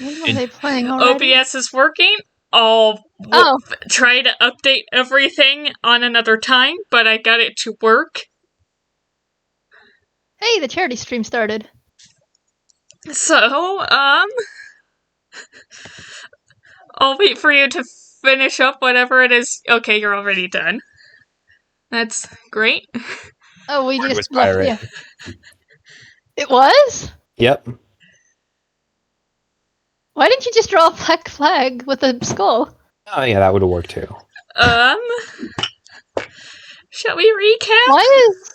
game are they playing already? OBS is working. I'll try to update everything on another time, but I got it to work. Hey, the charity stream started. So, I'll wait for you to finish up whatever it is. Okay, you're already done. That's great. Oh, we It just was left. pirate. Yeah. It was? Yep. Why didn't you just draw a black flag with a skull? Oh yeah, that would have worked too. Shall we recap? Why is...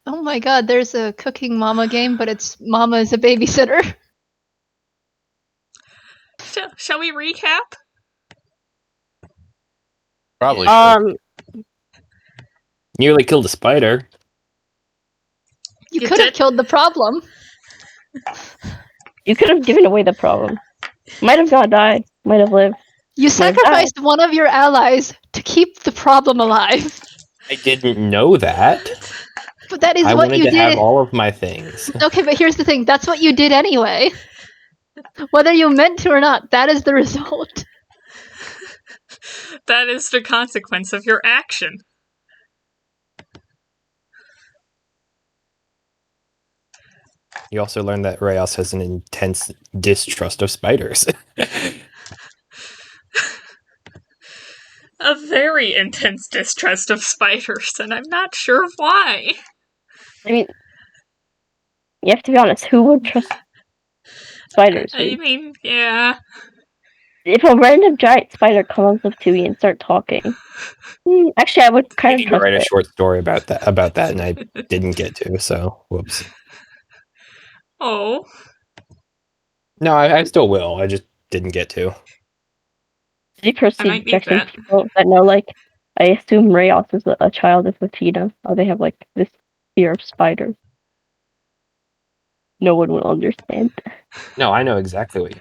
Oh my god, there's a Cooking Mama game, but it's Mama is a babysitter. Shall we recap? Probably should. Nearly killed a spider. You could have killed the problem. You could have given away the problem. Might have not died. Might have lived. You sacrificed one of your allies to keep the problem alive. I didn't know that. But that is I what you wanted to have did. all of my things. Okay, but here's the thing. That's what you did anyway. Whether you meant to or not, that is the result. That is the consequence of your action. You also learned that Rayos has an intense distrust of spiders. A very intense distrust of spiders, and I'm not sure why. I mean, you have to be honest. Who would trust spiders? I mean, yeah. If a random giant spider comes up to me and start talking, actually, I would kind of trust write a it. short story about that, and I didn't get to. So, whoops. Oh. No, I still will. I just didn't get to. Did you proceed might need rejecting that. people that know, like, I assume Rayos is a child of Latina, or they have, like, this fear of spiders. No one will understand. No, I know exactly what you...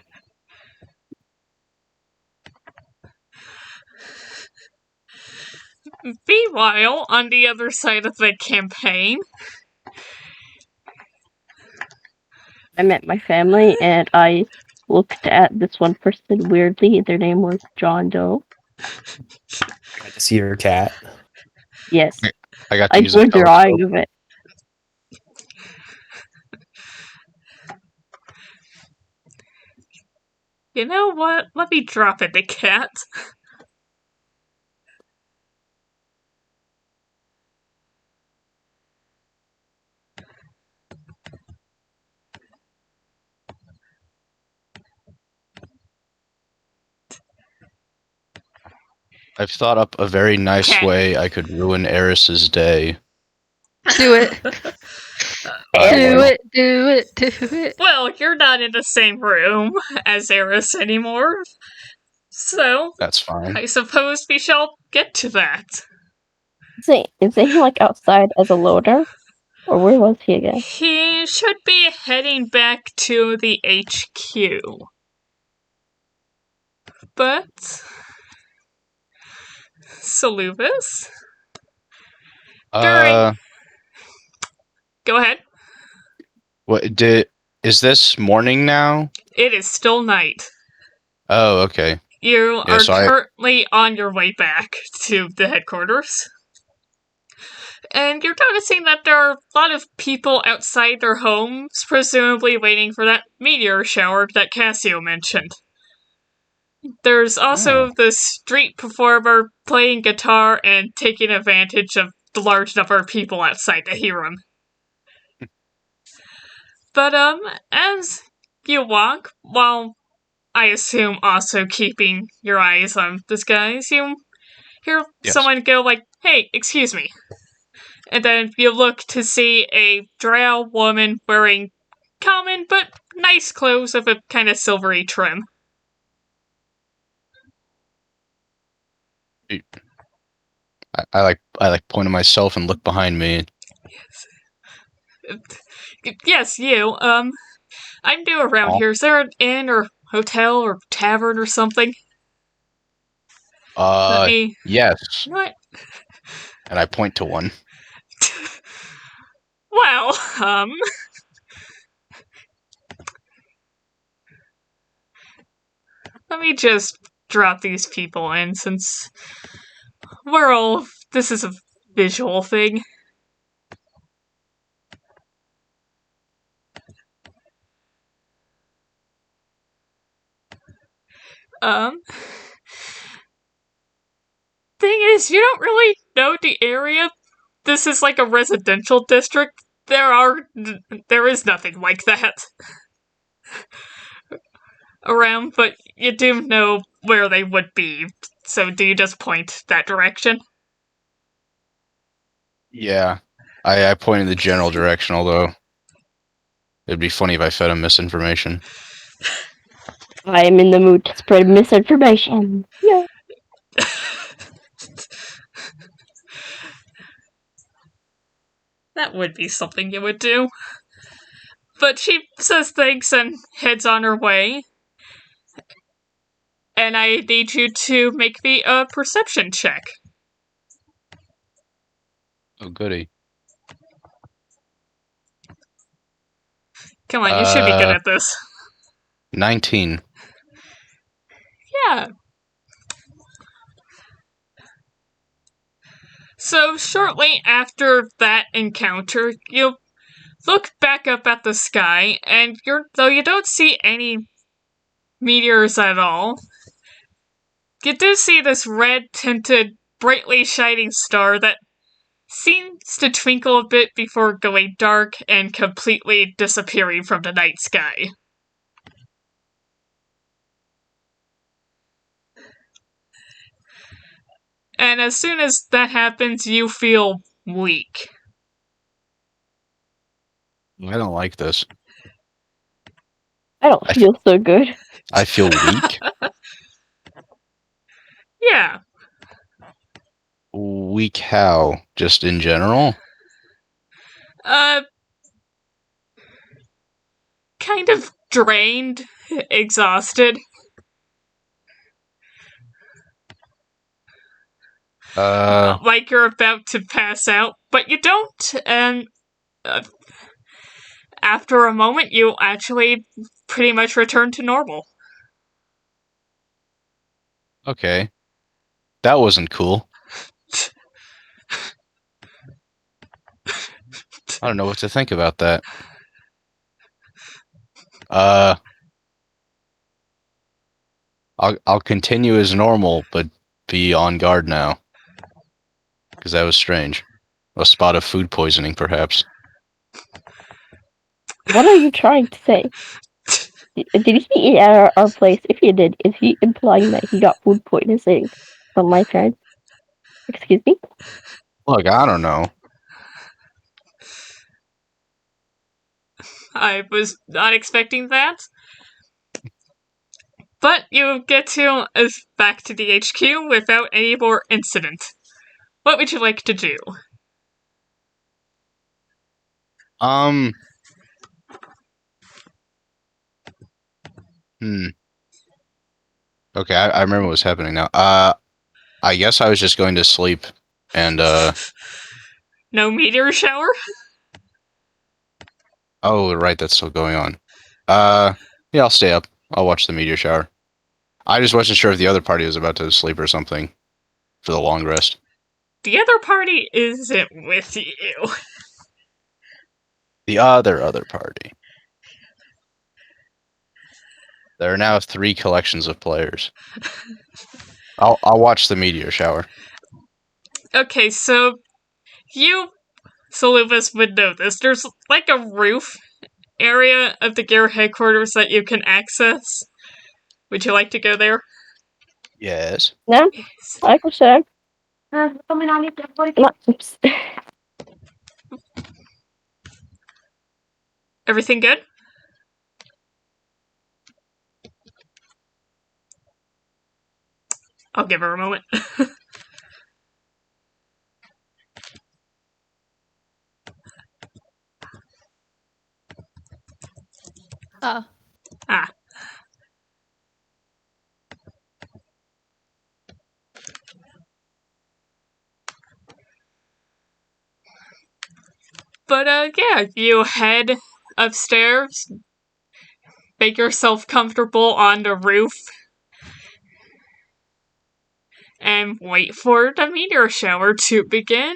Meanwhile, on the other side of the campaign... I met my family, and I looked at this one person weirdly. Their name was John Doe. Got to see your cat. Yes. I got to I use a drew a drawing telescope. of it. You know what? Let me drop it, the cat. I've thought up a very nice way I could ruin Eris's day. Do it. Do it. Well, you're not in the same room as Eris anymore. So, That's fine. I suppose we shall get to that. Is he like outside as a loader? Or where was he again? He should be heading back to the HQ. But... Soluvis? Go ahead. Is this morning now? It is still night. Oh, okay. You are currently on your way back to the headquarters. And you're noticing that there are a lot of people outside their homes, presumably waiting for that meteor shower that Cassio mentioned. There's also the street performer playing guitar and taking advantage of the large number of people outside to hear him. But, as you walk, while I assume also keeping your eyes on this guy, you hear someone go like, "Hey, excuse me." And then you look to see a drow woman wearing common but nice clothes of a kind of silvery trim. I like point at myself and look behind me. Yes, you. I'm new around here. Is there an inn or hotel or tavern or something? Yes. What? And I point to one. Well, let me just drop these people in since this is a visual thing. Thing is, you don't really know the area. This is like a residential district. There is nothing like that around, but you do know where they would be. So do you just point that direction? Yeah. I pointed the general direction, although it'd be funny if I fed him misinformation. I am in the mood to spread misinformation. Yeah. That would be something you would do. But she says thanks and heads on her way. And I need you to make me a perception check. Oh, goody. Come on, you should be good at this. 19. Yeah. So shortly after that encounter, you look back up at the sky, and though you don't see any meteors at all, you do see this red-tinted, brightly shining star that seems to twinkle a bit before going dark and completely disappearing from the night sky. And as soon as that happens, you feel weak. I don't like this. I don't feel so good. I feel weak. Yeah. Weak how? Just in general? Kind of drained, exhausted. Like you're about to pass out, but you don't, and after a moment, you actually pretty much return to normal. Okay. That wasn't cool. I don't know what to think about that. I'll continue as normal, but be on guard now. Because that was strange. A spot of food poisoning, perhaps. What are you trying to say? Did he eat at our place? If he did, is he implying that he got food poisoning from my parents? Excuse me? Look, I don't know. I was not expecting that. But you get to back to the HQ without any more incident. What would you like to do? Okay, I remember what's happening now. I guess I was just going to sleep, and, No meteor shower? Oh, right, that's still going on. Yeah, I'll stay up. I'll watch the meteor shower. I just wasn't sure if the other party was about to sleep or something for the long rest. The other party isn't with you. The other party. There are now 3 collections of players. I'll watch the meteor shower. Okay, so you, Soluvis, would know this. There's like a roof area of the Gear headquarters that you can access. Would you like to go there? Yes. No? I can say. Oops. Everything good? I'll give her a moment. Ah. But, yeah, you head upstairs, make yourself comfortable on the roof, and wait for the meteor shower to begin.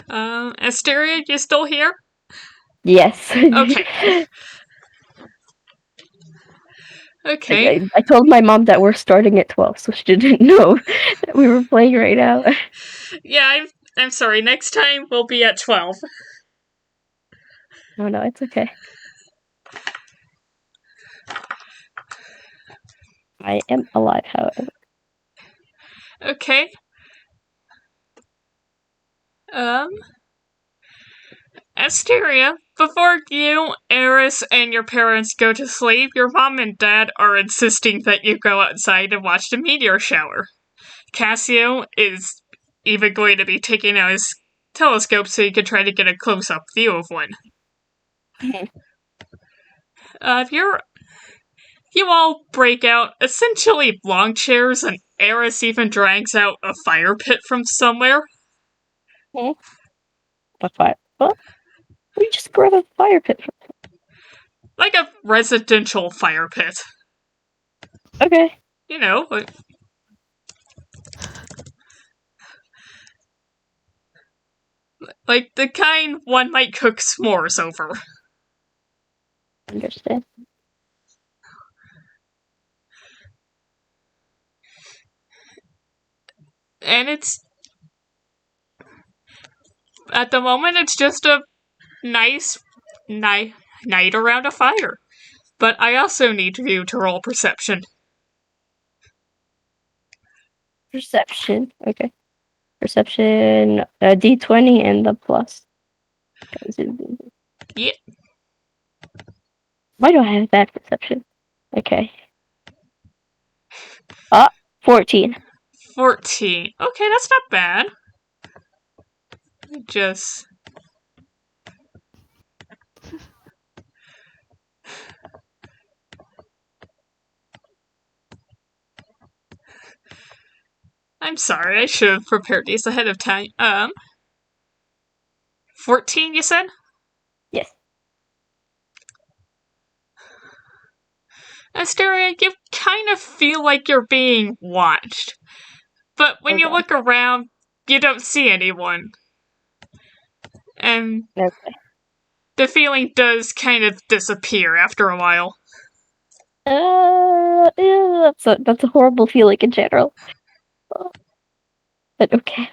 Asteria, you still here? Yes. Okay. Okay. I told my mom that we're starting at 12, so she didn't know that we were playing right now. Yeah, I'm sorry. Next time we'll be at 12. No, it's okay. I am alive, however. Okay. Asteria, before you, Eris, and your parents go to sleep, your mom and dad are insisting that you go outside and watch the meteor shower. Cassio is even going to be taking out his telescope so you can try to get a close-up view of one. You all break out essentially long chairs, and Eris even drags out a fire pit from somewhere. A fire? What? We just grab a fire pit. Like a residential fire pit. Okay. You know, like the kind one might cook s'mores over. Understand. And at the moment, it's just a nice night around a fire. But I also need you to roll perception. Perception. Okay. Perception, D20 and the plus. Yeah. Why do I have bad perception? Okay. 14. 14. Okay, that's not bad. Just... I'm sorry, I should have prepared these ahead of time. 14, you said? Yes. Asteria, you kind of feel like you're being watched. But when you look around, you don't see anyone. And the feeling does kind of disappear after a while. That's a horrible feeling in general. But okay.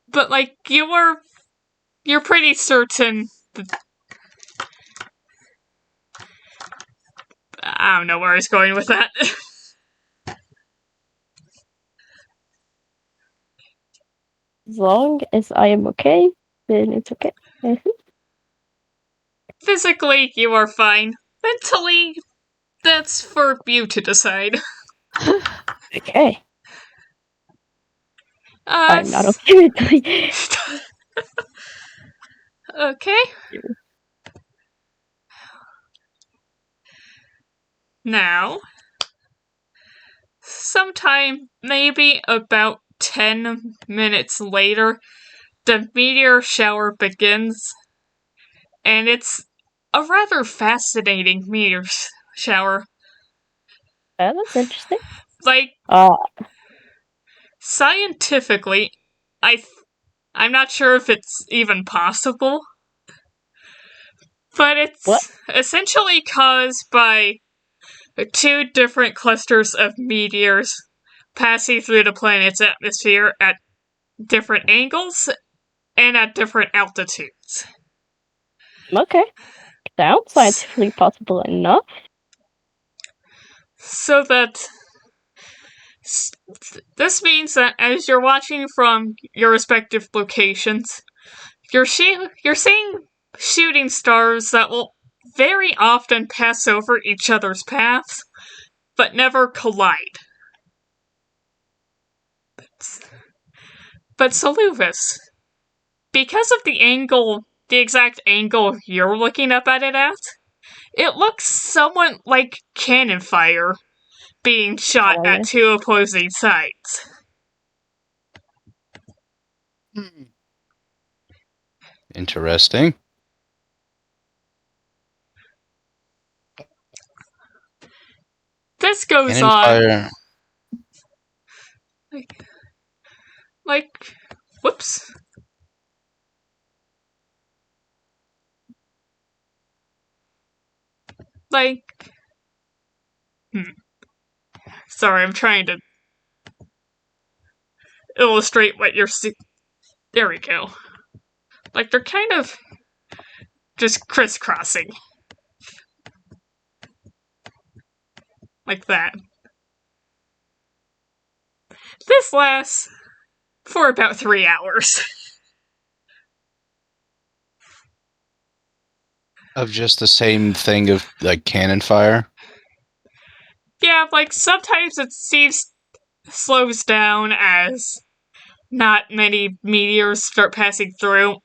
But like you're pretty certain. I don't know where I was going with that. As long as I am okay, then it's okay. Physically, you are fine. Mentally, that's for you to decide. Okay. I'm not okay mentally. Okay. Now, sometime maybe about 10 minutes later, the meteor shower begins, and it's a rather fascinating meteor shower. That's interesting. Like, scientifically, I'm not sure if it's even possible, but it's essentially caused by two different clusters of meteors passing through the planet's atmosphere at different angles and at different altitudes. Okay. Sounds scientifically possible enough. So that this means that as you're watching from your respective locations, you're seeing shooting stars that will very often pass over each other's paths, but never collide. But Soluvis, because of the exact angle you're looking up at it at, it looks somewhat like cannon fire being shot at two opposing sides. Interesting. this goes Cannon on. fire. Whoops. Sorry, I'm trying to illustrate what you're seeing. There we go. They're kind of just crisscrossing. Like that. This lasts for about 3 hours. Of just the same thing of, like, cannon fire? Yeah, sometimes it slows down as not many meteors start passing through.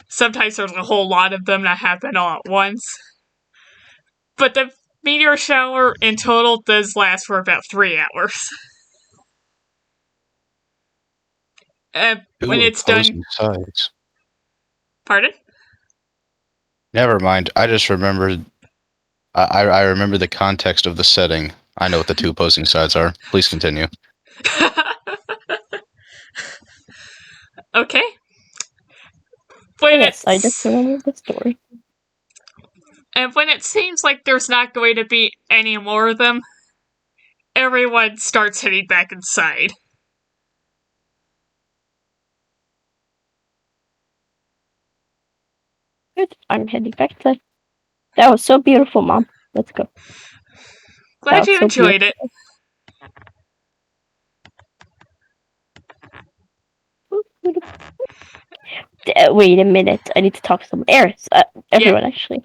Sometimes there's a whole lot of them that happen all at once. But the meteor shower in total does last for about 3 hours. When it's done... Sides. Pardon? Never mind. I just remembered. I remember the context of the setting. I know what the two opposing sides are. Please continue. Okay. Yes, I just remembered the story. And when it seems like there's not going to be any more of them, everyone starts heading back inside. Good. I'm heading back to. That was so beautiful, Mom. Let's go. Glad you enjoyed it. Wait a minute. I need to talk to someone. Eris. Everyone, actually.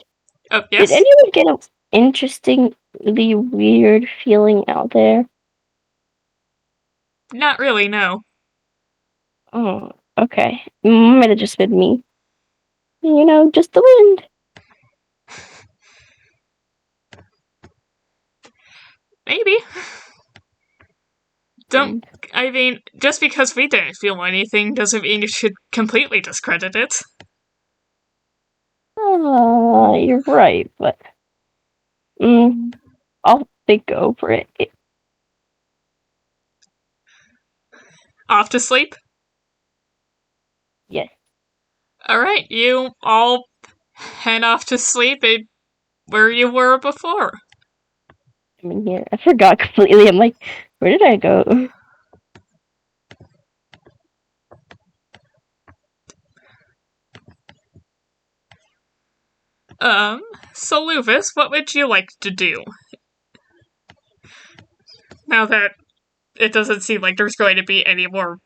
Oh, yes? Did anyone get an interestingly weird feeling out there? Not really, no. Oh, okay. Might have just been me. You know, just the wind. Maybe. I mean, just because we didn't feel anything doesn't mean you should completely discredit it. You're right, but I'll think over it. Off to sleep? Yes. Alright, you all head off to sleep where you were before. I'm in here. I forgot completely. I'm like, where did I go? Soluvis, what would you like to do? Now that it doesn't seem like there's going to be any more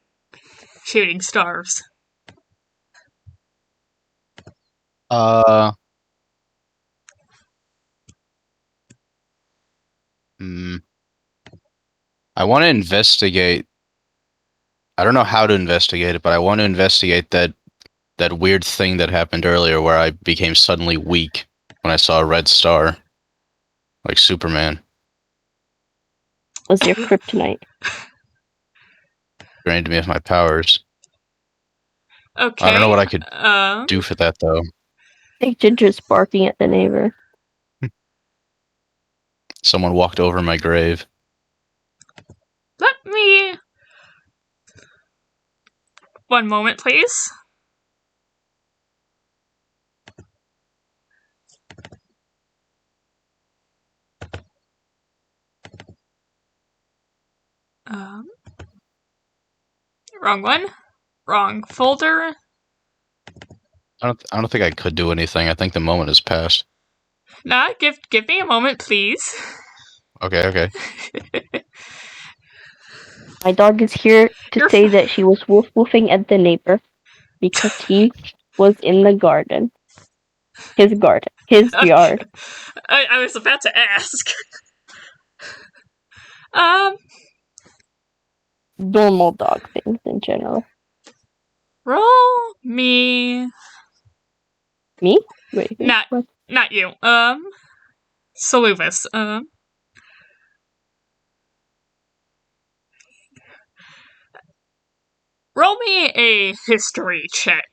shooting stars. I want to investigate. I don't know how to investigate it, but I want to investigate that weird thing that happened earlier where I became suddenly weak when I saw a red star. Like Superman. Was your kryptonite? Drained me of my powers. Okay. I don't know what I could do for that, though. I think Ginger's barking at the neighbor. Someone walked over my grave. Let me... One moment, please. Wrong one. Wrong folder. I don't think I could do anything. I think the moment has passed. Nah, give me a moment, please. Okay. My dog is here to say that she was woofing at the neighbor because he was in the garden. His garden. His yard. I was about to ask. Normal dog things in general. Roll me... Me? Wait. Not you. Soluvis. Roll me a history check.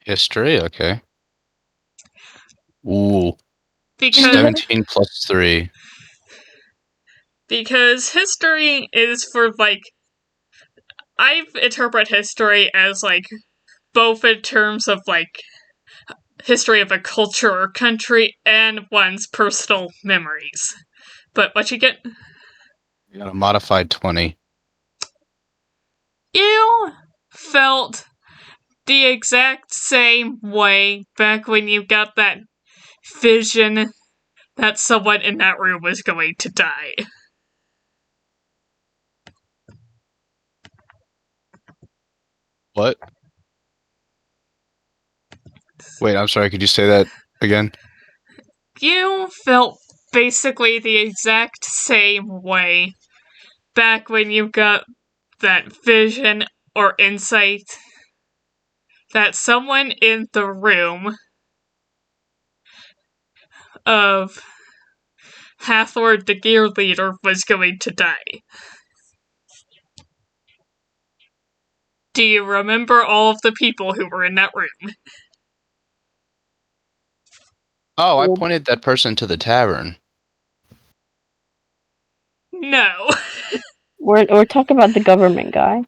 History? Okay. Ooh. Because 17 plus 3. Because history is for, like... I interpret history as, like, both in terms of, like, history of a culture or country and one's personal memories. But what you get? You got a modified 20. You felt the exact same way back when you got that vision that someone in that room was going to die. What? Wait, I'm sorry, could you say that again? You felt basically the exact same way back when you got that vision or insight that someone in the room of Hathor, the gear leader, was going to die. Do you remember all of the people who were in that room? Oh, I pointed that person to the tavern. No. We're talking about the government guy.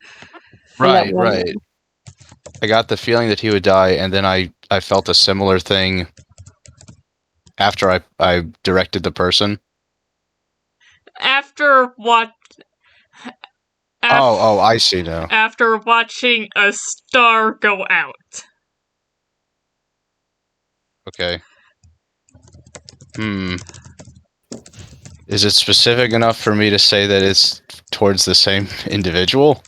Right, right. I got the feeling that he would die, and then I felt a similar thing after I directed the person. After what? Oh, I see now. After watching a star go out. Okay. Is it specific enough for me to say that it's towards the same individual?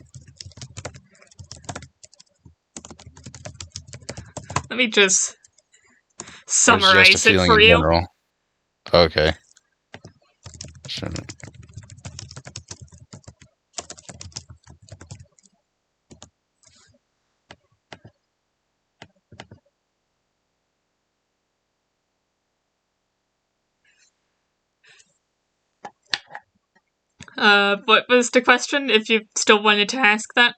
Let me just Or is it summarize just a it feeling for in you. general? Okay. Shouldn't. What was the question, if you still wanted to ask that?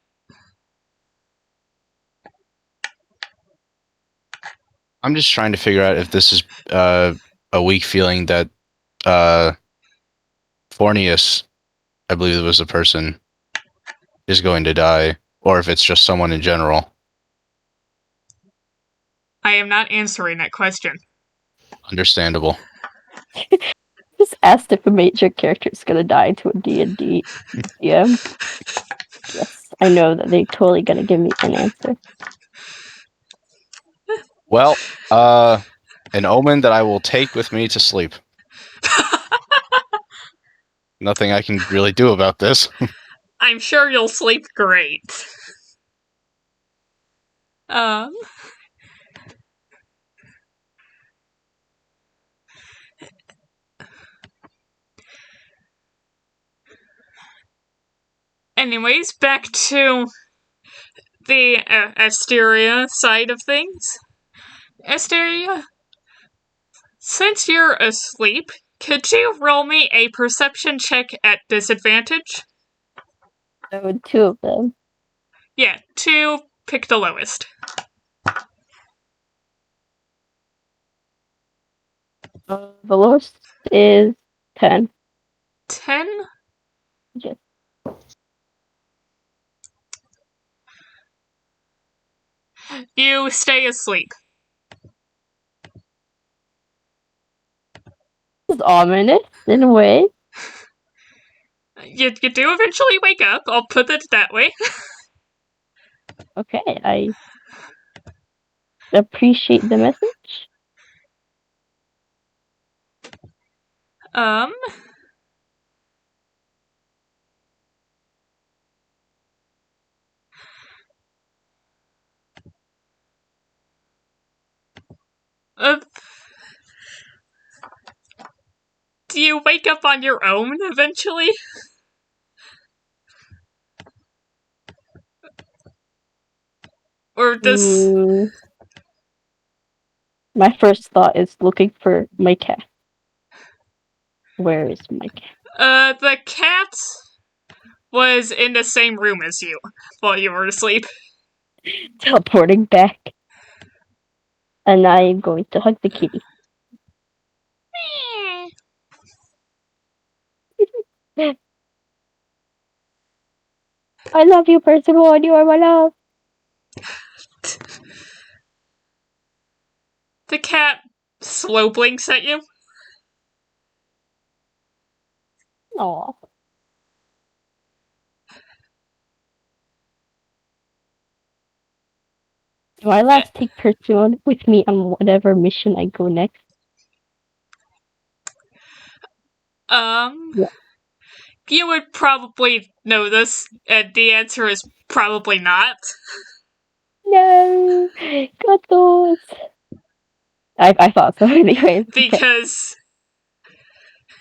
I'm just trying to figure out if this is a weak feeling that Fornius, I believe it was the person, is going to die, or if it's just someone in general. I am not answering that question. Understandable. Just asked if a major character is gonna die to a D&D DM. Yes, I know that they're totally gonna give me an answer. Well, an omen that I will take with me to sleep. Nothing I can really do about this. I'm sure you'll sleep great. Anyways, back to the Asteria side of things. Asteria, since you're asleep, could you roll me a perception check at disadvantage? So 2 of them. Yeah, 2, pick the lowest. The lowest is 10. 10? Yes. You stay asleep. It's ominous in a way. You do eventually wake up, I'll put it that way. Okay, I appreciate the message. Do you wake up on your own eventually? Or does... My first thought is looking for my cat. Where is my cat? The cat was in the same room as you while you were asleep. Teleporting back. And I am going to hug the kitty. I love you, Percival. You are my love. The cat slow blinks at you. Aw. Do I last take Percival with me on whatever mission I go next? Yeah. You would probably know this, and the answer is probably not. No! Got those! I thought so anyways. Okay. Because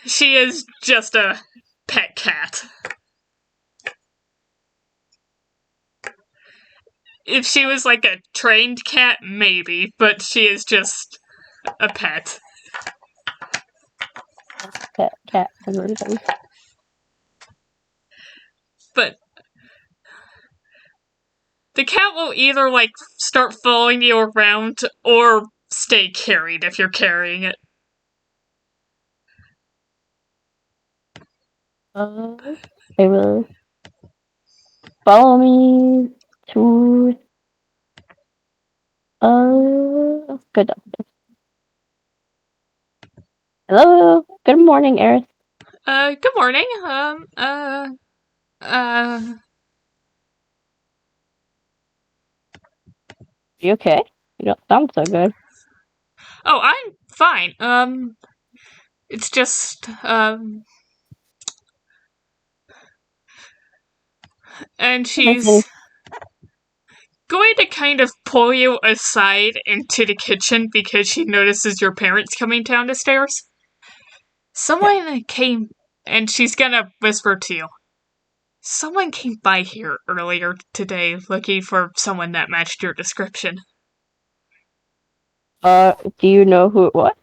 she is just a pet cat. If she was like a trained cat, maybe, but she is just a pet. Cat conversion. But the cat will either like start following you around or stay carried if you're carrying it. They will follow me to good. Hello, good morning, Eris. Good morning. You okay? You don't sound so good. Oh, I'm fine. It's just, and she's going to kind of pull you aside into the kitchen because she notices your parents coming down the stairs. Someone came, and she's gonna whisper to you. Someone came by here earlier today looking for someone that matched your description. Do you know who it was?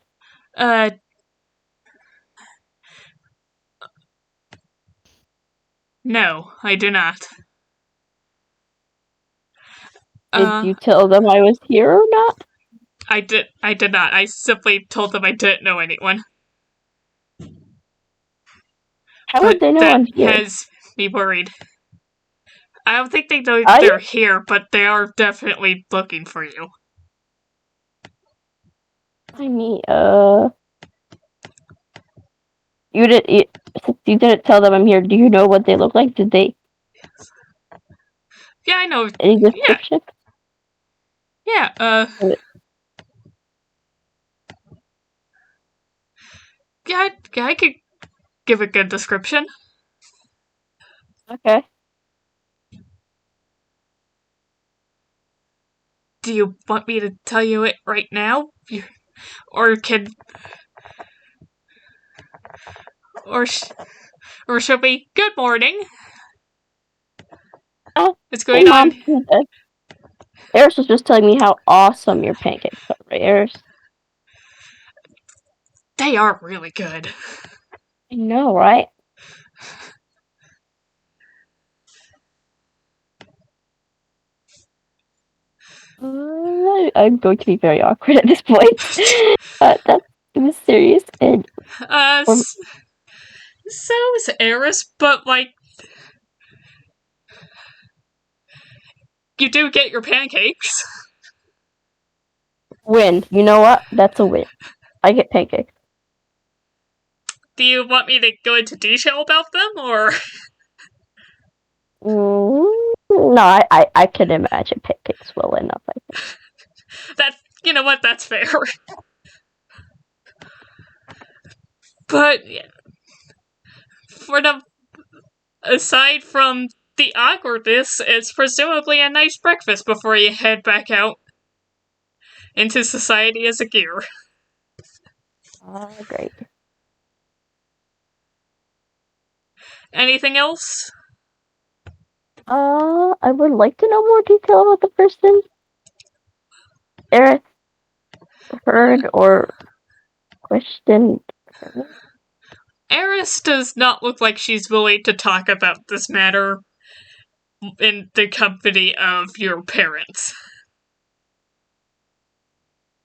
No, I do not. Did you tell them I was here or not? I did not. I simply told them I didn't know anyone. How would they know that I'm here? has me worried. I don't think they know Are they're here, but they are definitely looking for you. I mean, you didn't tell them I'm here. Do you know what they look like? Did they? Yeah, I know. Any description? Yeah, yeah, I could give a good description. Okay. Do you want me to tell you it right now? Or can... Or should we... Good morning! What's Hey, going Mom. on? Eris was just telling me how awesome your pancakes are, right, Eris? They are really good. I know, right? I'm going to be very awkward at this point. That's mysterious and So is Eris, but like... You do get your pancakes. win. You know what? That's a win. I get pancakes. Do you want me to go into detail about them, or...? No, I can imagine pancakes well enough, I think. You know what, that's fair. But, yeah. Aside from the awkwardness, it's presumably a nice breakfast before you head back out into society as a gear. Great. Anything else? I would like to know more detail about the person Eris heard or questioned. Eris does not look like she's willing to talk about this matter in the company of your parents.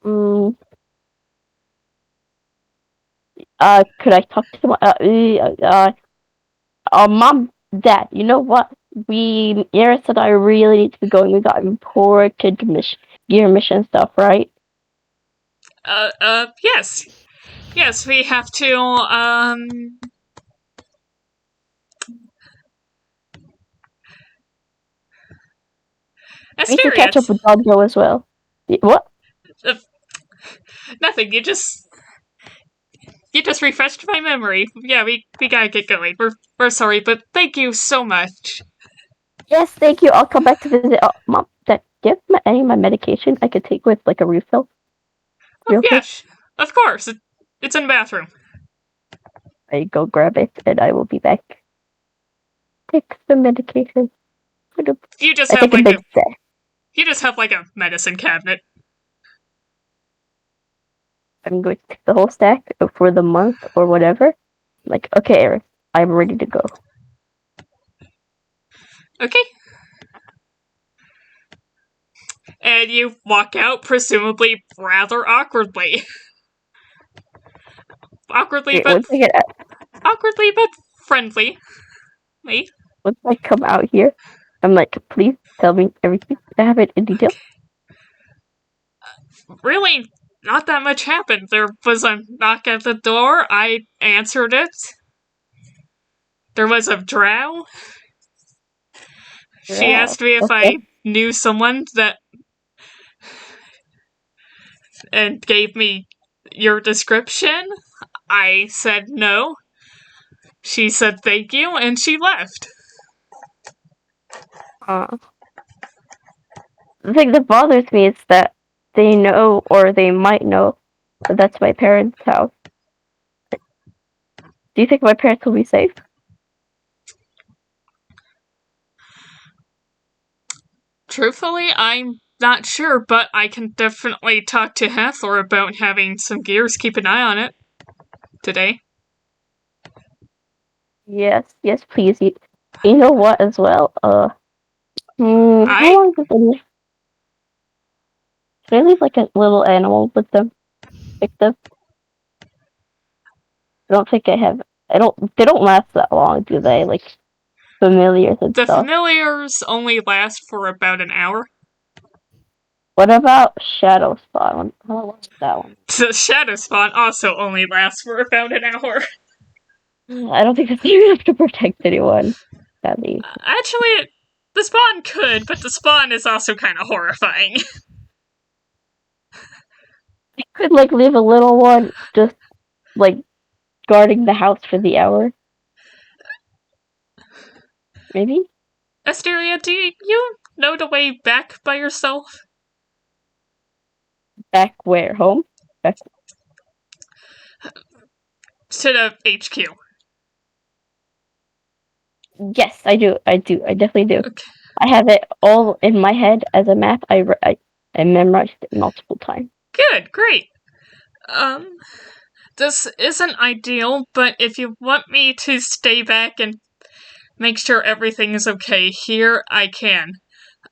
Could I talk to him? Mom, Dad, you know what? Eris and I really need to be going. We got important gear mission stuff, right? Yes. Yes, we have to, We need to Asteria. catch up with Doggo as well. What? Nothing, you just refreshed my memory. Yeah, we gotta get going. We're sorry, but thank you so much. Yes, thank you. I'll come back to visit. Mom, Dad, do you have any of my medication I could take with, like, a refill? Oh, yes, of course. It's in the bathroom. I go grab it, and I will be back. Take some medication. You just I have take a like big set. you just have like a medicine cabinet. I'm going to take the whole stack for the month or whatever. Like, okay, Eris, I'm ready to go. Okay. And you walk out, presumably rather awkwardly. Awkwardly, Wait, but once friendly. Me? I come out here, I'm like, please tell me everything. I have it in detail. Really, not that much happened. There was a knock at the door. I answered it. There was a drow. She asked me if I knew someone that... and gave me your description. I said no. She said thank you, and she left. The thing that bothers me is that they know, or they might know, that that's my parents' house. Do you think my parents will be safe? Truthfully, I'm not sure, but I can definitely talk to Hathor about having some gears keep an eye on it today. Yes, please. You know what, as well? How long does it live? Should I leave, like, a little animal with them? Pick them? I don't think I have... They don't last that long, do they? Like, familiars and The stuff. familiars only last for about an hour. What about Shadow Spawn? How long is that one? The Shadow Spawn also only lasts for about an hour. I don't think that's even enough to protect anyone. Sadly. Actually, the Spawn could, but the Spawn is also kind of horrifying. I could, like, leave a little one just, like, guarding the house for the hour. Maybe? Asteria, do you know the way back by yourself? Back where? Home? Back... To the HQ. Yes, I do. I definitely do. Okay. I have it all in my head as a map. I memorized it multiple times. Good, great. This isn't ideal, but if you want me to stay back and make sure everything is okay here, I can.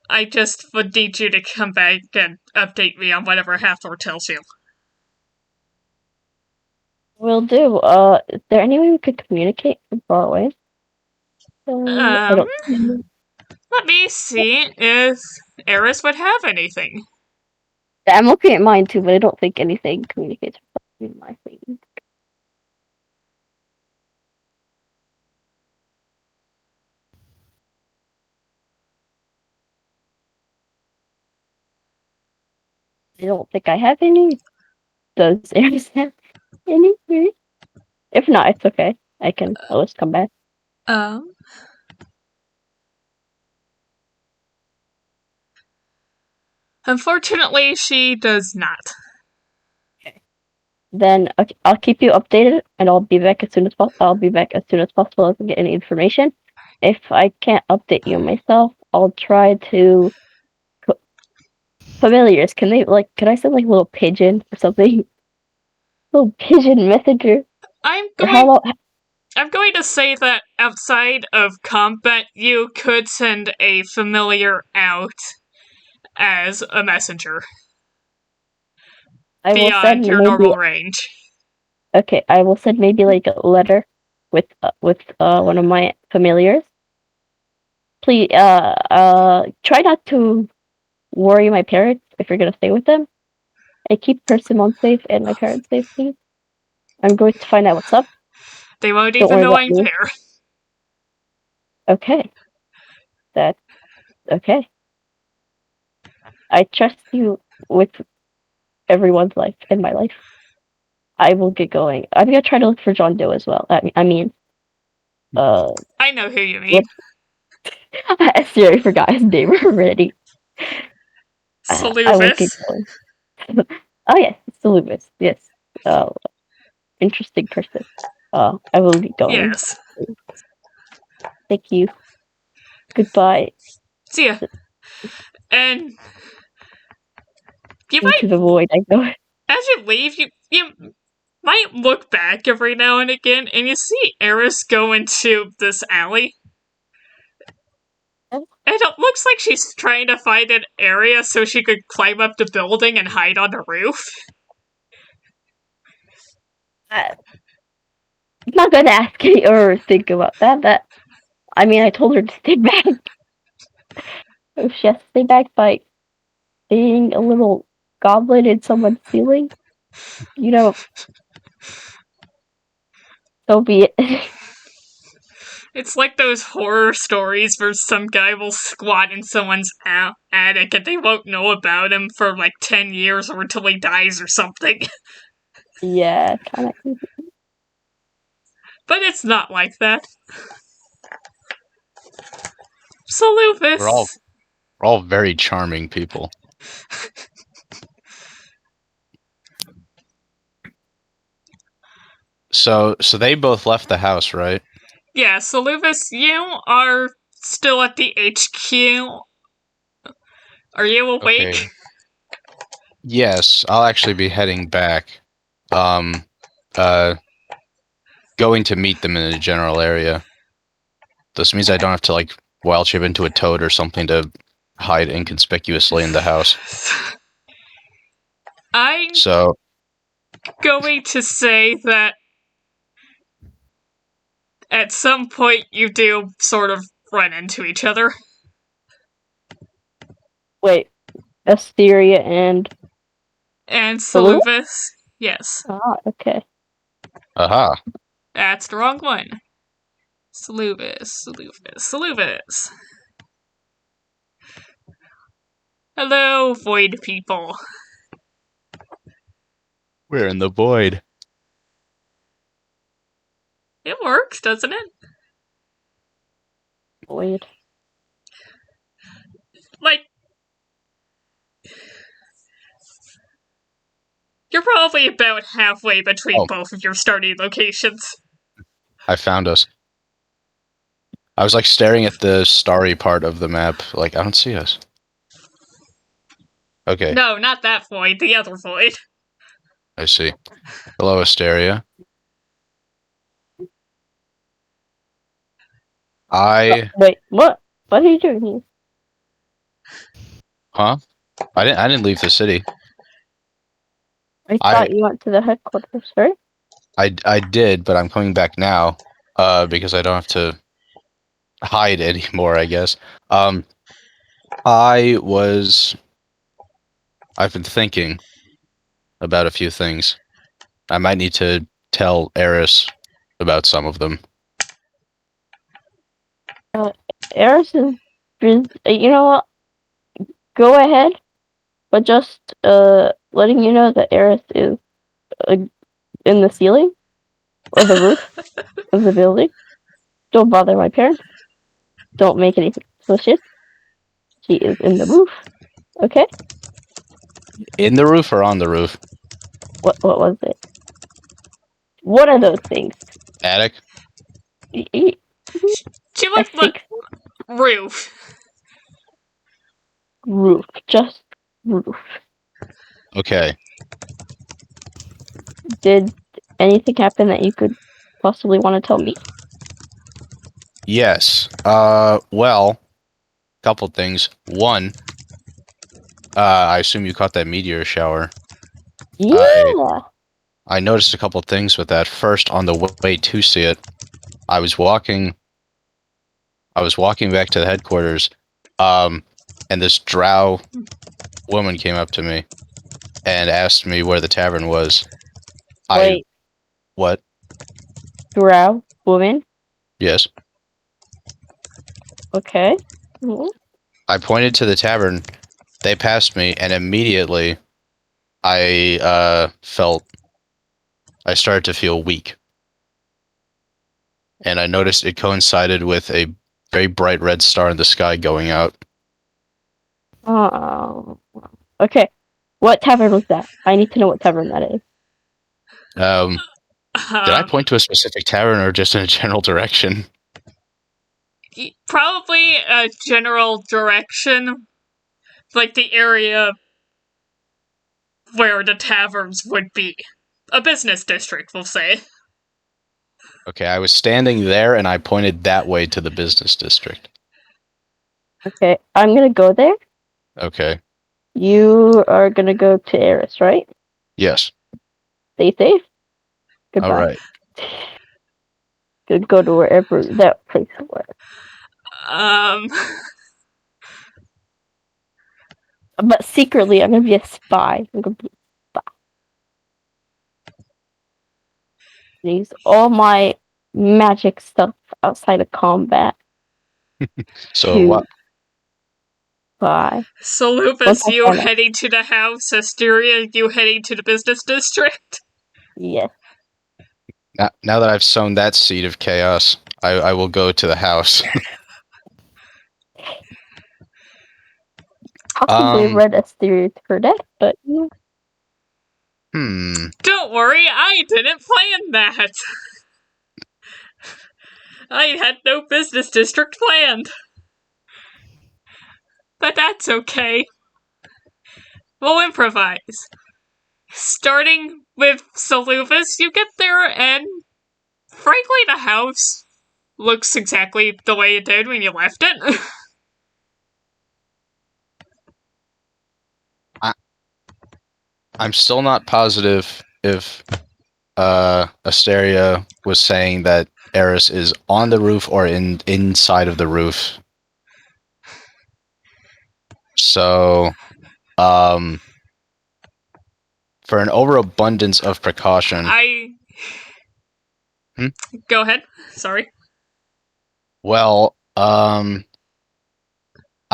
I just would need you to come back and update me on whatever Hathor tells you. Will do. Is there any way we could communicate from far away? I don't... Let me see if Eris would have anything. I'm looking at mine too, but I don't think anything communicates with my thing. I don't think I have any. Does Eris have any? If not, it's okay. I can always come back. Unfortunately, she does not. Then I'll keep you updated, and I'll be back as soon as possible. I'll be back as soon as possible as I get any information. If I can't update you myself, I'll try to... Familiars, can I send, like, a little pigeon or something? Little pigeon messenger? I'm going to say that outside of combat, you could send a familiar out as a messenger. Beyond your normal range. Okay, I will send maybe, like, a letter with one of my familiars. Please, try not to worry my parents if you're gonna stay with them. And keep Persimmon safe and my parents safe, please. I'm going to find out what's up. They won't Don't even worry know about I'm me. there. Okay. That's okay. I trust you with everyone's life and my life. I will get going. I'm gonna try to look for John Doe as well. I mean, I know who you mean. I seriously forgot his name already. I will get Soluvis. going. Oh yes, Soulknife. Yes. Interesting person. I will get going. Yes. Thank you. Goodbye. See ya. And you Into might, the void I go. as you leave, you might look back every now and again, and you see Eris go into this alley. Oh. And it looks like she's trying to find an area so she could climb up the building and hide on the roof. I'm not gonna ask any or think about that. I mean, I told her to stay back. If she has to stay back by being a little goblin in someone's ceiling, so be it. It's like those horror stories where some guy will squat in someone's attic and they won't know about him for like 10 years or until he dies or something. Yeah, kind of creepy. But it's not like that. Soluvis. We're all very charming people. So they both left the house, right? Yeah, Soluvis, you are still at the HQ. Are you awake? Okay. Yes, I'll actually be heading back. Going to meet them in a general area. This means I don't have to, like, wild shape into a toad or something to hide inconspicuously in the house. I'm So, going to say that at some point you do sort of run into each other. Wait, Asteria and And Soluvis, yes. okay. aha. That's the wrong one. Soluvis. Hello, void people. We're in the void. It works, doesn't it? Void. Like, you're probably about halfway between both of your starting locations. I found us. I was, like, staring at the starry part of the map, like, I don't see us. Okay, No, not that void, the other void. I see. Hello, Asteria. Wait, what? What are you doing here? Huh? I didn't leave the city. I thought you went to the headquarters, right? I did, but I'm coming back now, because I don't have to hide anymore, I guess. I've been thinking about a few things. I might need to tell Eris about some of them. Eris is, you know what? Go ahead, but just letting you know that Eris is in the ceiling or the roof of the building. Don't bother my parents. Don't make anything suspicious. She is in the roof. Okay. In the roof or on the roof? What was it? One of those things. Attic? She I left the think roof. roof. Just roof. Okay. Did anything happen that you could possibly want to tell me? Yes. Well, couple things. One, I assume you caught that meteor shower. Yeah. I noticed a couple things with that. First, on the way to see it, I was walking back to the headquarters, and this drow woman came up to me and asked me where the tavern was. Wait, What? drow woman? Yes. Okay. Mhm. I pointed to the tavern. They passed me, and immediately I started to feel weak. And I noticed it coincided with a very bright red star in the sky going out. Oh. Okay. What tavern was that? I need to know what tavern that is. Did I point to a specific tavern or just in a general direction? Probably a general direction, like the area where the taverns would be. A business district, we'll say. Okay, I was standing there and I pointed that way to the business district. Okay, I'm gonna go there. Okay. You are gonna go to Eris, right? Yes. Stay safe. Goodbye. All right. Could go to wherever that place was. But secretly, I'm gonna be a spy. I'm gonna be a spy. Use all my magic stuff outside of combat. So what? Spy. Soluvis, you heading to the house. Asteria, you heading to the business district. Yes. Now that I've sown that seed of chaos, I will go to the house. Possibly read Asteria to her death, but yeah. Don't worry, I didn't plan that. I had no business district planned. But that's okay. We'll improvise. Starting with Soluvis, you get there and frankly the house looks exactly the way it did when you left it. I'm still not positive if Asteria was saying that Eris is on the roof or inside of the roof. So, for an overabundance of precaution... Go ahead. Sorry. Well, I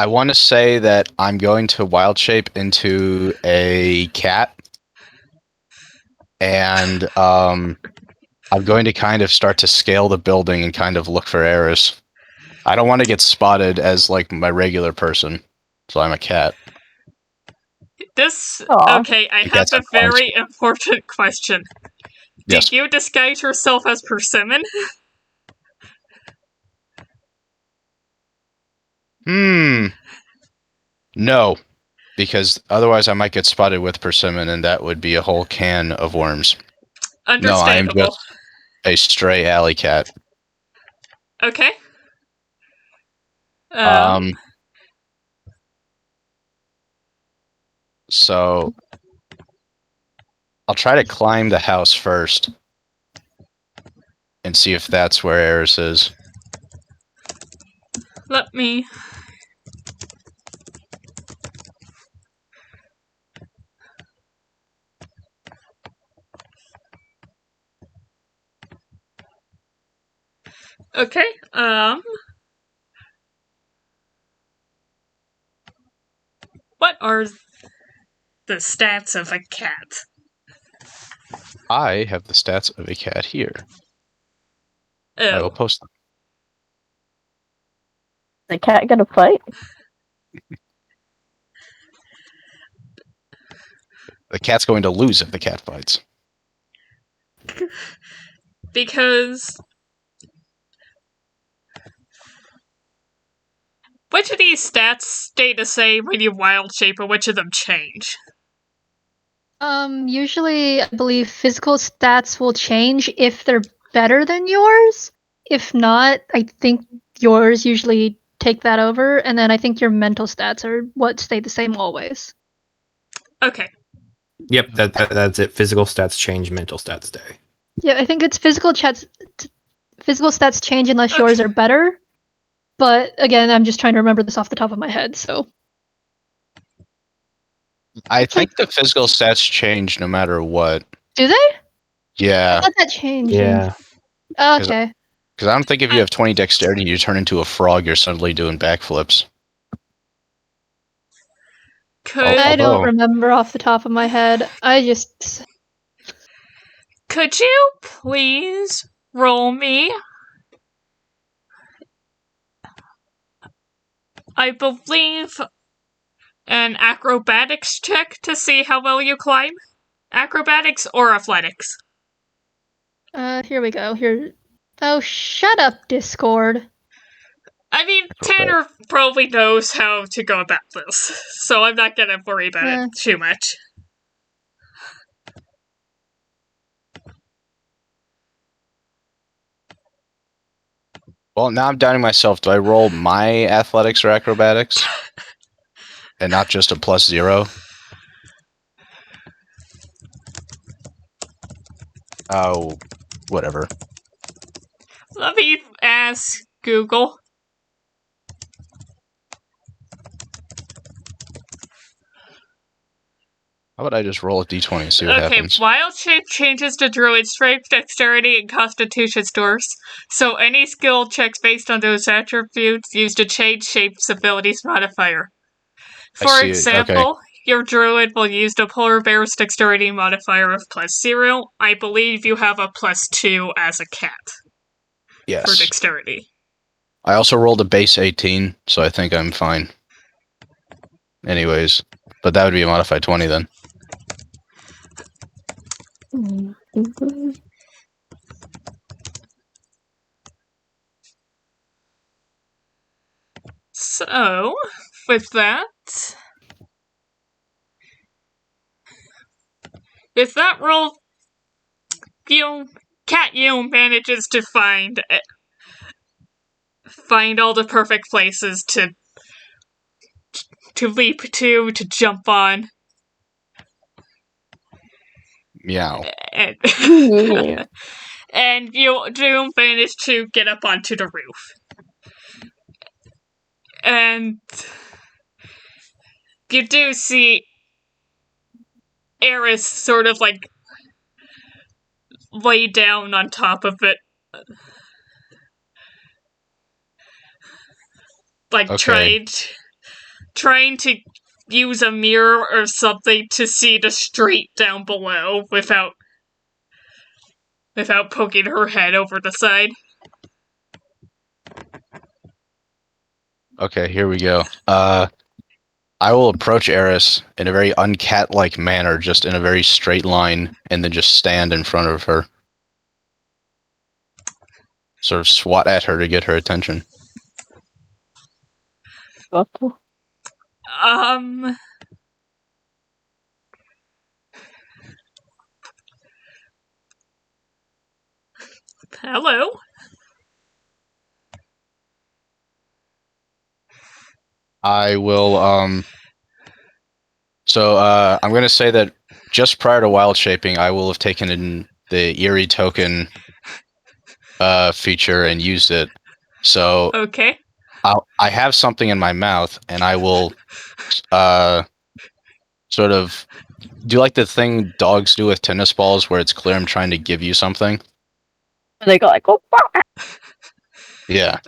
want to say that I'm going to wild shape into a cat. And, I'm going to kind of start to scale the building and kind of look for Eris. I don't want to get spotted as, like, my regular person. So I'm a cat. Okay, I have a very important question. Yes. Did you disguise yourself as Persimmon? No. Because otherwise I might get spotted with Persimmon and that would be a whole can of worms. No, I am just a stray alley cat. Okay. So I'll try to climb the house first and see if that's where Eris is. Let me... Okay, what are the stats of a cat? I have the stats of a cat here. Oh. I will post them. The cat gonna fight? The cat's going to lose if the cat fights. Because... which of these stats stay the same when you wild shape, or which of them change? Usually, I believe physical stats will change if they're better than yours. If not, I think yours usually take that over, and then I think your mental stats are what stay the same always. Okay. Yep, that's it. Physical stats change, mental stats stay. Yeah, I think it's physical physical stats change unless yours are better. But again, I'm just trying to remember this off the top of my head, so. I think the physical stats change no matter what. Do they? I Yeah, thought that changed. Yeah. Okay. because I don't think if you have 20 dexterity and you turn into a frog, you're suddenly doing backflips. I don't Although- remember off the top of my head. Could you please roll me? I believe an acrobatics check to see how well you climb. Acrobatics or athletics? Here we go. Here. Oh, shut up, Discord. I mean, Tanner probably knows how to go about this, so I'm not gonna worry about it too much. Well, now I'm doubting myself. Do I roll my athletics or acrobatics? And not just a +0? Oh, whatever. Let me ask Google. How about I just roll a d20 and see what happens? Wild shape changes to Druid strength, dexterity, and constitution scores. So any skill checks based on those attributes use to change shape's abilities modifier. For example, your Druid will use the Polar Bear's dexterity modifier of +0. I believe you have a +2 as a cat. Yes. For dexterity. I also rolled a base 18, so I think I'm fine. Anyways, but that would be a modified 20 then. So, with that roll, you manages to find all the perfect places to leap to jump on. Meow. And you do manage to get up onto the roof. And you do see Eris sort of like lay down on top of it. Like trying to use a mirror or something to see the street down below without poking her head over the side. Okay, here we go. I will approach Eris in a very uncat-like manner, just in a very straight line, and then just stand in front of her. Sort of swat at her to get her attention. Hello? I will, So, I'm gonna say that just prior to wild shaping, I will have taken in the eerie token feature and used it. So, okay. I have something in my mouth, and I will sort of do like the thing dogs do with tennis balls, where it's clear I'm trying to give you something. They go like, oh, yeah.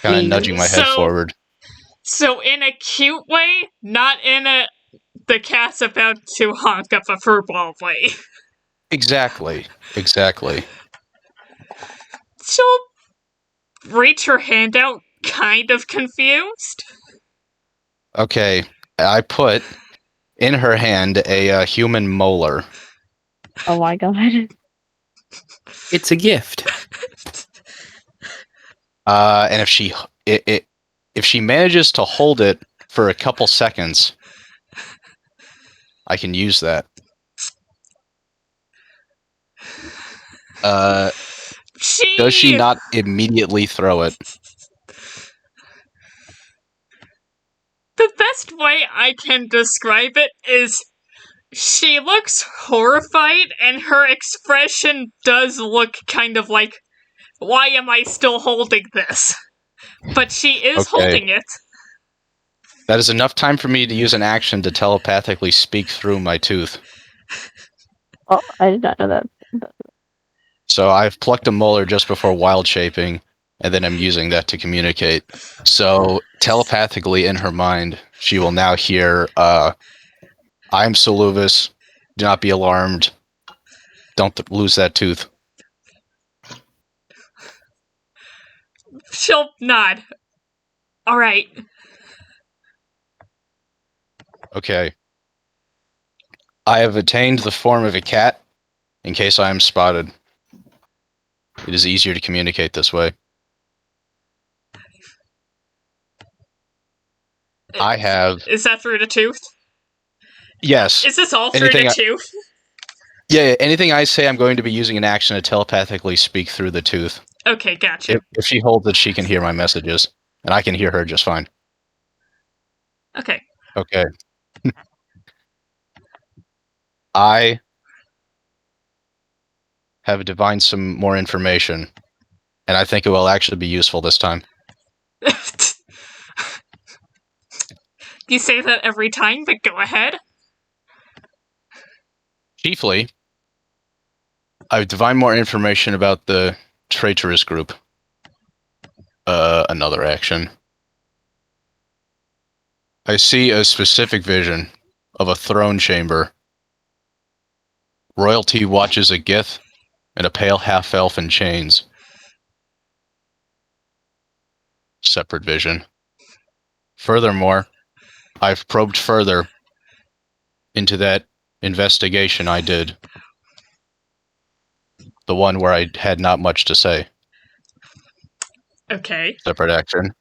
Kind of nudging my head forward. So in a cute way, not in the cat's about to honk up a fur ball way. Exactly. She'll reach her hand out, kind of confused. Okay, I put in her hand a human molar. oh my god. It's a gift. And if she manages to hold it for a couple seconds, I can use that. Does she not immediately throw it? The best way I can describe it is She looks horrified, and her expression does look kind of like, why am I still holding this? But she is Okay. holding it. That is enough time for me to use an action to telepathically speak through my tooth. Oh, I did not know that. So I've plucked a molar just before wild shaping, and then I'm using that to communicate. So telepathically in her mind, she will now hear, I'm Soluvis. Do not be alarmed. Don't lose that tooth. She'll nod. Alright. Okay. I have attained the form of a cat in case I am spotted. It is easier to communicate this way. I have... Is that through the tooth? Yes. Is this all through the tooth? Yeah, anything I say, I'm going to be using an action to telepathically speak through the tooth. Okay, gotcha. If she holds it, she can hear my messages, and I can hear her just fine. Okay. Okay. I have divined some more information, and I think it will actually be useful this time. You say that every time, but go ahead. Chiefly, I've divined more information about the traitorous group. Another action. I see a specific vision of a throne chamber. Royalty watches a Gith and a pale half-elf in chains. Separate vision. Furthermore, I've probed further into that investigation I did. The one where I had not much to say. Okay. Separate action.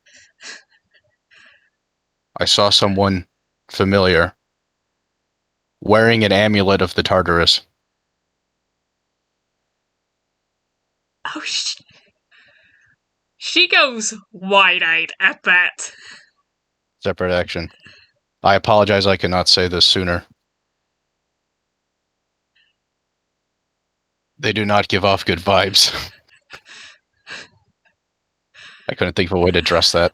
I saw someone familiar wearing an amulet of the Artillerist. Oh, she goes wide-eyed at that. Separate action. I apologize I cannot say this sooner. They do not give off good vibes. I couldn't think of a way to address that.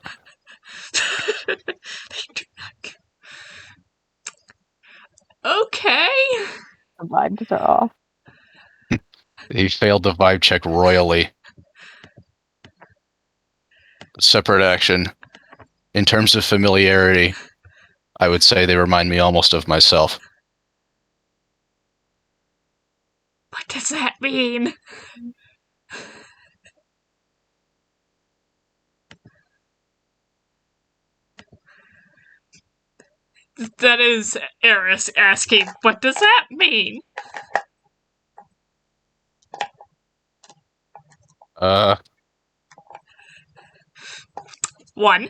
Okay. The vibes are off. He failed the vibe check royally. Separate action. In terms of familiarity, I would say they remind me almost of myself. What does that mean? That is Eris asking, what does that mean? One.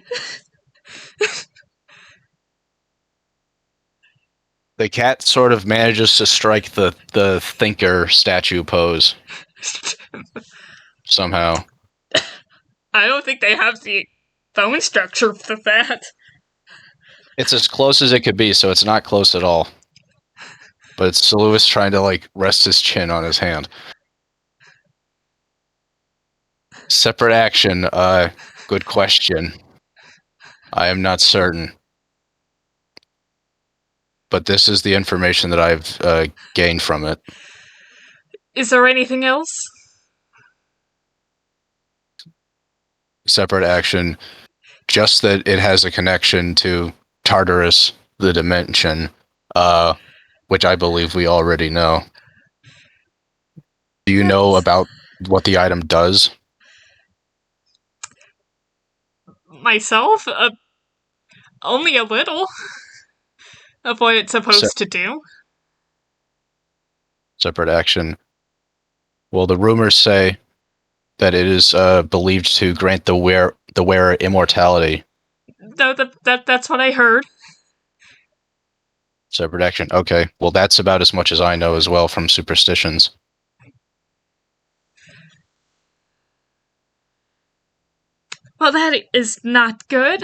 The cat sort of manages to strike the thinker statue pose. Somehow. I don't think they have the bone structure for that. It's as close as it could be, so it's not close at all. But it's Soluvis trying to, like, rest his chin on his hand. Separate action, good question. I am not certain. But this is the information that I've gained from it. Is there anything else? Separate action, just that it has a connection to Tartarus, the dimension, which I believe we already know. Do you know about what the item does? Myself? Only a little of what it's supposed to do. Separate action. Well, the rumors say that it is believed to grant the wearer immortality. No, that's what I heard. Separate action. Okay, well, that's about as much as I know as well from superstitions. Well, that is not good.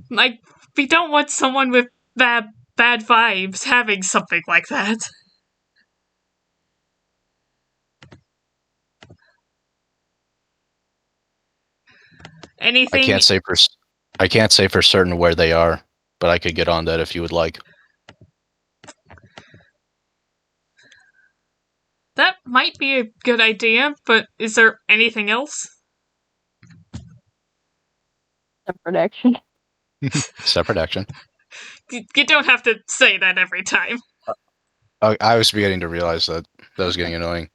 My We don't want someone with bad vibes having something like that. Anything? I can't say for certain where they are, but I could get on that if you would like. That might be a good idea, but is there anything else? Separate action. Separate action. You don't have to say that every time. I was beginning to realize that was getting annoying.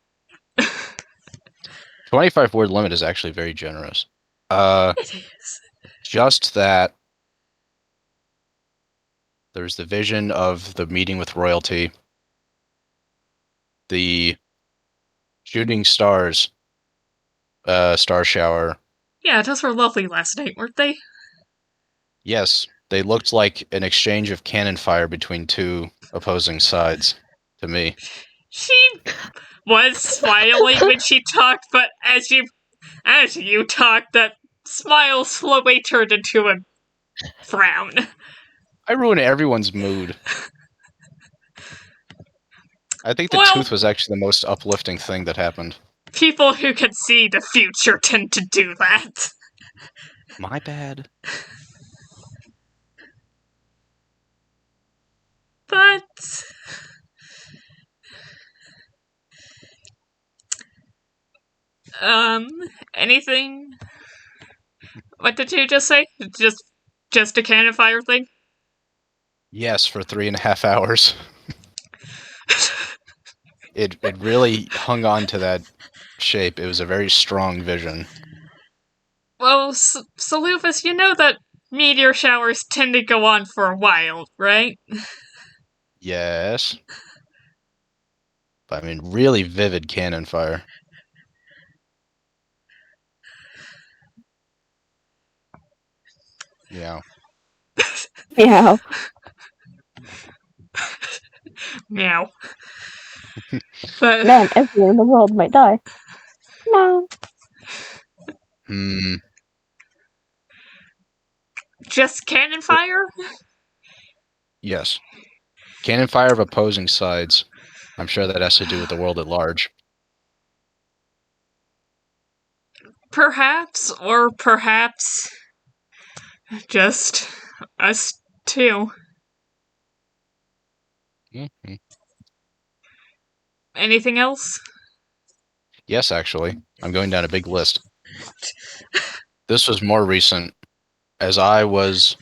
25 word limit is actually very generous. It is. Just that there's the vision of the meeting with royalty, the shooting stars, star shower. Yeah, those were lovely last night, weren't they? Yes, they looked like an exchange of cannon fire between two opposing sides to me. She was smiling when she talked, but as you talked, that smile slowly turned into a frown. I ruined everyone's mood. I think the tooth was actually the most uplifting thing that happened. People who can see the future tend to do that. My bad. But anything? What did you just say? Just a cannon fire thing? Yes, for 3.5 hours. It really hung on to that shape. It was a very strong vision. Well, Soluvis, you know that meteor showers tend to go on for a while, right? Yes. But I mean, really vivid cannon fire. Yeah. Meow. Meow. But Man, everyone in the world might die. No. Just cannon fire? Yes. Cannon fire of opposing sides. I'm sure that has to do with the world at large. Perhaps, or perhaps just us two. Mm-hmm. Anything else? Yes, actually. I'm going down a big list. This was more recent. As I was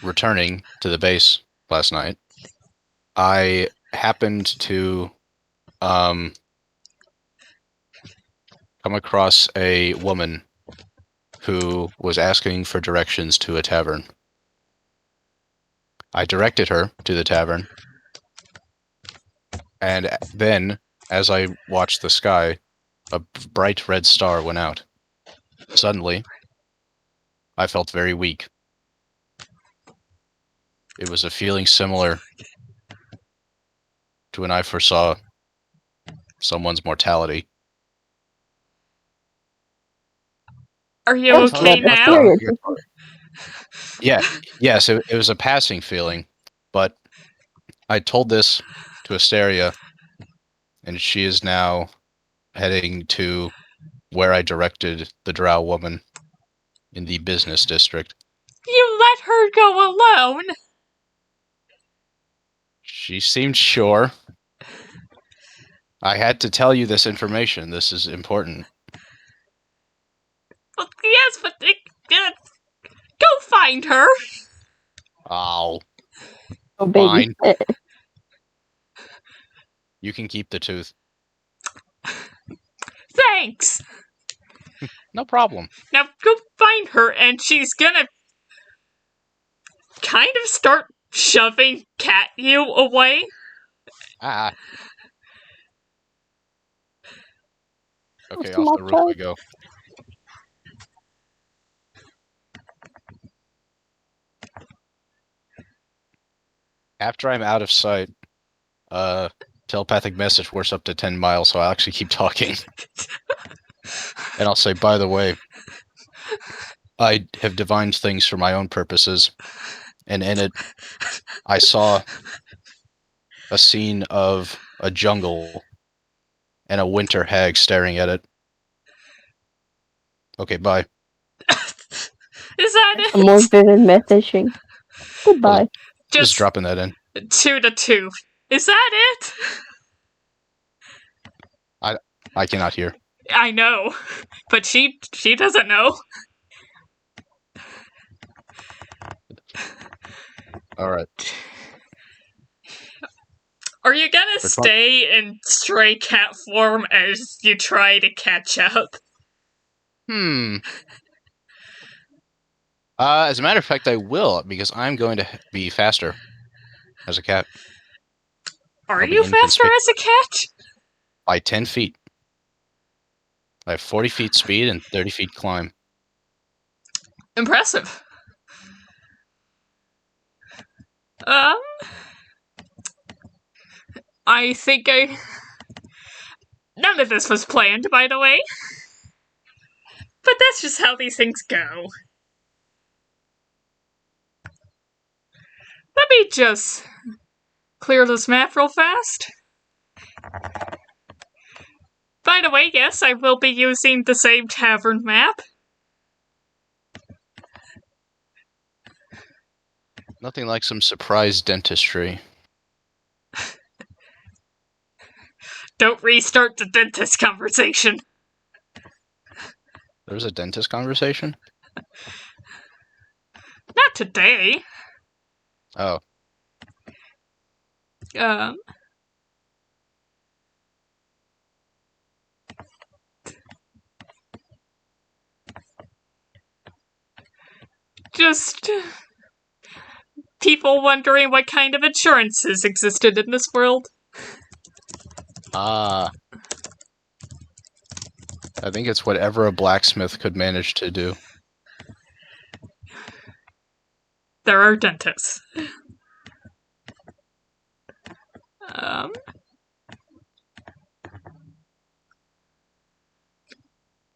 returning to the base last night, I happened to come across a woman who was asking for directions to a tavern. I directed her to the tavern, and then, as I watched the sky, a bright red star went out. Suddenly, I felt very weak. It was a feeling similar to when I foresaw someone's mortality. Are you okay now? Yes, it was a passing feeling, but I told this to Asteria, and she is now heading to where I directed the drow woman in the business district. You let her go alone? She seemed sure. I had to tell you this information. This is important. Well, yes, but go find her. Oh, baby. fine. You can keep the tooth. Thanks. No problem. Now go find her, and she's gonna kind of start shoving you away. Ah. Okay, off the roof we go. After I'm out of sight, telepathic message works up to 10 miles, so I'll actually keep talking. And I'll say, by the way, I have divined things for my own purposes, and in it, I saw a scene of a jungle and a winter hag staring at it. Okay, bye. Is that A it? more vivid messaging. Goodbye. Just dropping that in. 2 to 2. Is that it? I cannot hear. I know, but she doesn't know. Alright. Are you gonna stay in stray cat form as you try to catch up? As a matter of fact, I will, because I'm going to be faster as a cat. Are you faster as a cat? By 10 feet. I have 40 feet speed and 30 feet climb. Impressive. I think none of this was planned, by the way. But that's just how these things go. Let me just clear this map real fast. By the way, yes, I will be using the same tavern map. Nothing like some surprise dentistry. Don't restart the dentist conversation. There was a dentist conversation? Not today. Oh. Just people wondering what kind of insurances existed in this world. I think it's whatever a blacksmith could manage to do. There are dentists.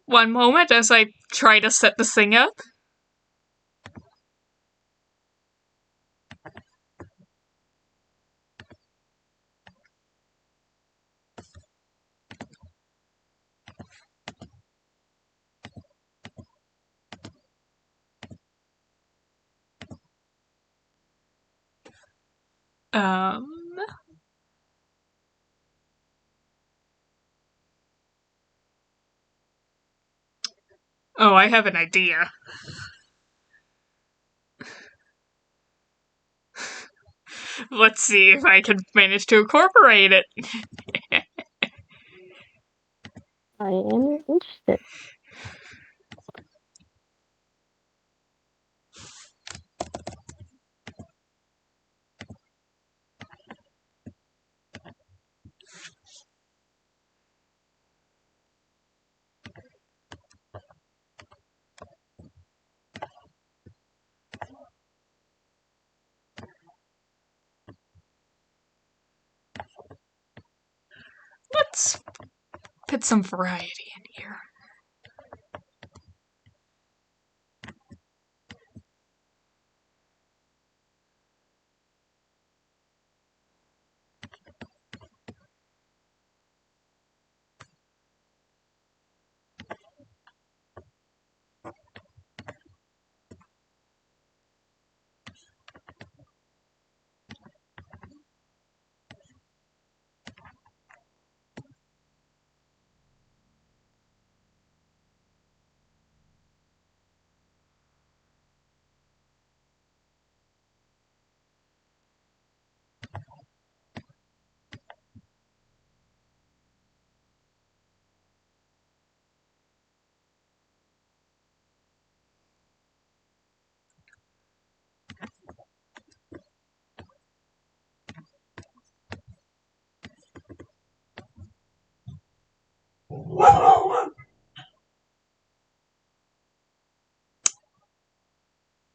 One moment as I try to set this thing up. Oh, I have an idea. Let's see if I can manage to incorporate it. I am interested. Let's put some variety in here.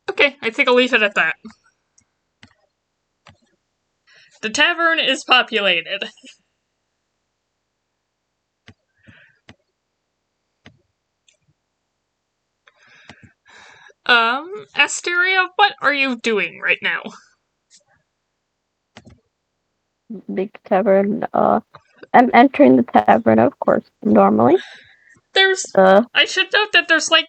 Okay, I think I'll leave it at that. The tavern is populated. Asteria, what are you doing right now? Big tavern. I'm entering the tavern, of course, normally. I should note that there's like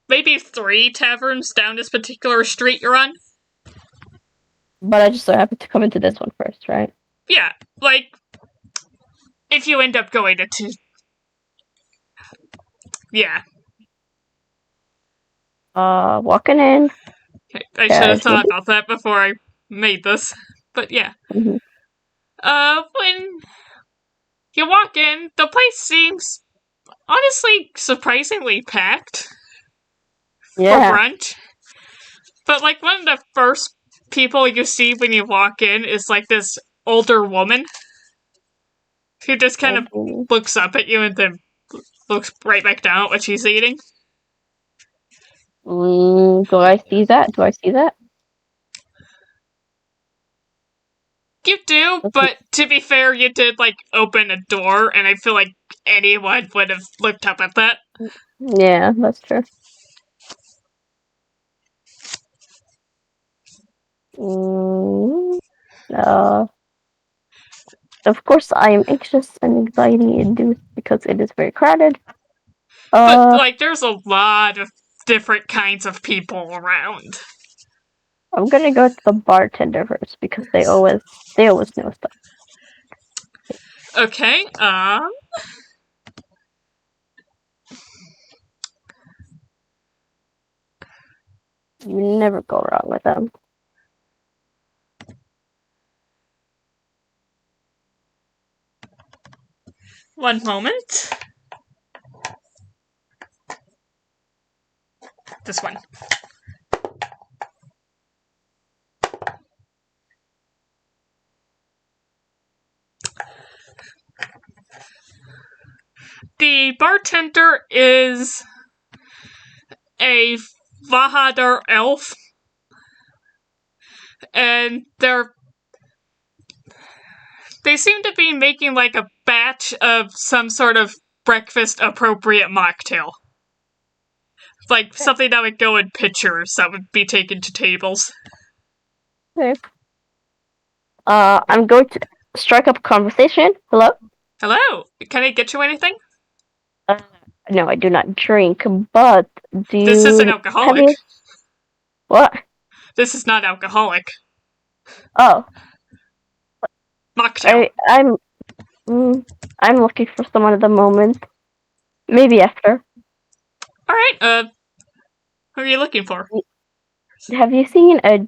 maybe 3 taverns down this particular street you're on. But I just so happen to come into this one first, right? Yeah, like if you end up going to yeah. Walking in. I should have thought about that before I made this. But yeah. Mm-hmm. When you walk in, the place seems honestly surprisingly packed for brunch. But like one of the first people you see when you walk in is like this older woman who just kind of looks up at you and then looks right back down at what she's eating. Do I see that? You do, but to be fair, you did like open a door, and I feel like anyone would have looked up at that. Yeah, that's true. Of course, I am anxious and anxiety-induced because it is very crowded. But like, there's a lot of different kinds of people around. I'm gonna go to the bartender first because they always know stuff. Okay. You never go wrong with them. One moment. This one. The bartender is a Vahadar elf, and they seem to be making like a batch of some sort of breakfast appropriate mocktail. Like something that would go in pitchers that would be taken to tables. Okay. I'm going to strike up a conversation. Hello? Hello? Can I get you anything? No, I do not drink, but This isn't alcoholic. What? This is not alcoholic. Oh. Mocktail. I'm looking for someone at the moment. Maybe after. Alright, who are you looking for? Have you seen a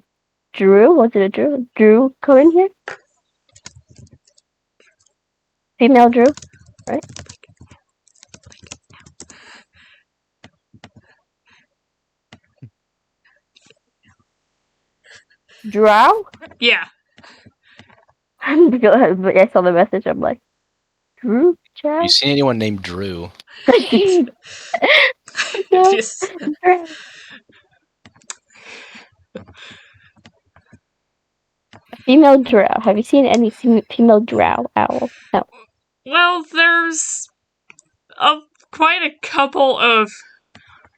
Drew? Was it a Drew? Drew come in here? Female Drew, right? Drow? Yeah. I saw the message, I'm like, Drew? Have you seen anyone named Drew? Yes. Female drow. Have you seen any female drow owl? No. Well, there's quite a couple of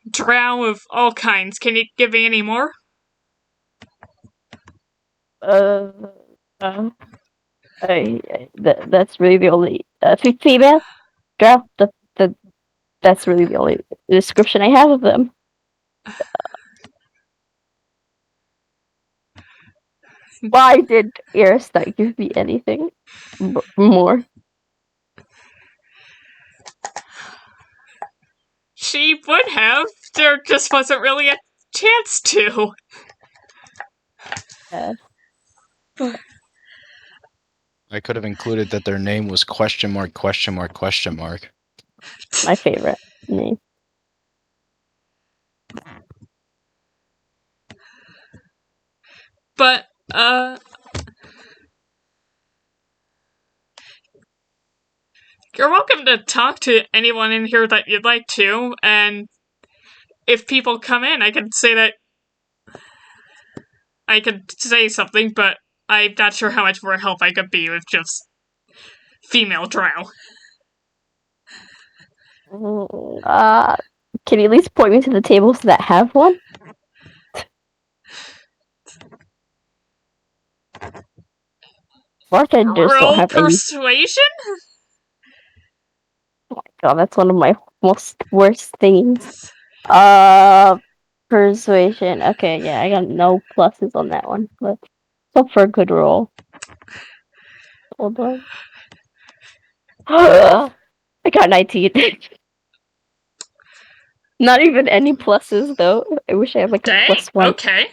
drow of all kinds. Can you give me any more? That's really the only female drow. That's really the only description I have of them. Why did Eris not give me anything more? She would have. There just wasn't really a chance to. I could have included that their name was question mark, question mark, question mark. My favorite name. But, you're welcome to talk to anyone in here that you'd like to, and if people come in, I can say that I could say something, but I'm not sure how much more help I could be with just female drow. Can you at least point me to the tables that have one? Bartenders don't Roll have any. persuasion? Oh my god, that's one of my most worst things. Persuasion. Okay, yeah, I got no pluses on that one, but hope for a good roll. Hold on. I got 19. Not even any pluses though. I wish I had like a Dang, +1. okay.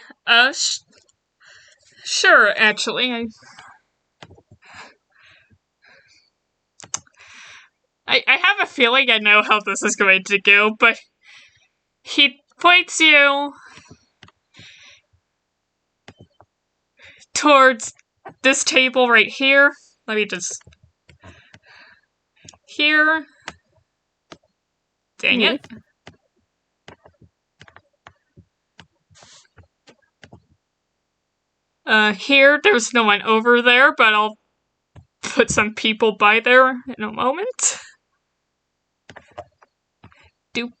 Sure, actually. I have a feeling I know how this is going to go, but he points you towards this table right here. Let me just... Here. Dang it. Here, there's no one over there, but I'll put some people by there in a moment. Doop.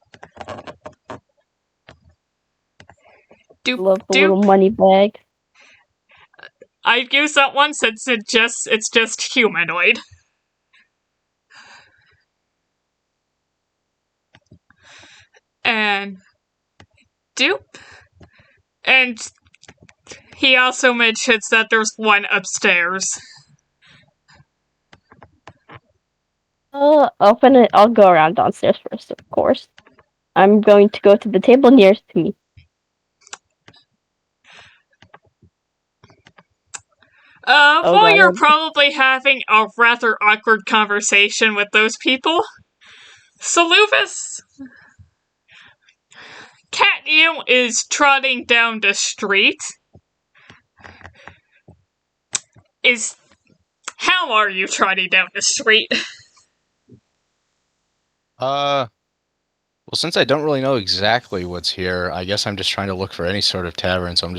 Doop, Love the doop. little money bag. I'd use that one since it's just humanoid. And doop. And he also mentions that there's one upstairs. Open it. I'll go around downstairs first, of course. I'm going to go to the table nearest to me. While God, you're probably having a rather awkward conversation with those people, Soluvis, Catnew is trotting down the street. How are you trotting down the street? Well, since I don't really know exactly what's here, I guess I'm just trying to look for any sort of tavern, so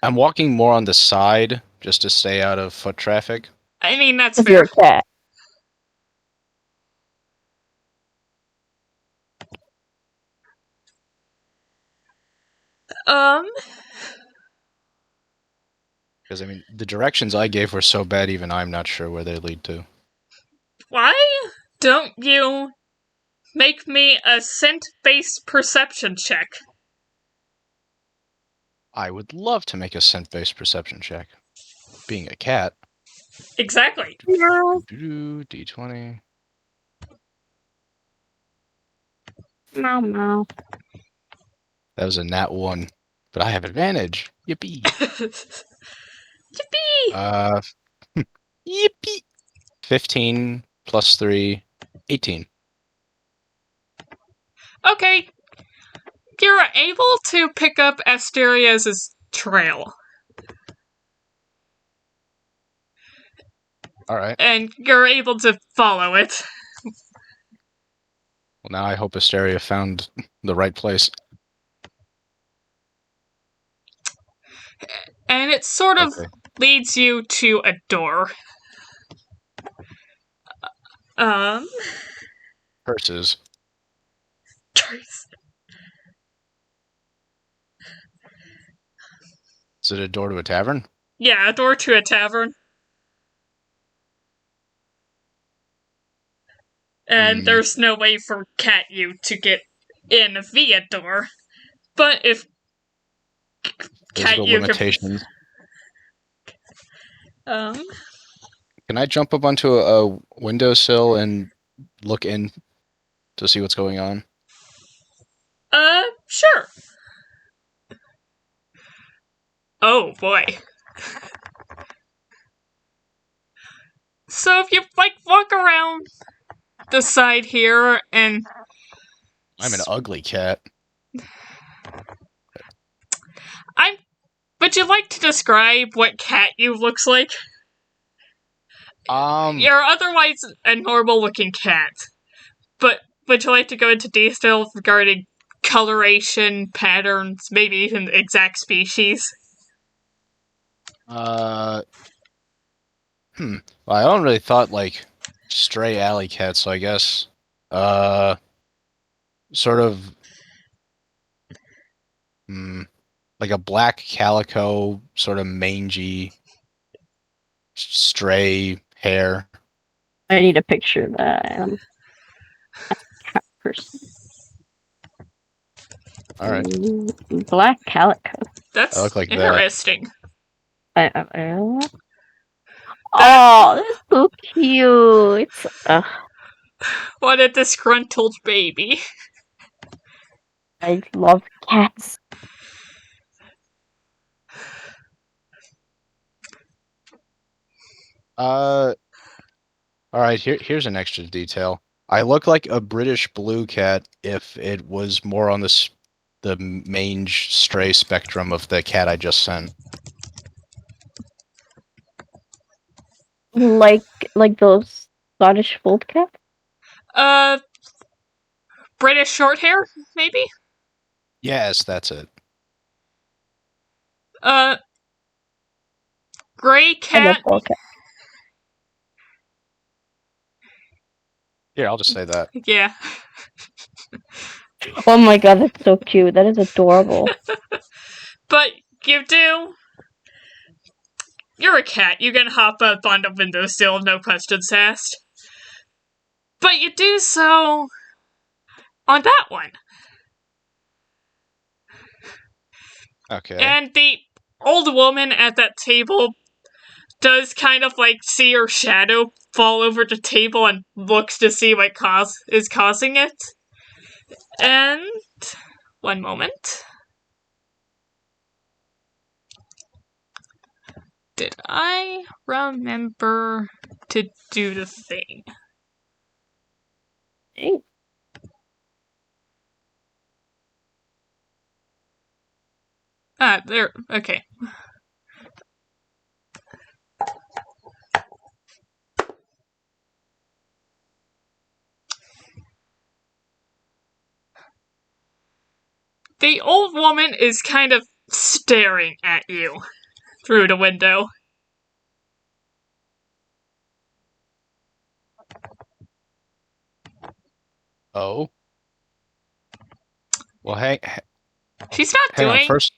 I'm walking more on the side, just to stay out of foot traffic. I mean, that's if you're fair. a cat. Because, I mean, the directions I gave were so bad, even I'm not sure where they lead to. Why don't you make me a scent-based perception check? I would love to make a scent-based perception check. Being a cat. Exactly. D20. Meow. That was a nat 1. But I have advantage. Yippee. Yippee! Yippee. 15 plus 3, 18. Okay. You're able to pick up Asteria's trail. Alright. And you're able to follow it. Well, now I hope Asteria found the right place. And it sort of leads you to a door. Curses. Is it a door to a tavern? Yeah, a door to a tavern. And there's no way for Catnew to get in via door. But if Physical limitations. Can I jump up onto a windowsill and look in to see what's going on? Sure. Oh boy. So if you walk around the side here and I'm an ugly cat. Would you like to describe what Catnew looks like? You're otherwise a normal-looking cat, but would you like to go into detail regarding coloration, patterns, maybe even the exact species? Well, I don't really thought, stray alley cats, so I guess, sort of like a black calico, sort of mangy, stray hair. I need a picture of that. That's a cat person. All right. Black calico. That's I look like that. interesting. Oh, that's so cute. What a disgruntled baby. I love cats. All right, here's an extra detail. I look like a British blue cat if it was more on the mange stray spectrum of the cat I just sent. Like those Scottish fold cats? British short hair, maybe? Yes, that's it. Gray I cat. love fold cats. Here, I'll just say that. Yeah. Oh my god, that's so cute. That is adorable. But you do. You're a cat. You can hop up on the windowsill, no questions asked. But you do so on that one. Okay. And the old woman at that table does kind of like see her shadow fall over the table and looks to see what is causing it. And one moment. Did I remember to do the thing? Hey, There. Okay. The old woman is kind of staring at you through the window. Oh. Well, hang She's not on. doing First,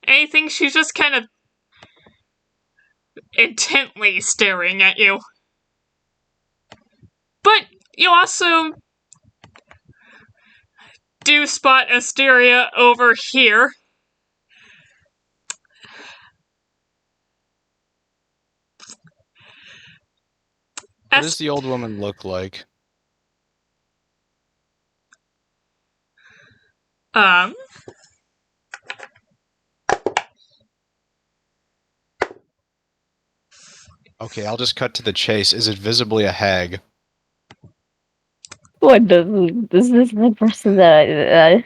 anything, she's just kind of intently staring at you. But you also do spot Asteria over here. what does the old woman look like? Okay, I'll just cut to the chase. Is it visibly a hag? what this is the person that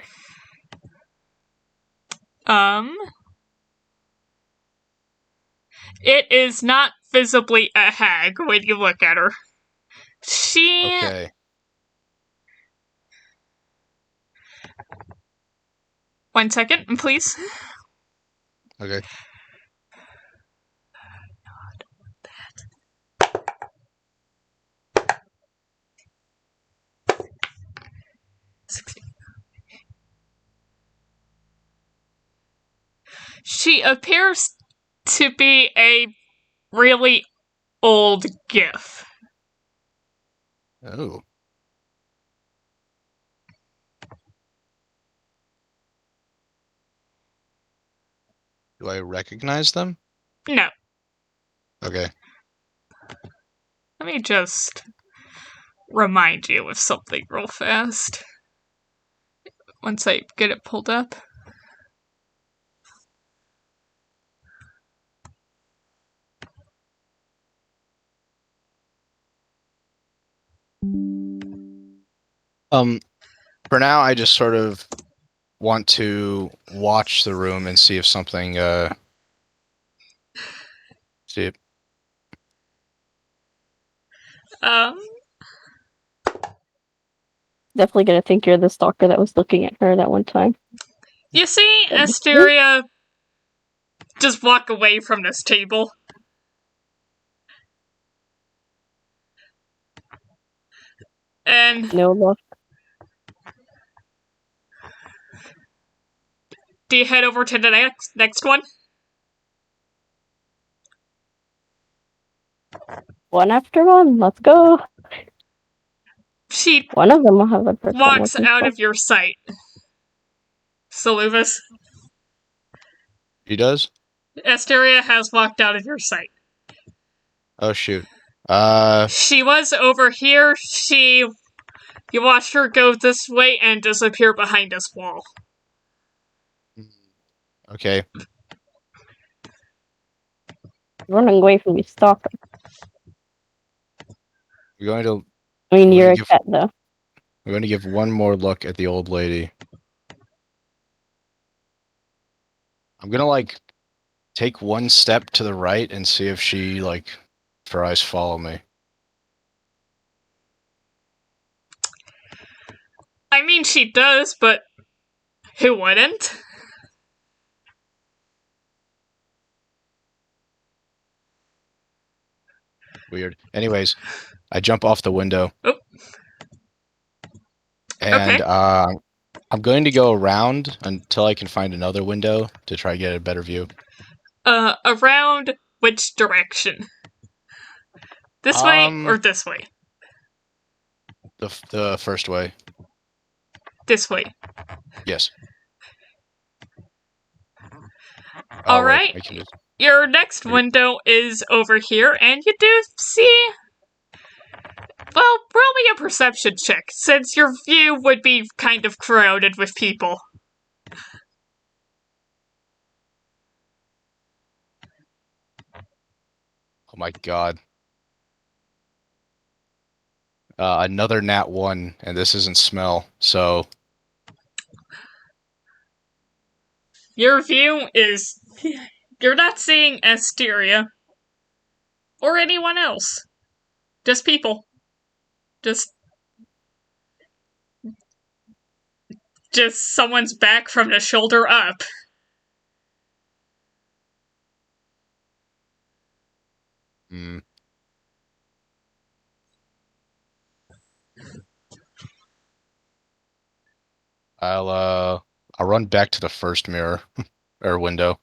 It is not visibly a hag when you look at her. She... Okay. One second, please. Okay. She appears to be a really old Gith. Oh. Do I recognize them? No. Okay. Let me just remind you of something real fast. Once I get it pulled up. For now, I just sort of want to watch the room and see if something, see it. definitely gonna think you're the stalker that was looking at her that one time. You see Asteria just walk away from this table. And No love. do you head over to the next one? One after one. Let's go. She One of them will have a person walks looking out for. of your sight. Soluvis. He does? Asteria has walked out of your sight. Oh, shoot. She was over here. You watched her go this way and disappear behind this wall. Okay. Running away from you, stalker. We're going to I mean, I'm you're gonna a give- cat, though. we're going to give one more look at the old lady. I'm gonna, like, take one step to the right and see if she, like, if her eyes follow me. I mean, she does, but who wouldn't? Weird. Anyways, I jump off the window. Oh. And, Okay. I'm going to go around until I can find another window to try to get a better view. Around which direction? This way or this way? The first way. This way. Yes. Alright. I can just... Your next window is over here, and you do see... Well, roll me a perception check, since your view would be kind of crowded with people. Oh my god. Another nat 1, and this isn't smell, so... Your view is... You're not seeing Asteria. Or anyone else. Just people. Just someone's back from the shoulder up. Hmm. I'll run back to the first mirror. Or window.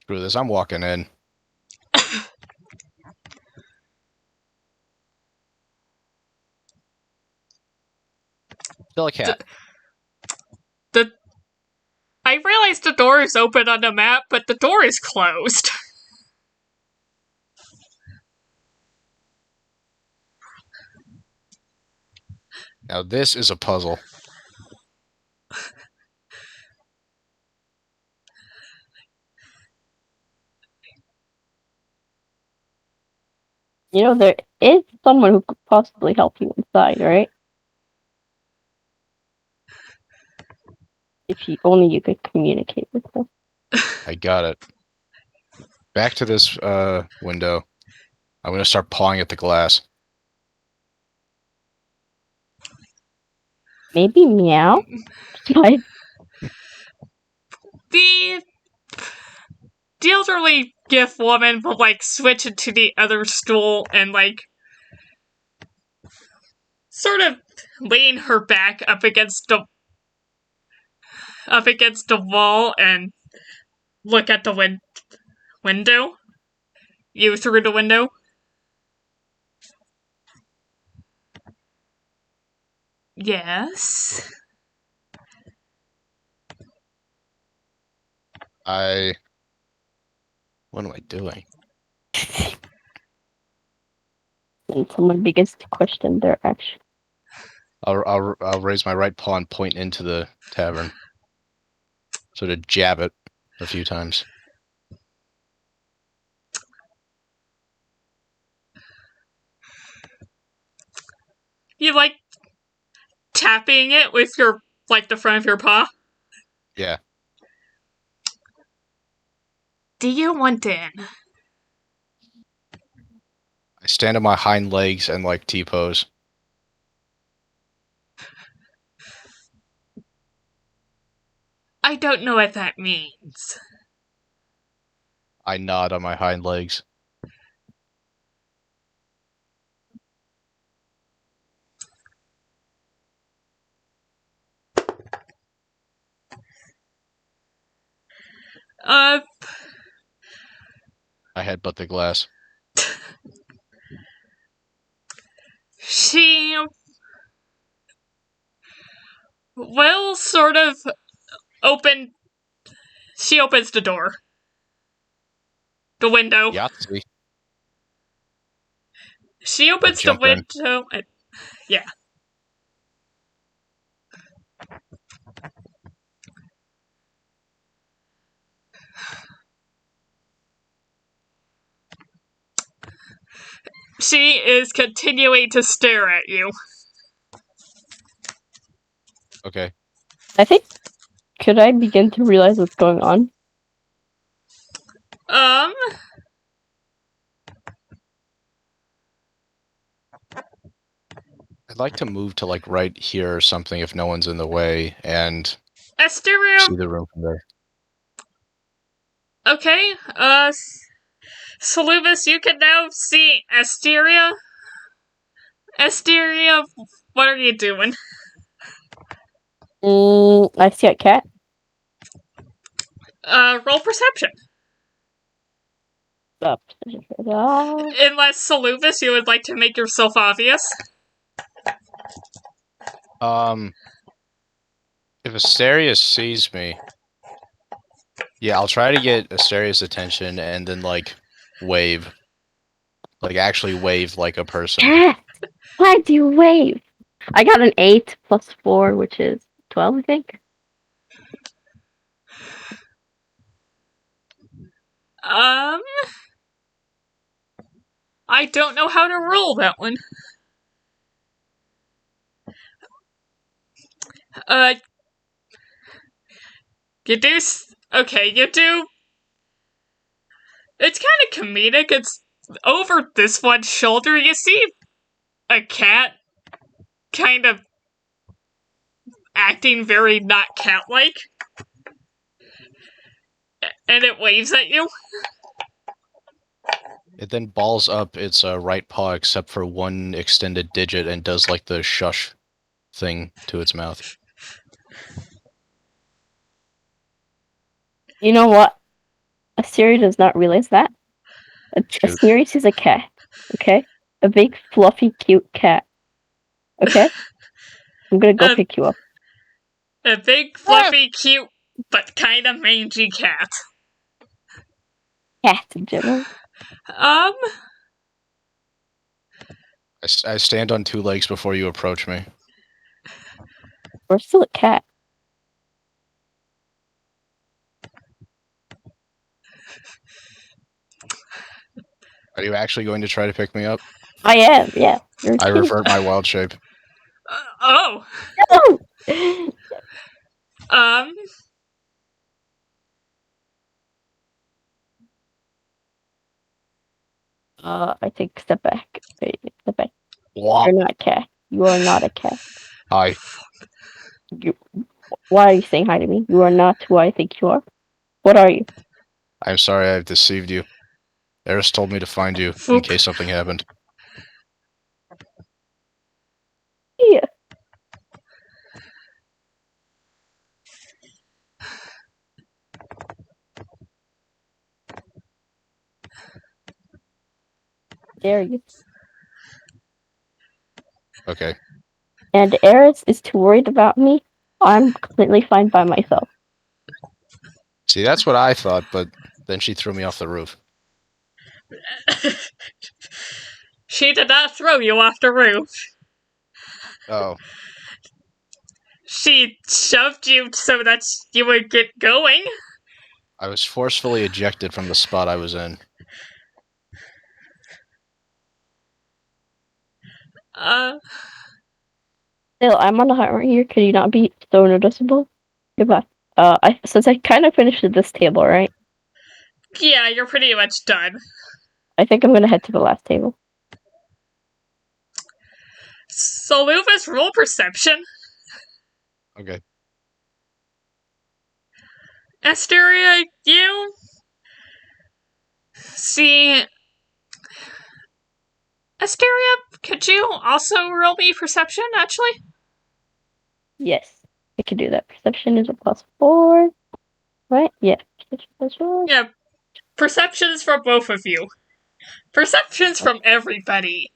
Screw this, I'm walking in. Still a cat. I realized the door is open on the map, but the door is closed. Now this is a puzzle. You know, there is someone who could possibly help you inside, right? If only you could communicate with them. I got it. Back to this window. I'm gonna start pawing at the glass. Maybe meow? Like, The elderly Gith woman will, like, switch into the other stool and, like, sort of lean her back up against the wall and look at the window. You through the window. Yes. What am I doing? and someone begins to question their action. I'll raise my right paw and point into the tavern. Sort of jab it a few times. You, like, tapping it with your, like, the front of your paw? Yeah. Do you want in? I stand on my hind legs and, like, T-pose. I don't know what that means. I nod on my hind legs. Uh, I headbutt the glass. she will sort of open. She opens the door. The window. Yahtzee. She opens the jump in. window. Yeah. She is continuing to stare at you. Okay. I think. Could I begin to realize what's going on? I'd like to move to like right here or something if no one's in the way and Asteria. see the room from there. Okay, Soluvis, you can now see Asteria. Asteria, what are you doing? I see a cat. Roll perception. Up. Unless, Soluvis, you would like to make yourself obvious. If Asteria sees me, yeah, I'll try to get Asteria's attention and then like wave. Like actually wave like a person. Cat! Why do you wave? I got an 8 plus 4, which is 12, I think. I don't know how to roll that one. You do. Okay, you do. It's kind of comedic. It's over this one's shoulder. You see a cat kind of acting very not cat-like. And it waves at you. It then balls up its right paw except for one extended digit and does like the shush thing to its mouth. You know what? Asteria does not realize that. Asteria is a cat, okay? A big, fluffy, cute cat. Okay? I'm gonna go pick you up. A big, fluffy, cute, but kind of mangy cat. Cats in general. I stand on 2 legs before you approach me. We're still a cat. Are you actually going to try to pick me up? I am, yeah. You're I cute. revert my wild shape. Oh! No! I take a step back. Wait, step back. You're not a cat. You are not a cat. Hi. Why are you saying hi to me? You are not who I think you are. What are you? I'm sorry I've deceived you. Eris told me to find you in case something happened. Yeah. There you. Okay. And Eris is too worried about me. I'm completely fine by myself. See, that's what I thought, but then she threw me off the roof. She did not throw you off the roof. Oh. She shoved you so that you would get going. I was forcefully ejected from the spot I was in. Still, I'm on the hot right here. Could you not be so noticeable? Goodbye. Since I kind of finished this table, right? Yeah, you're pretty much done. I think I'm gonna head to the last table. Soluvis, roll perception. Okay. Asteria, you see... Asteria, could you also roll me perception, actually? Yes, I can do that. Perception is a +4. Right? Yeah. Perception +4. Yeah, perceptions from both of you. Perceptions from everybody.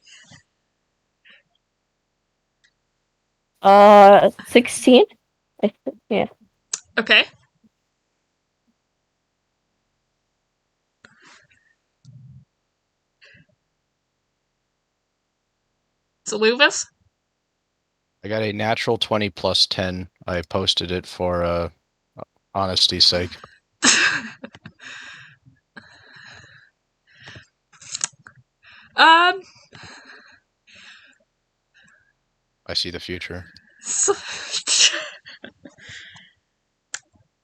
16? Yeah. Okay. Soluvis? I got a natural 20 plus 10. I posted it for honesty's sake. I see the future.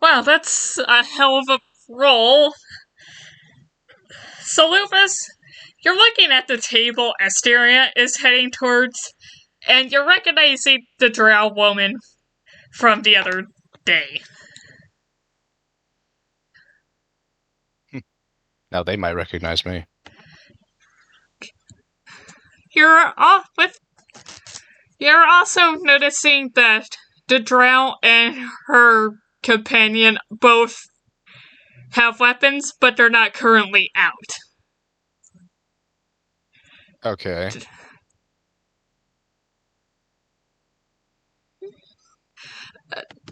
Wow, that's a hell of a roll. Soluvis, you're looking at the table Asteria is heading towards, and you're recognizing the drow woman from the other day. Now they might recognize me. You're also noticing that the drow and her companion both have weapons, but they're not currently out. Okay.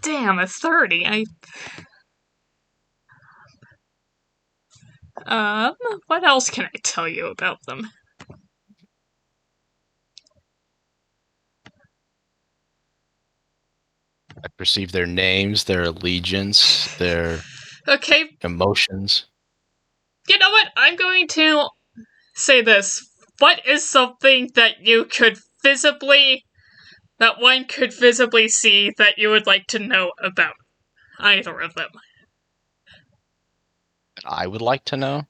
Damn, a 30. What else can I tell you about them? I perceive their names, their allegiance, their Okay, emotions. you know what? I'm going to say this. What is something that one could visibly see that you would like to know about either of them? I would like to know.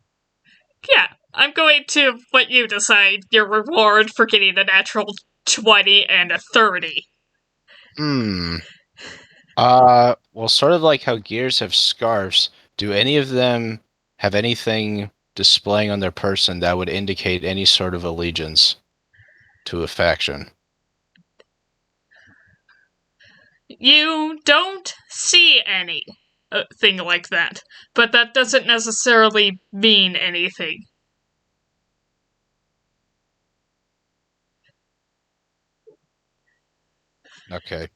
Yeah, I'm going to let you decide your reward for getting a natural 20 and a 30. Well, sort of like how Gears have scarves, do any of them have anything displaying on their person that would indicate any sort of allegiance to a faction? You don't see any thing like that, but that doesn't necessarily mean anything. Okay.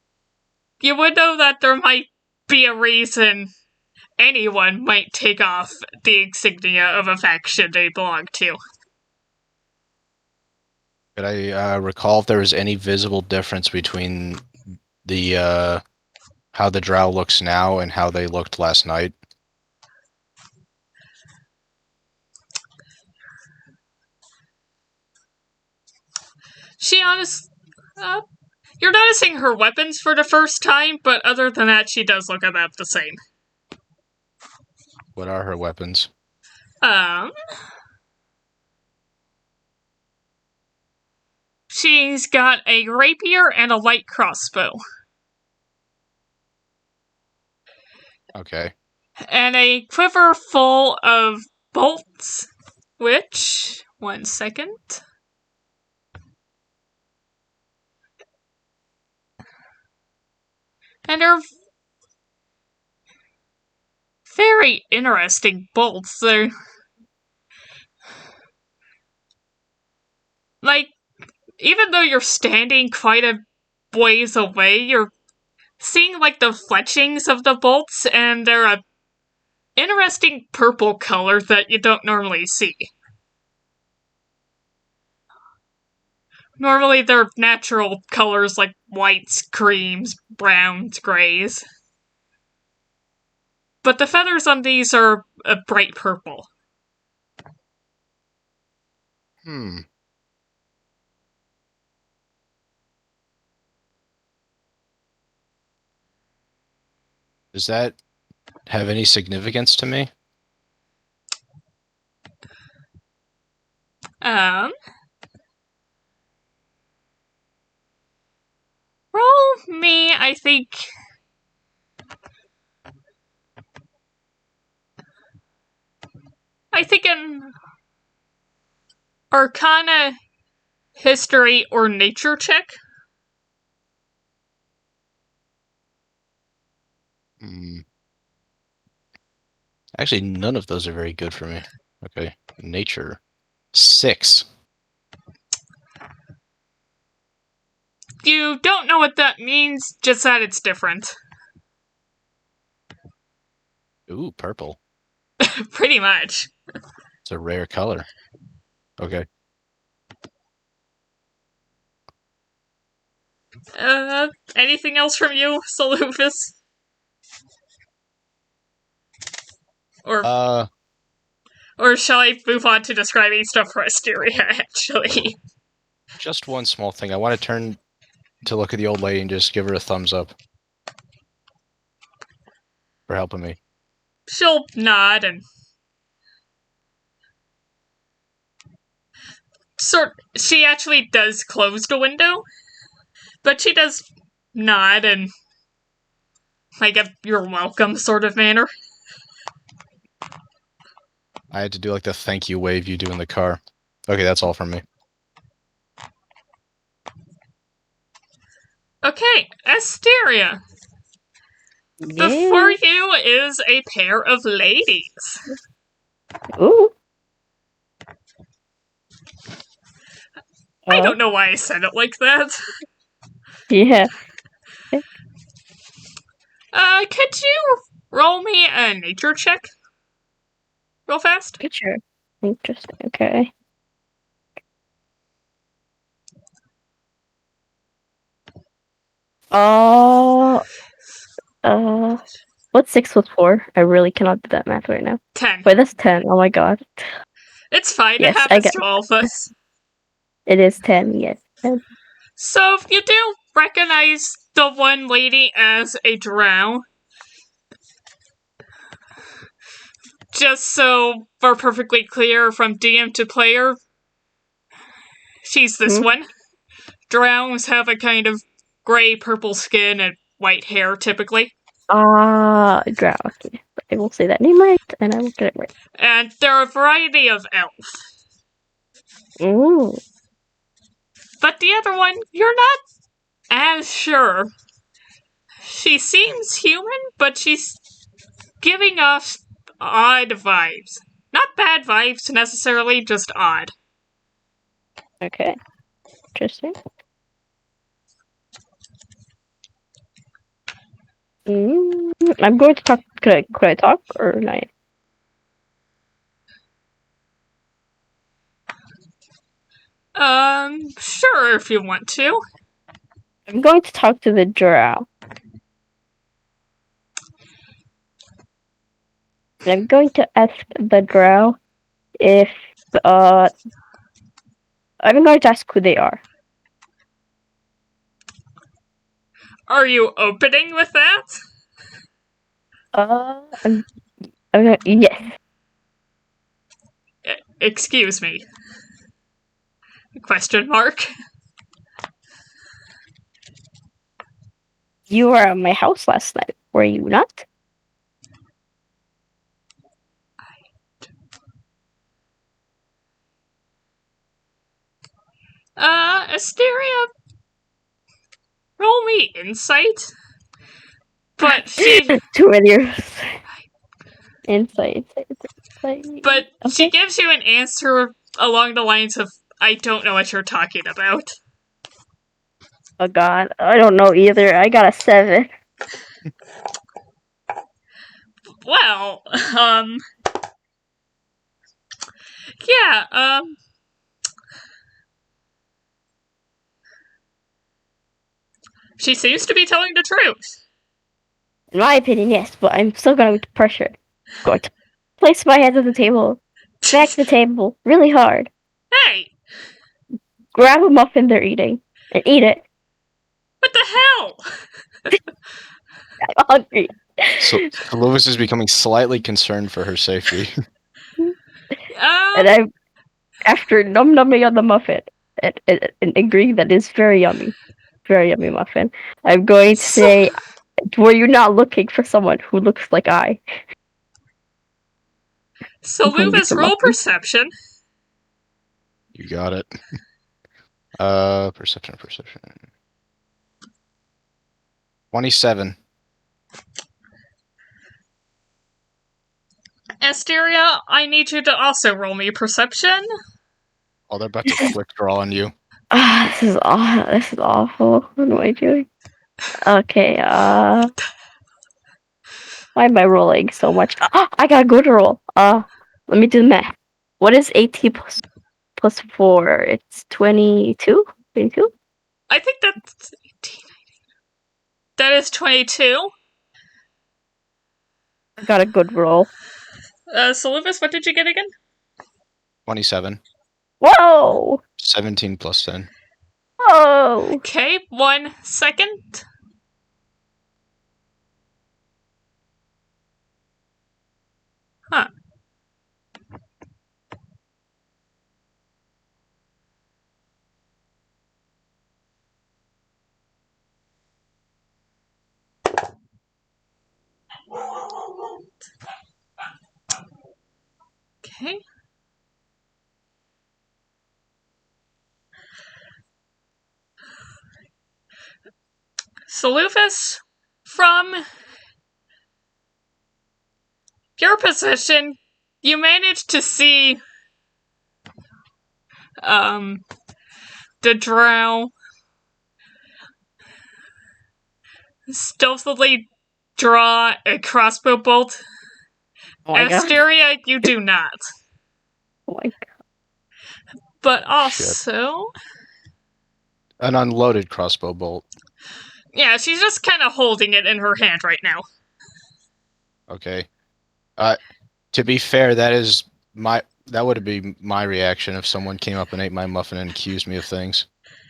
You would know that there might be a reason anyone might take off the insignia of a faction they belong to. Could I recall if there was any visible difference between the how the drow looks now and how they looked last night? You're noticing her weapons for the first time, but other than that, she does look about the same. What are her weapons? She's got a rapier and a light crossbow. Okay. And a quiver full of bolts, which... 1 second. And they're very interesting bolts. They're... like, even though you're standing quite a ways away, you're seeing, like, the fletchings of the bolts, and they're a interesting purple color that you don't normally see. Normally they're natural colors like whites, creams, browns, grays. But the feathers on these are a bright purple. Does that have any significance to me? Roll me, I think... I think an Arcana, History, or Nature check. Actually, none of those are very good for me. Okay, nature. 6. You don't know what that means, just that it's different. Ooh, purple. Pretty much. It's a rare color. Okay. Anything else from you, Soluvis? Or shall I move on to describing stuff for Asteria, actually? Just one small thing. I want to turn to look at the old lady and just give her a thumbs up. For helping me. She'll nod and... She actually does close the window, but she does nod and... like a you're welcome sort of manner. I had to do like the thank you wave you do in the car. Okay, that's all from me. Okay, Asteria. Before you is a pair of ladies. Ooh. I don't know why I said it like that. Yeah. Could you roll me a nature check? Real fast? Picture. Interesting. Okay. What's 6 plus 4? I really cannot do that math right now. 10. Wait, that's 10. Oh my god. It's fine, Yes, it happens to all of us. It is 10, yes. 10. So, you do recognize the one lady as a drow. Just so we're perfectly clear from DM to player, she's this one. Drows have a kind of gray-purple skin and white hair, typically. Drow. Okay. I will say that name right, and I will get it right. And there are a variety of elf. Ooh. But the other one, you're not as sure. She seems human, but she's giving off odd vibes. Not bad vibes, necessarily, just odd. Okay. Interesting. I'm going to talk. Could I talk or not? Sure, if you want to. I'm going to talk to the drow. And I'm going to ask the drow if I'm going to ask who they are. Are you opening with that? I'm yes. Excuse me. Question mark. You were at my house last night, were you not? Asteria, roll me insight. But she... Too many insight. But okay. she gives you an answer along the lines of, I don't know what you're talking about. Oh god, I don't know either. I got a 7. Well, yeah, she seems to be telling the truth. In my opinion, yes, but I'm still going to pressure. I'm going to place my hands on the table, smack the table really hard, Hey! grab a muffin they're eating, and eat it. What the hell? I'm hungry. So Lovis is becoming slightly concerned for her safety. And I'm, after num-numbing on the muffin, and agreeing that it's very yummy muffin, I'm going to say, were you not looking for someone who looks like I? So hungry Luvis, for roll muffins. perception. You got it. Perception. 27. Asteria, I need you to also roll me perception. Oh, they're about to quick draw on you. This is awful. This is awful. What am I doing? Okay. Why am I rolling so much? I got a good roll. Let me do the math. What is 18 plus 4? It's 22. 22. I think that's 18. That is 22. I got a good roll. So Luvis, what did you get again? 27. Whoa! 17 plus 10. Whoa! Okay, 1 second. Huh. Okay. So Luvis, from your position, you managed to see the drow stealthily draw a crossbow bolt. Oh my god. Asteria, you do not. Oh my god. But also... An unloaded crossbow bolt. Yeah, she's just kind of holding it in her hand right now. Okay. To be fair, that would be my reaction if someone came up and ate my muffin and accused me of things.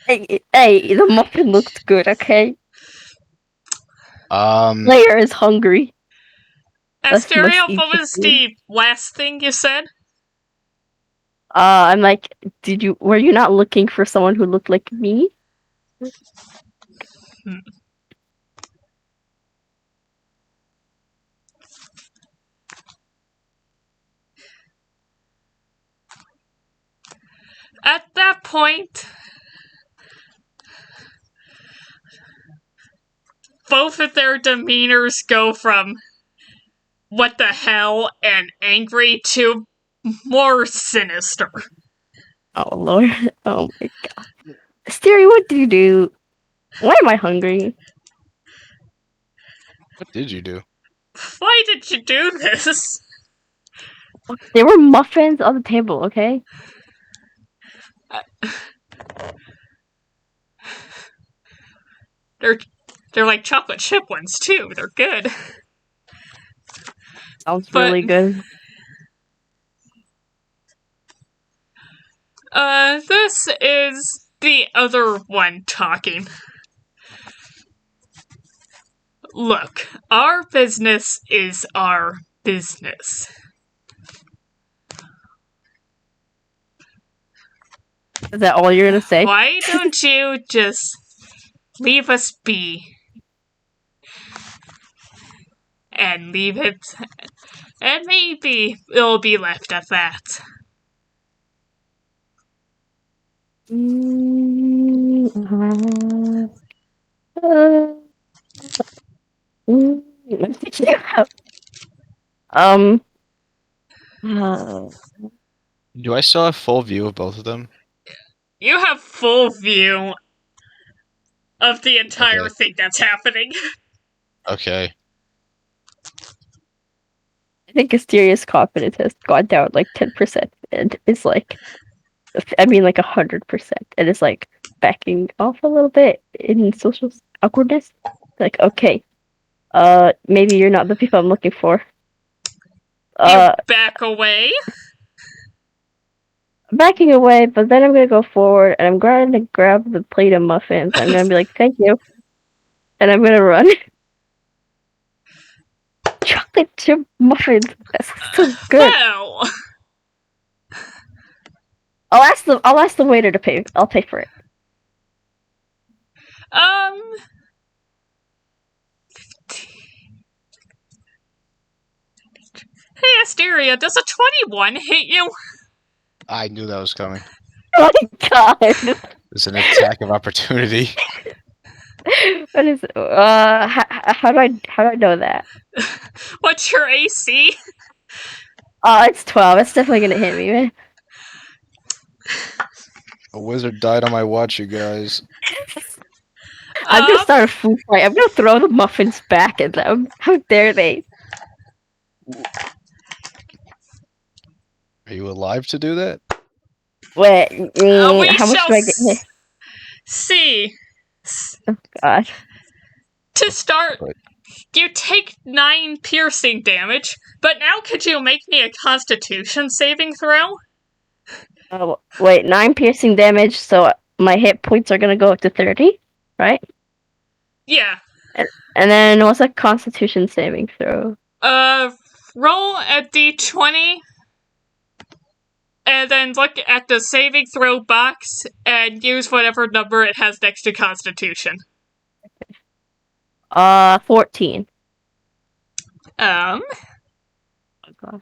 Hey, the muffin looked good, okay? Player is hungry. Asteria, eat what the was food. the last thing you said? I'm like, were you not looking for someone who looked like me? At that point, both of their demeanors go from what the hell and angry to more sinister. Oh lord. Oh my god. Asteria, what did you do? Why am I hungry? What did you do? Why did you do this? There were muffins on the table, okay? They're like chocolate chip ones too. They're good. Sounds really good. This is the other one talking. Look, our business is our business. Is that all you're gonna say? Why don't you just leave us be? And leave it, and maybe it'll be left at that. Do I still have full view of both of them? You have full view of the entire Okay. thing that's happening. Okay. I think Asteria's confidence has gone down like 10%, and it's like, I mean, like 100%, and it's like backing off a little bit in social awkwardness. Like, okay, maybe you're not the people I'm looking for. You back away. Backing away, but then I'm gonna go forward and I'm going to grab the plate of muffins. I'm gonna be like, thank you. And I'm gonna run. Chocolate chip muffins. That's so good. Well, I'll ask the waiter to pay. I'll pay for it. Hey, Asteria, does a 21 hit you? I knew that was coming. Oh my god! It's an attack of opportunity. What is it? How do I know that? What's your AC? Oh, it's 12. It's definitely gonna hit me, man. A wizard died on my watch, you guys. I'm gonna start a food fight. I'm gonna throw the muffins back at them. How dare they? Are you alive to do that? Wait, We how much shall do I get? see. God. To start, Right. you take 9 piercing damage, but now could you make me a Constitution saving throw? Oh, wait, 9 piercing damage, so my hit points are gonna go up to 30, right? Yeah. And then what's a Constitution saving throw? Roll a d20, and then look at the saving throw box, and use whatever number it has next to Constitution. 14. Um, Oh, God.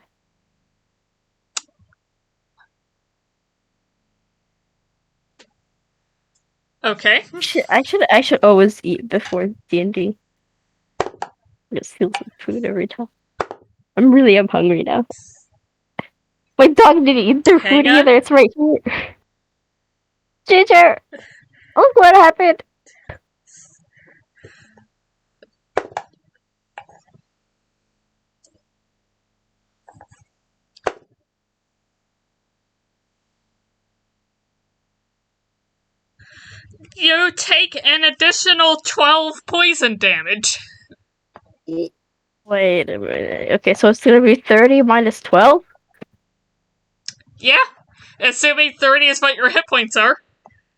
okay. I should always eat before D&D. Just steal some food every time. I am hungry now. My dog didn't eat their Hang food on. either. It's right here. Ginger, look what happened. You take an additional 12 poison damage. Wait a minute. Okay, so it's gonna be 30 minus 12? Yeah, assuming 30 is what your hit points are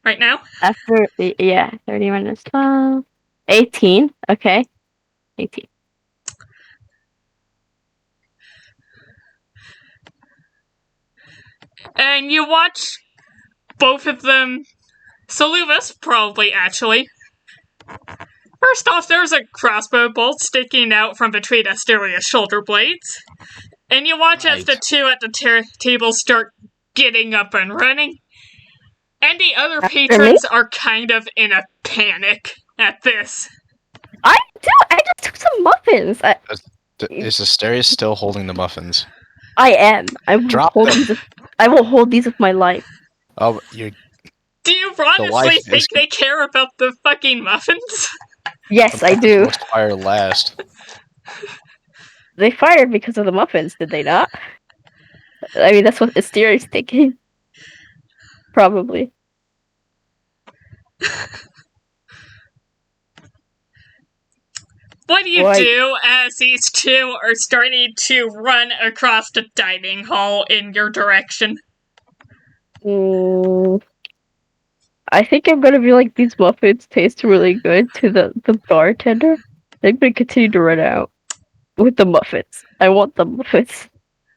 right now. After, yeah, 30 minus 12. 18. Okay. 18. And you watch both of them. Soluvis, probably, actually. First off, there's a crossbow bolt sticking out from between Asteria's shoulder blades. And you watch as the two at the table start getting up and running. And the other patrons are kind of in a panic at this. I just took some muffins. Is Asteria still holding the muffins? I am. I will Drop hold them. these. I will hold these with my life. Oh, you're. Do you honestly life think is- they care about the fucking muffins? Yes, I do. Must fire last. They fired because of the muffins, did they not? I mean, that's what Asteria's thinking. Probably. What do you Right. do as these two are starting to run across the dining hall in your direction? I think I'm gonna be like, these muffins taste really good to the bartender. I'm gonna continue to run out with the muffins. I want the muffins.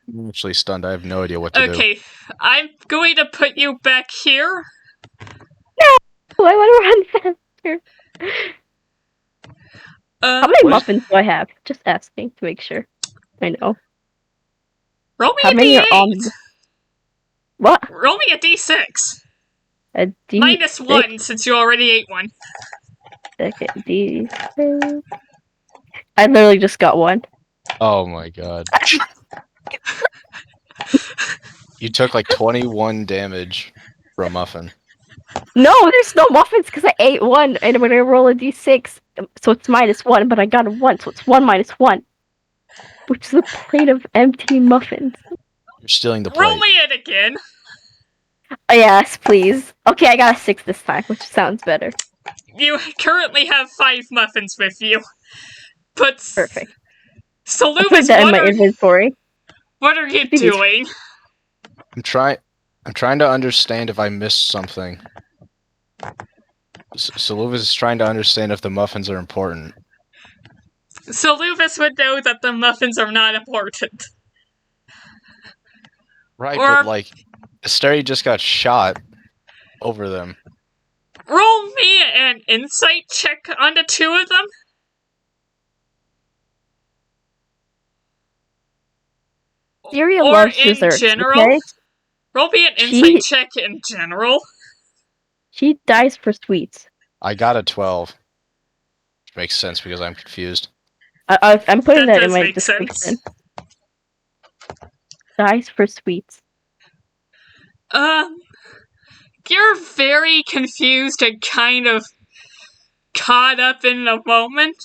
I'm actually stunned. I have no idea what to do. Okay, I'm going to put you back here. Oh, I want to run faster. How many muffins do I have? Just asking to make sure. I know. Roll me How a many d8. are on? What? Roll me a d6. A D6? Minus 1, since you already ate one. Okay, D6. I literally just got one. Oh my god. You took like 21 damage for a muffin. No, there's no muffins because I ate one, and when I roll a D6, so it's minus 1, but I got a 1, so it's 1 minus 1. Which is a plate of empty muffins. You're stealing the Roll plate. me it again. Oh, yes, please. Okay, I got a 6 this time, which sounds better. You currently have 5 muffins with you. But Perfect. I'll Soluvis, put that in my inventory. what are you These- doing? I'm trying to understand if I missed something. Soluvis is trying to understand if the muffins are important. Soluvis would know that the muffins are not important. Right, Or- but like, Asteria just got shot over them. Roll me an insight check on the two of them. Asteria or loves in desserts, general. okay? Roll me an She- insight check in general. She dies for sweets. I got a 12. Which makes sense because I'm confused. I'm putting That that in does my make description. sense. Dies for sweets. You're very confused and kind of caught up in the moment.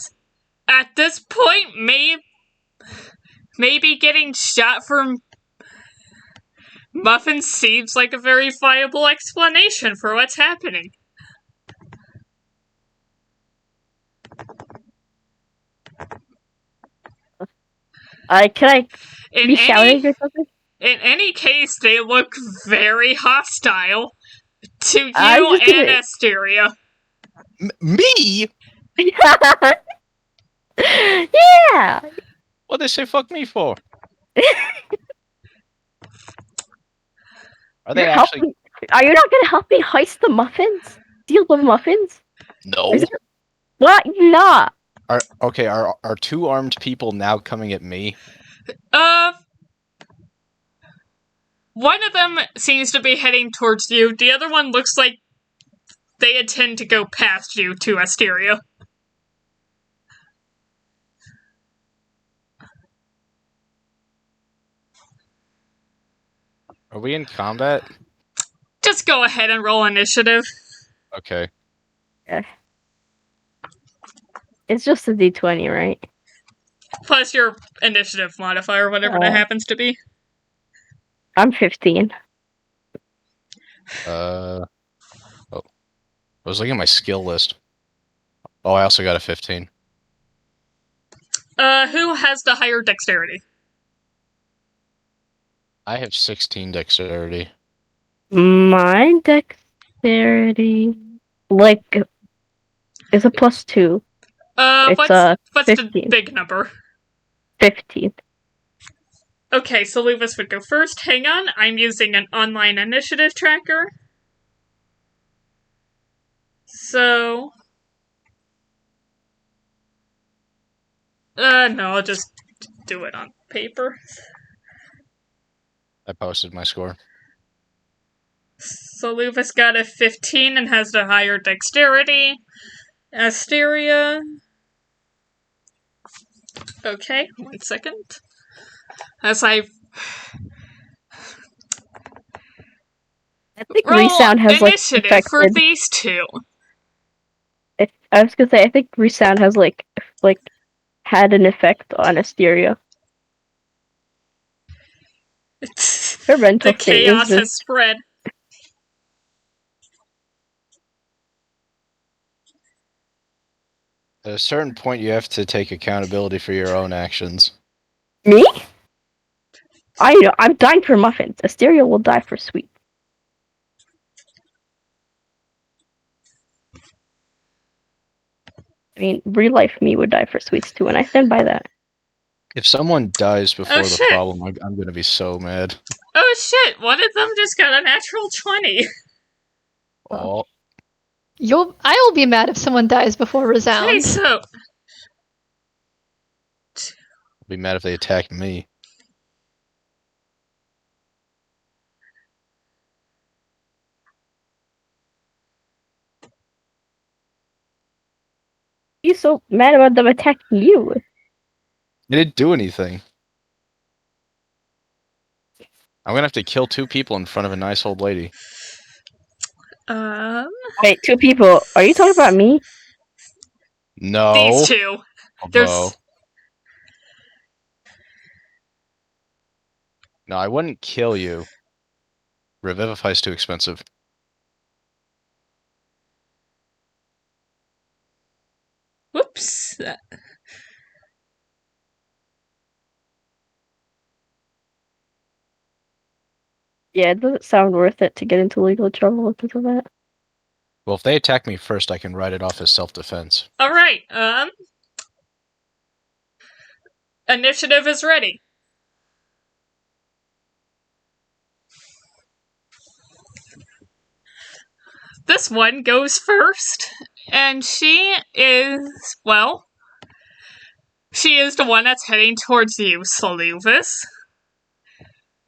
At this point, maybe getting shot from Muffins seems like a very viable explanation for what's happening. Can I be shouting or something? In any case, they look very hostile to you I'm just and gonna- Asteria. Me? Yeah! What'd they say fuck me for? Are they You're actually... helping. Are you not gonna help me heist the muffins? Steal the muffins? No. Is there- What? Not. Are 2 armed people now coming at me? One of them seems to be heading towards you. The other one looks like they intend to go past you to Asteria. Are we in combat? Just go ahead and roll initiative. Okay. It's just a d20, right? Plus your initiative modifier, whatever that happens to be. I'm 15. Oh. I was looking at my skill list. Oh, I also got a 15. Who has the higher dexterity? I have 16 dexterity. My dexterity, like, is a +2. It's what's the 15. big number? 15. Okay, so Soluvis would go first. Hang on, I'm using an online initiative tracker. So... no, I'll just do it on paper. I posted my score. So Soluvis got a 15 and has the higher dexterity. Asteria... Okay, 1 second. As I think roll Resound has, initiative for affected... these two. I was gonna say, I think Resound has, had an effect on Asteria. Her mental The state chaos is has spread. At a certain point, you have to take accountability for your own actions. Me? I'm dying for muffins. Asteria will die for sweet. I mean, real life me would die for sweets too, and I stand by that. If someone dies before the shit. problem, I'm gonna be so mad. Oh shit, one of them just got a natural 20. Oh, I will be mad if someone dies before Okay, Resound. so... I'll be mad if they attack me. You so mad about them attacking you? They didn't do anything. I'm gonna have to kill 2 people in front of a nice old lady. Wait, 2 people. Are you talking about me? No. These two. Although... No, I wouldn't kill you. Revivify's too expensive. Whoops. Yeah, it doesn't sound worth it to get into legal trouble because of that. Well, if they attack me first, I can write it off as self-defense. Alright, initiative is ready. This one goes first, and she is the one that's heading towards you, Soluvis.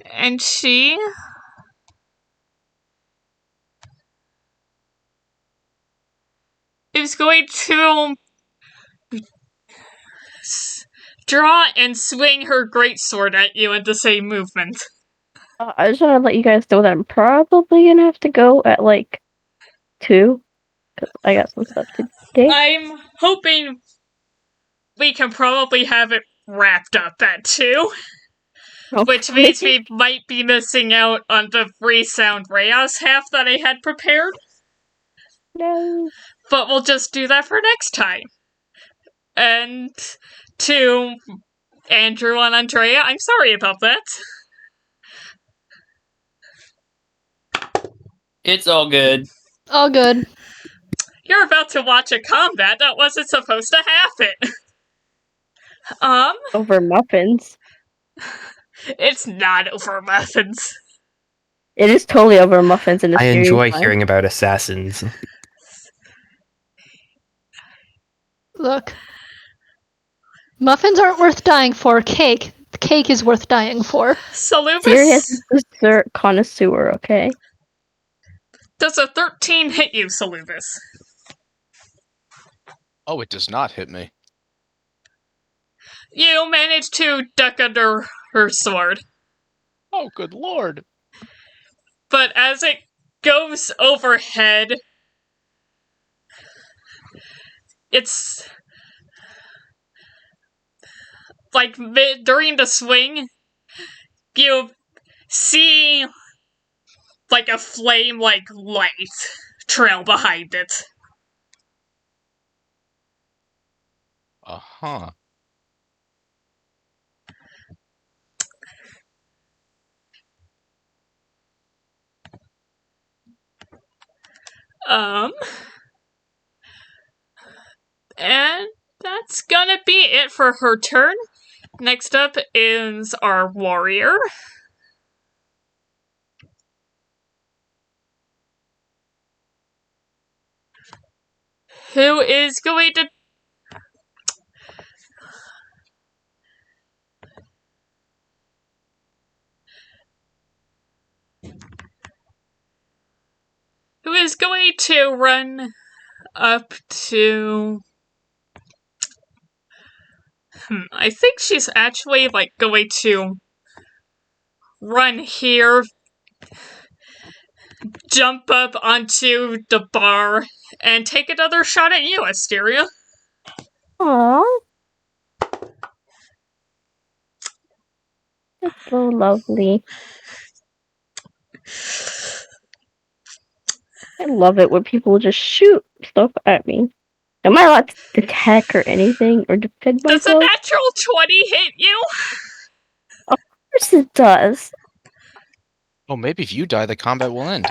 And she is going to draw and swing her greatsword at you in the same movement. I just want to let you guys know that I'm probably gonna have to go at like 2, because I got some stuff to do. I'm hoping we can probably have it wrapped up at 2. Which means we might be missing out on the Resound Reyes half that I had prepared. No. But we'll just do that for next time. And to Andrew and Andrea, I'm sorry about that. It's all good. All good. You're about to watch a combat that wasn't supposed to happen. Over muffins. It's not over muffins. It is totally over muffins in a I serious enjoy time. hearing about assassins. Look. Muffins aren't worth dying for. Cake. Cake is worth dying for. Soluvis, Serious dessert connoisseur, okay? does a 13 hit you, Soluvis? Oh, it does not hit me. You manage to duck under her sword. Oh, good lord. But as it goes overhead, it's like during the swing, you see like a flame like light trail behind it. Uh-huh. And that's gonna be it for her turn. Next up is our warrior. Who is going to run up to I think she's actually like going to run here, jump up onto the bar, and take another shot at you, Asteria. Aww. That's so lovely. I love it when people just shoot stuff at me. Am I allowed to attack or anything or defend Does a myself? natural 20 hit you? Of course it does. Oh, maybe if you die, the combat will end.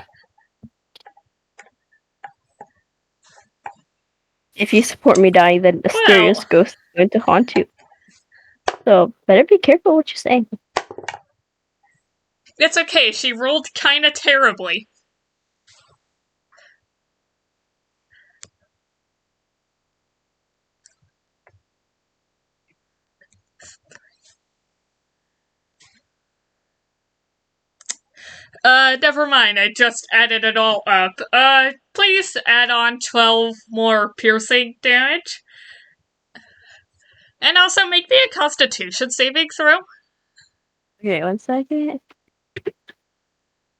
If you support me dying, then Asteria's ghost is going to haunt you. So better be careful what you say. It's okay, she rolled kinda terribly. Never mind, I just added it all up. Please add on 12 more piercing damage. And also make me a Constitution saving throw. Okay, 1 second.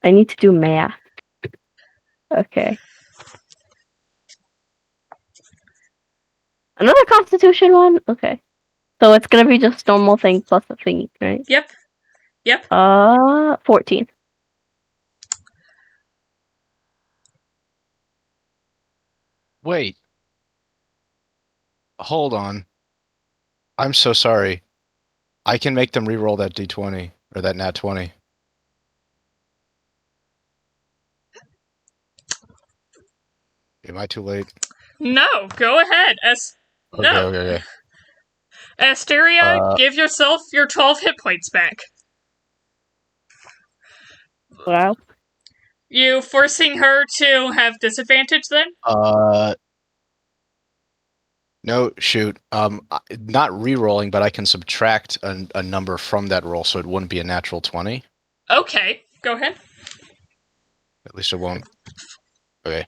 I need to do math. Okay. Another Constitution one? Okay. So it's gonna be just normal thing plus a thingy, right? Yep. 14. Wait. Hold on. I'm so sorry. I can make them re-roll that d20, or that nat 20. Am I too late? No, go ahead. Okay. Asteria, give yourself your 12 hit points back. Wow. You forcing her to have disadvantage then? No, shoot. Not re-rolling, but I can subtract a number from that roll, so it wouldn't be a natural 20. Okay, go ahead. At least it won't. Okay.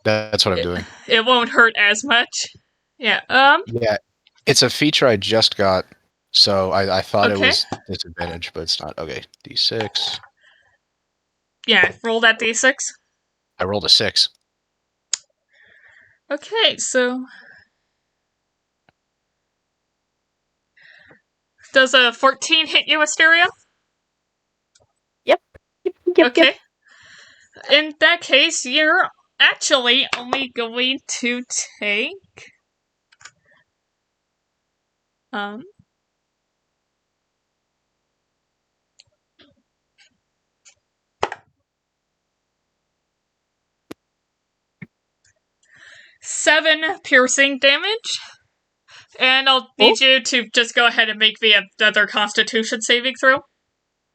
That's what I'm doing. It won't hurt as much. Yeah, Yeah. It's a feature I just got, so I thought it Okay. was disadvantage, but it's not. Okay, D6. Yeah, roll that d6. I rolled a 6. Okay, so... Does a 14 hit you, Asteria? Yep. Okay. In that case, you're actually only going to take... 7 piercing damage. And I'll need you to just go ahead and make the other Constitution saving throw.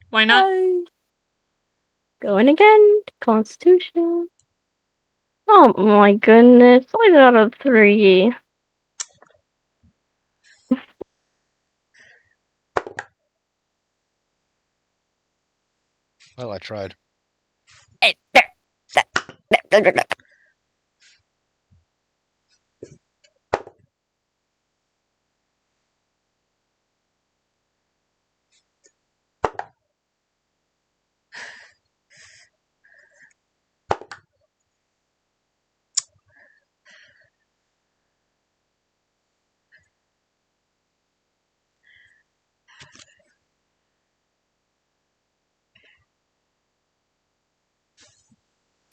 Why not? Going again. Constitution. Oh my goodness. 5 out of 3. Well, I tried.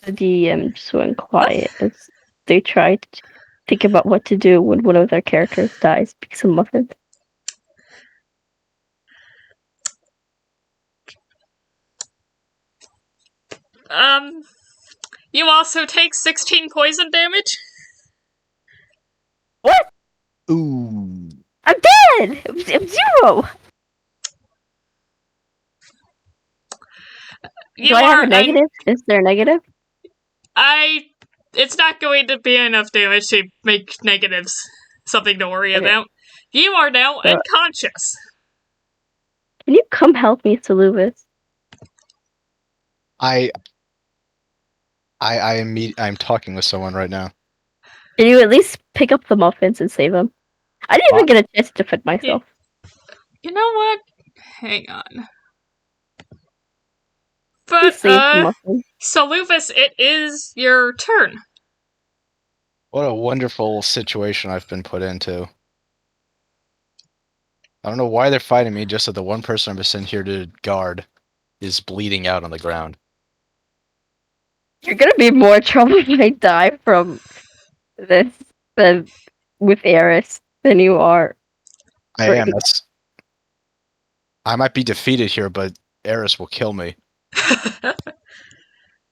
The DM just went quiet as they tried to think about what to do when one of their characters dies because of Muffins. You also take 16 poison damage. What? Ooh. I'm dead! I'm 0! You Do I have are a negative? Is there a negative? It's not going to be enough damage to make negatives something to worry Okay. about. You are now So- unconscious. Can you come help me, Soluvis? I'm talking with someone right now. Can you at least pick up the Muffins and save them? I didn't even get a chance to defend myself. You know what? Hang on. Please But, save the Muffins. Soluvis, it is your turn. What a wonderful situation I've been put into. I don't know why they're fighting me, just that the one person I'm sent here to guard is bleeding out on the ground. You're gonna be more trouble if I die from this than with Eris than you are. I am. I might be defeated here, but Eris will kill me.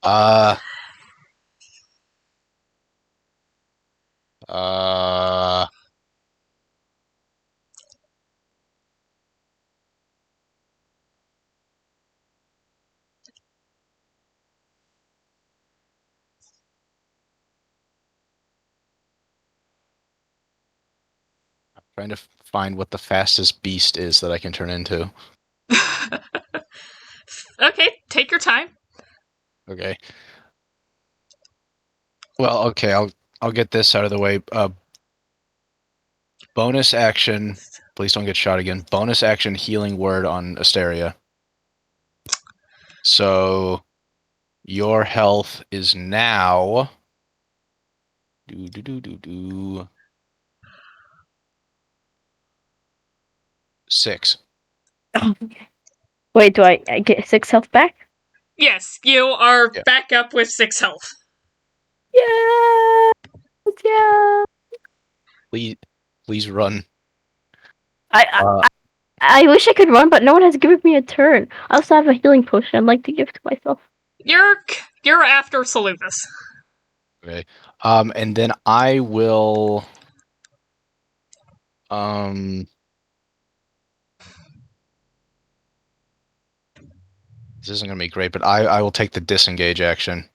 Uh, trying to find what the fastest beast is that I can turn into. Okay, take your time. Okay. Well, okay, I'll get this out of the way. Bonus action. Please don't get shot again. Bonus action healing word on Asteria. So your health is now 6. Wait, do I get 6 health back? Yes, you are Yeah. back up with 6 health. Yeah. Yeah. Please run. I wish I could run, but no one has given me a turn. I also have a healing potion I'd like to give to myself. You're after Soluvis. Okay. And then I will this isn't gonna be great, but I will take the disengage action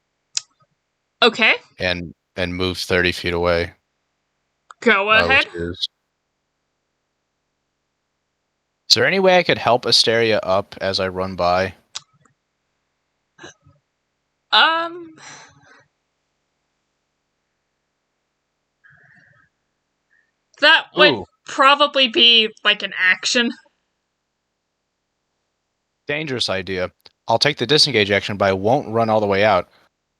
Okay, and move 30 feet away. go ahead. Is there any way I could help Asteria up as I run by? That would Ooh. probably be like an action. Dangerous idea. I'll take the disengage action, but I won't run all the way out.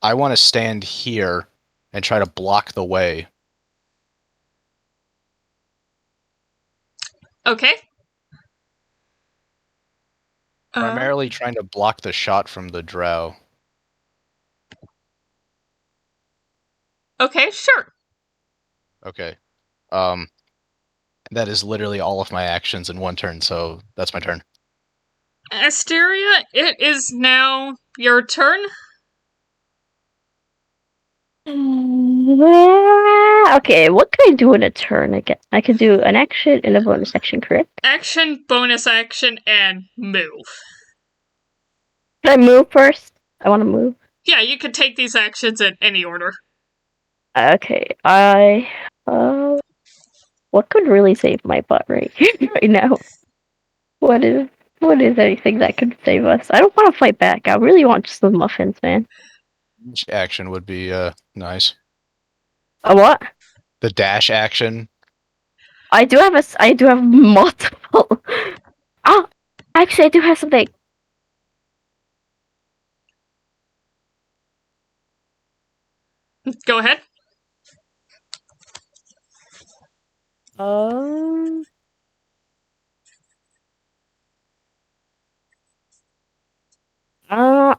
I want to stand here and try to block the way. Okay. Primarily trying to block the shot from the drow. Okay, sure. Okay. That is literally all of my actions in one turn, so that's my turn. Asteria, it is now your turn. Okay, what can I do in a turn again? I could do an action and a bonus action, correct? Action, bonus action, and move. Can I move first? I want to move. Yeah, you could take these actions in any order. Okay, what could really save my butt right now? What is anything that could save us? I don't want to fight back. I really want just the muffins, man. Each action would be nice. A what? The dash action. I do have multiple. Oh, actually, I do have something. Go ahead.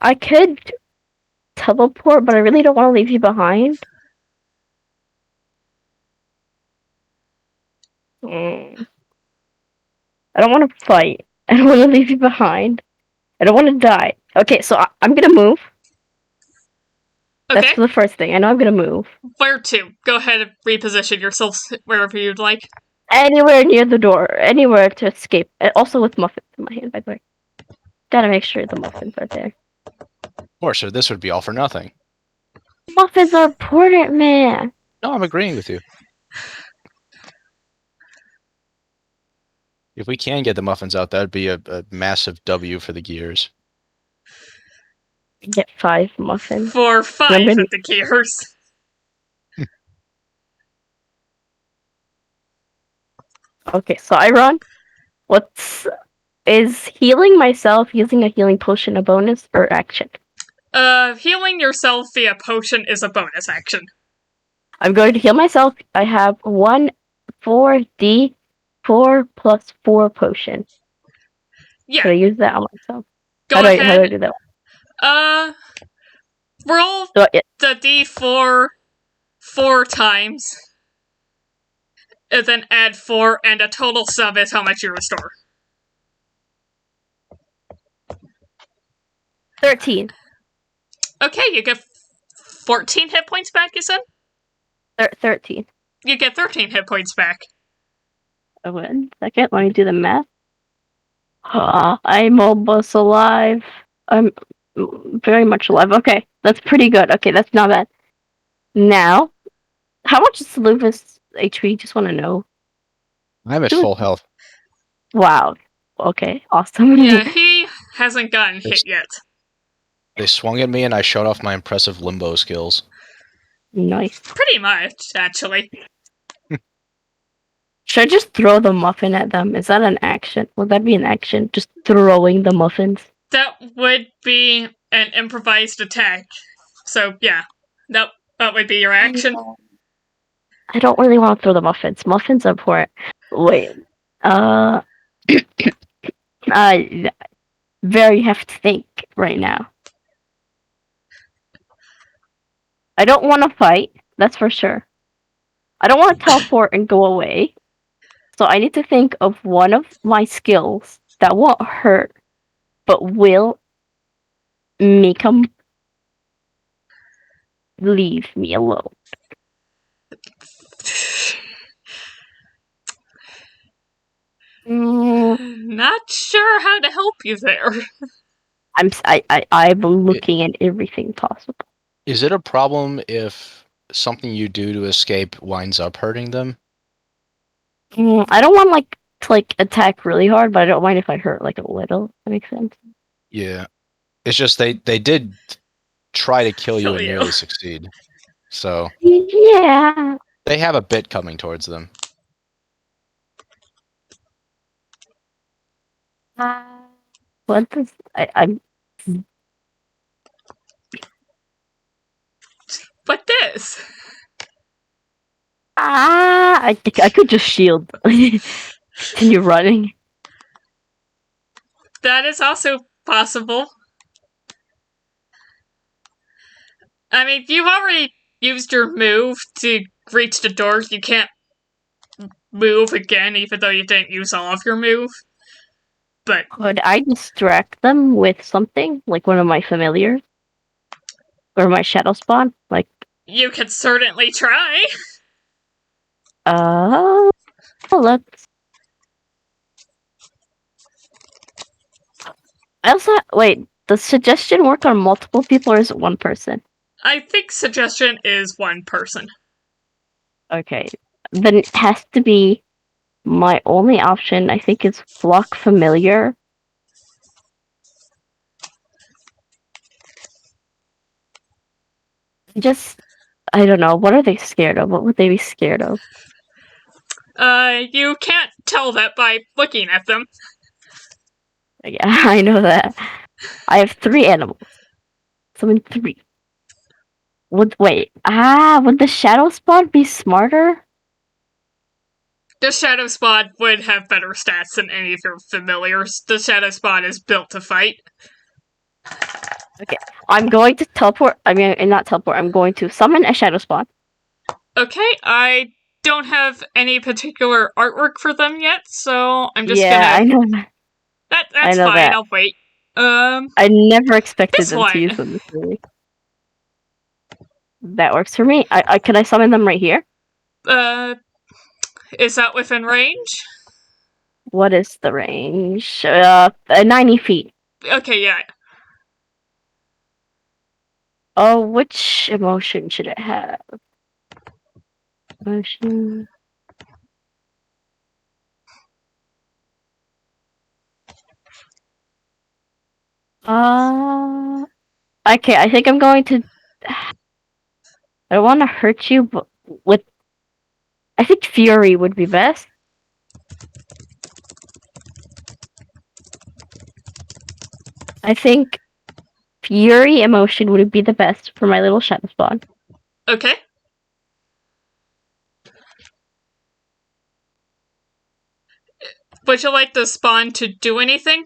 I could teleport, but I really don't want to leave you behind. I don't want to fight. I don't want to leave you behind. I don't want to die. Okay, so I'm gonna move. Okay. That's the first thing. I know I'm gonna move. Where to? Go ahead and reposition yourself wherever you'd like. Anywhere near the door. Anywhere to escape. Also with muffins in my hand, by the way. Gotta make sure the muffins are there. Or so this would be all for nothing. Muffins are important, man. No, I'm agreeing with you. If we can get the muffins out, that would be a massive W for the gears. Get 5 muffins. For 5 of the gears. Okay, so I run. Is healing myself using a healing potion a bonus or action? Healing yourself via potion is a bonus action. I'm going to heal myself. I have 1 4d 4 plus 4 potion. Yeah. Can I use that on myself? Go How ahead. do I do that? Roll the d4 4 times. And then add 4, and a total sum is how much you restore. 13. Okay, you get 14 hit points back, you said? 13. You get 13 hit points back. Oh, 1 second. Let me do the math. I'm almost alive. I'm very much alive. Okay, that's pretty good. Okay, that's not bad. Now, how much is Soluvis HP? Just want to know. I'm at full health. Wow. Okay, awesome. Yeah, he hasn't gotten hit yet. They swung at me and I showed off my impressive limbo skills. Nice. Pretty much, actually. Should I just throw the muffin at them? Is that an action? Would that be an action? Just throwing the muffins? That would be an improvised attack. So, yeah. That would be your action. I don't really want to throw the muffins. Muffins are important. Wait. I very have to think right now. I don't want to fight. That's for sure. I don't want to teleport and go away. So I need to think of one of my skills that won't hurt, but will make them leave me alone. Not sure how to help you there. I'm looking at everything possible. Is it a problem if something you do to escape winds up hurting them? I don't want to attack really hard, but I don't mind if I hurt a little. That makes sense. Yeah. It's just they did try to kill you Kill and you. nearly succeed. So Yeah. they have a bit coming towards them. What does I'm But this. I think I could just shield. Continue running. That is also possible. I mean, you've already used your move to reach the door. You can't move again, even though you didn't use all of your move. But Could I distract them with something like one of my familiars or my shadow spawn? Like, you could certainly try. let's. I also wait. Does suggestion work on multiple people or is it one person? I think suggestion is one person. Okay, then it has to be my only option. I think is block familiar. Just, I don't know. What are they scared of? What would they be scared of? You can't tell that by looking at them. Yeah, I know that. I have 3 animals. Summon 3. Would the shadow spawn be smarter? The Shadow Spawn would have better stats than any of your familiars. The Shadow Spawn is built to fight. Okay, I'm going to teleport. I mean, not teleport. I'm going to summon a shadow spawn. Okay, I don't have any particular artwork for them yet, so I'm just I gonna... know that. That's I know fine, that. I'll wait. I never expected This them one. to use them this early. That works for me. Can I summon them right here? Is that within range? What is the range? 90 feet. Okay, yeah. Oh, which emotion should it have? Emotion. Okay, I think I'm going to. I want to hurt you, but with. I think Fury would be best. I think Fury emotion would be the best for my little shadow spawn. Okay. Would you like the spawn to do anything?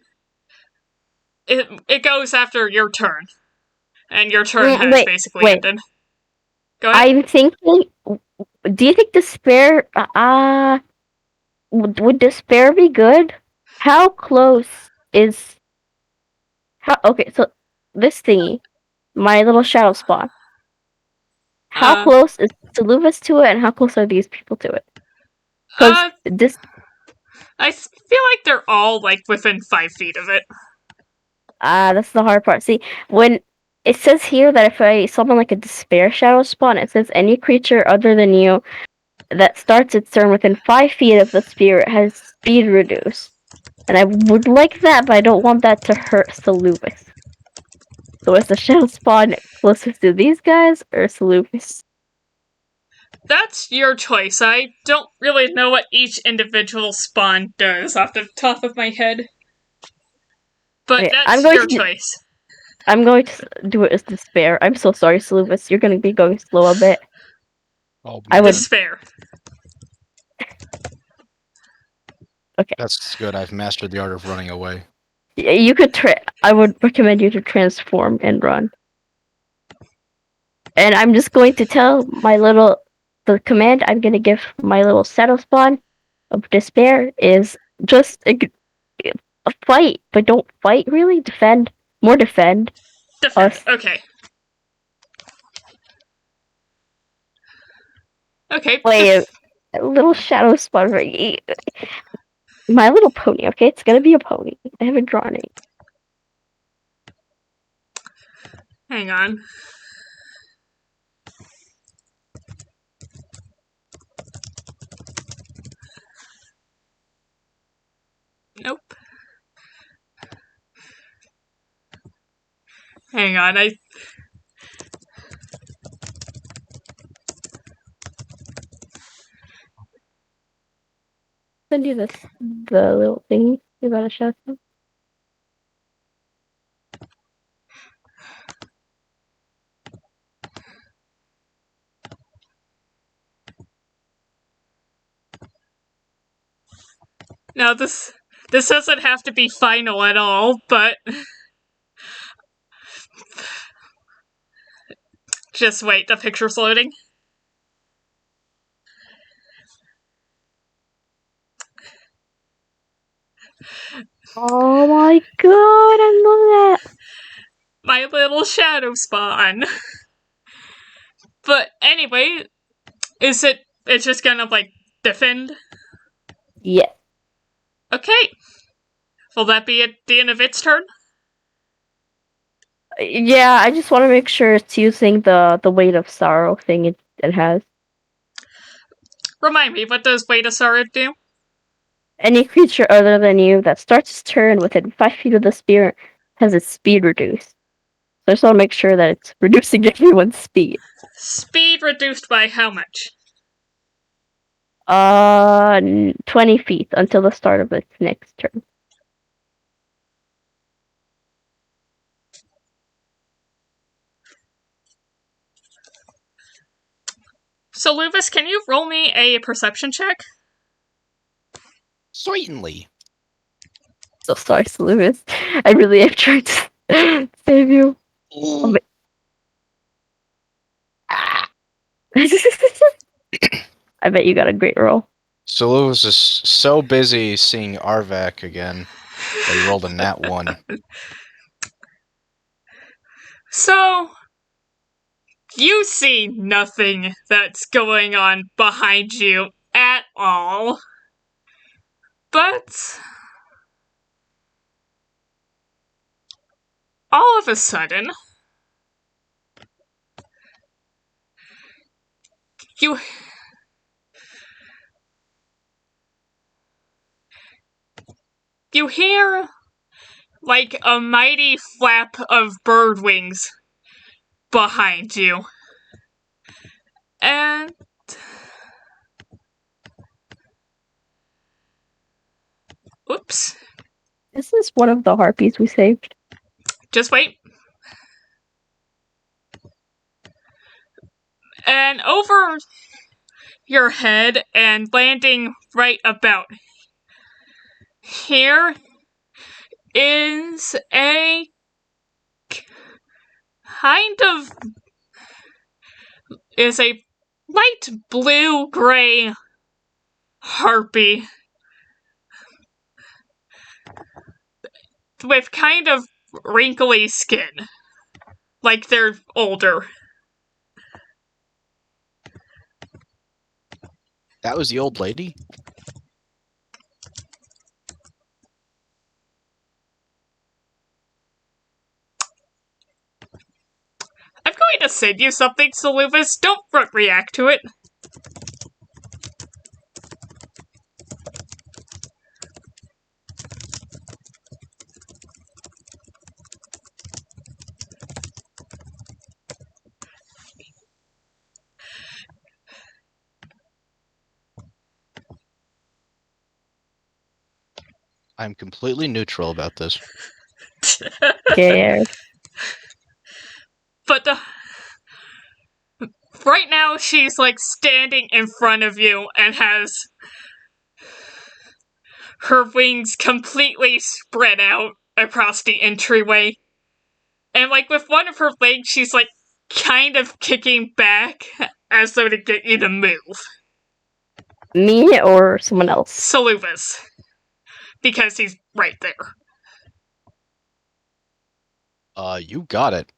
It goes after your turn. And your turn has basically ended. Go ahead. I'm thinking. Do you think despair? Would despair be good? How close is? Okay, so this thingy, my little shadow spawn. How close is Soluvis to it, and how close are these people to it? Because this. I feel like they're all like within 5 feet of it. That's the hard part. See, when it says here that if I summon like a despair shadow spawn, it says any creature other than you that starts its turn within 5 feet of the spirit has speed reduced. And I would like that, but I don't want that to hurt Soluvis. So is the shadow spawn closest to these guys or Soluvis? That's your choice. I don't really know what each individual spawn does off the top of my head. But that's your choice. I'm going to do it as despair. I'm so sorry, Soluvis. You're going to be going slow a bit. Oh, I would despair. Okay. That's good. I've mastered the art of running away. You could I would recommend you to transform and run. And I'm just going to tell the command I'm going to give my little shadow spawn of despair is just a fight, but don't fight really. Defend. More defend. Defend. Okay. Okay. Wait, a little shadow spawn right. My little pony, okay? It's gonna be a pony. I haven't drawn it. Hang on. Nope. Hang on, send you the little thingy you gotta show them. Now this doesn't have to be final at all, but just wait, the picture's loading. Oh my god, I love that! My little shadow spawn. But anyway, it's just gonna, like, defend? Yeah. Okay. Will that be at the end of its turn? Yeah, I just want to make sure it's using the weight of sorrow thing it has. Remind me, what does Weight of Sorrow do? Any creature other than you that starts its turn within 5 feet of the spear has its speed reduced. So I just want to make sure that it's reducing everyone's speed. Speed reduced by how much? 20 feet until the start of its next turn. Soluvis, can you roll me a perception check? Certainly. So sorry, Soluvis. I really have tried to save you. Oh, but... I bet you got a great roll. So Lewis is so busy seeing Arvak again that he rolled a nat 1. So, you see nothing that's going on behind you at all. But all of a sudden, you hear like a mighty flap of bird wings behind you. And oops. This is one of the harpies we saved. Just wait. And over your head and landing right about here is a light blue-gray harpy with kind of wrinkly skin, like they're older. That was the old lady? I'm going to send you something, Soluvis. Don't react to it. I'm completely neutral about this. Scared. But right now, she's like standing in front of you and has her wings completely spread out across the entryway. And like with one of her legs, she's like kind of kicking back as though to get you to move. Me or someone else? Soluvis. Because he's right there. You got it.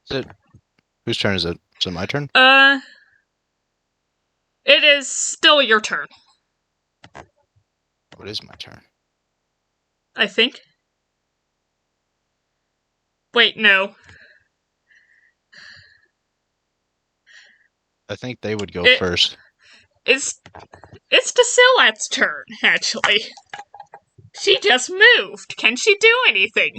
Is it? Whose turn is it? Is it my turn? It is still your turn. What is my turn? I think. Wait, no. I think they would go first. It's Desilat's turn, actually. She just moved. Can she do anything?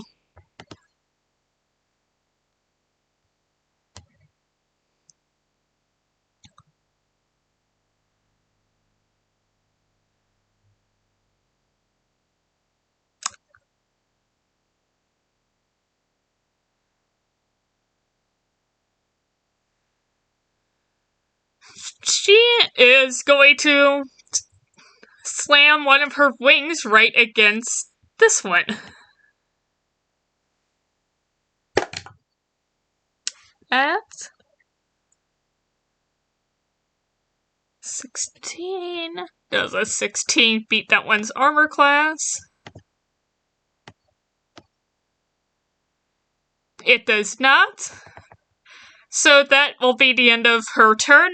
She is going to slam one of her wings right against this one. At 16. Does a 16 beat that one's armor class? It does not. So that will be the end of her turn.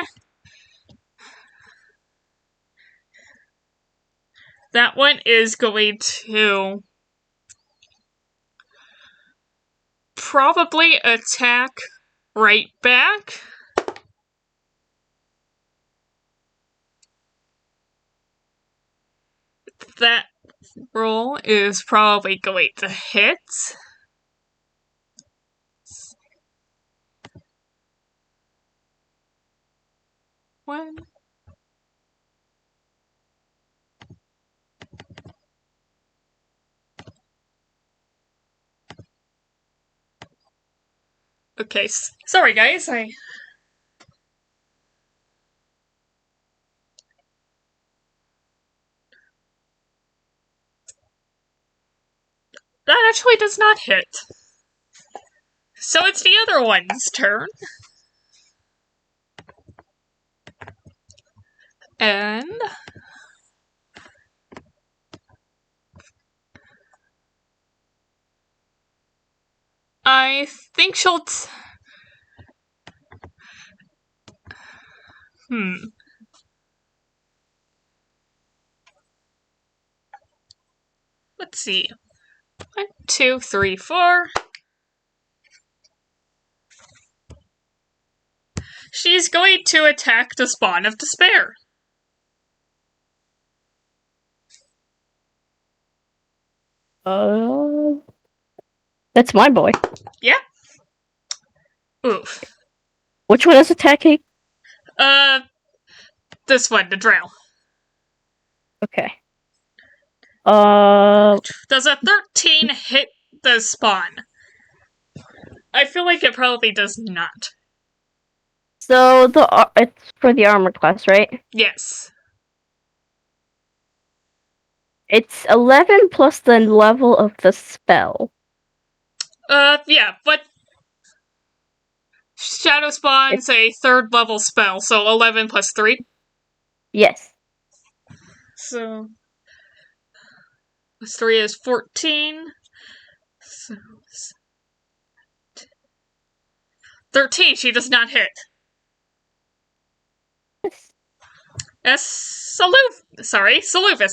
That one is going to probably attack right back. That roll is probably going to hit. One. Okay, sorry guys, That actually does not hit. So it's the other one's turn. And I think she'll Let's see. 1, 2, 3, 4. She's going to attack the Spawn of Despair. That's my boy. Yeah. Oof. Which one is attacking? This one, the Drow. Okay. Does a 13 hit the Spawn? I feel like it probably does not. So it's for the armor class, right? Yes. It's 11 plus the level of the spell. Yeah, but Shadow Spawn's a 3rd level spell, so 11 plus 3. Yes. So plus 3 is 14. So 13, she does not hit. Soluvis,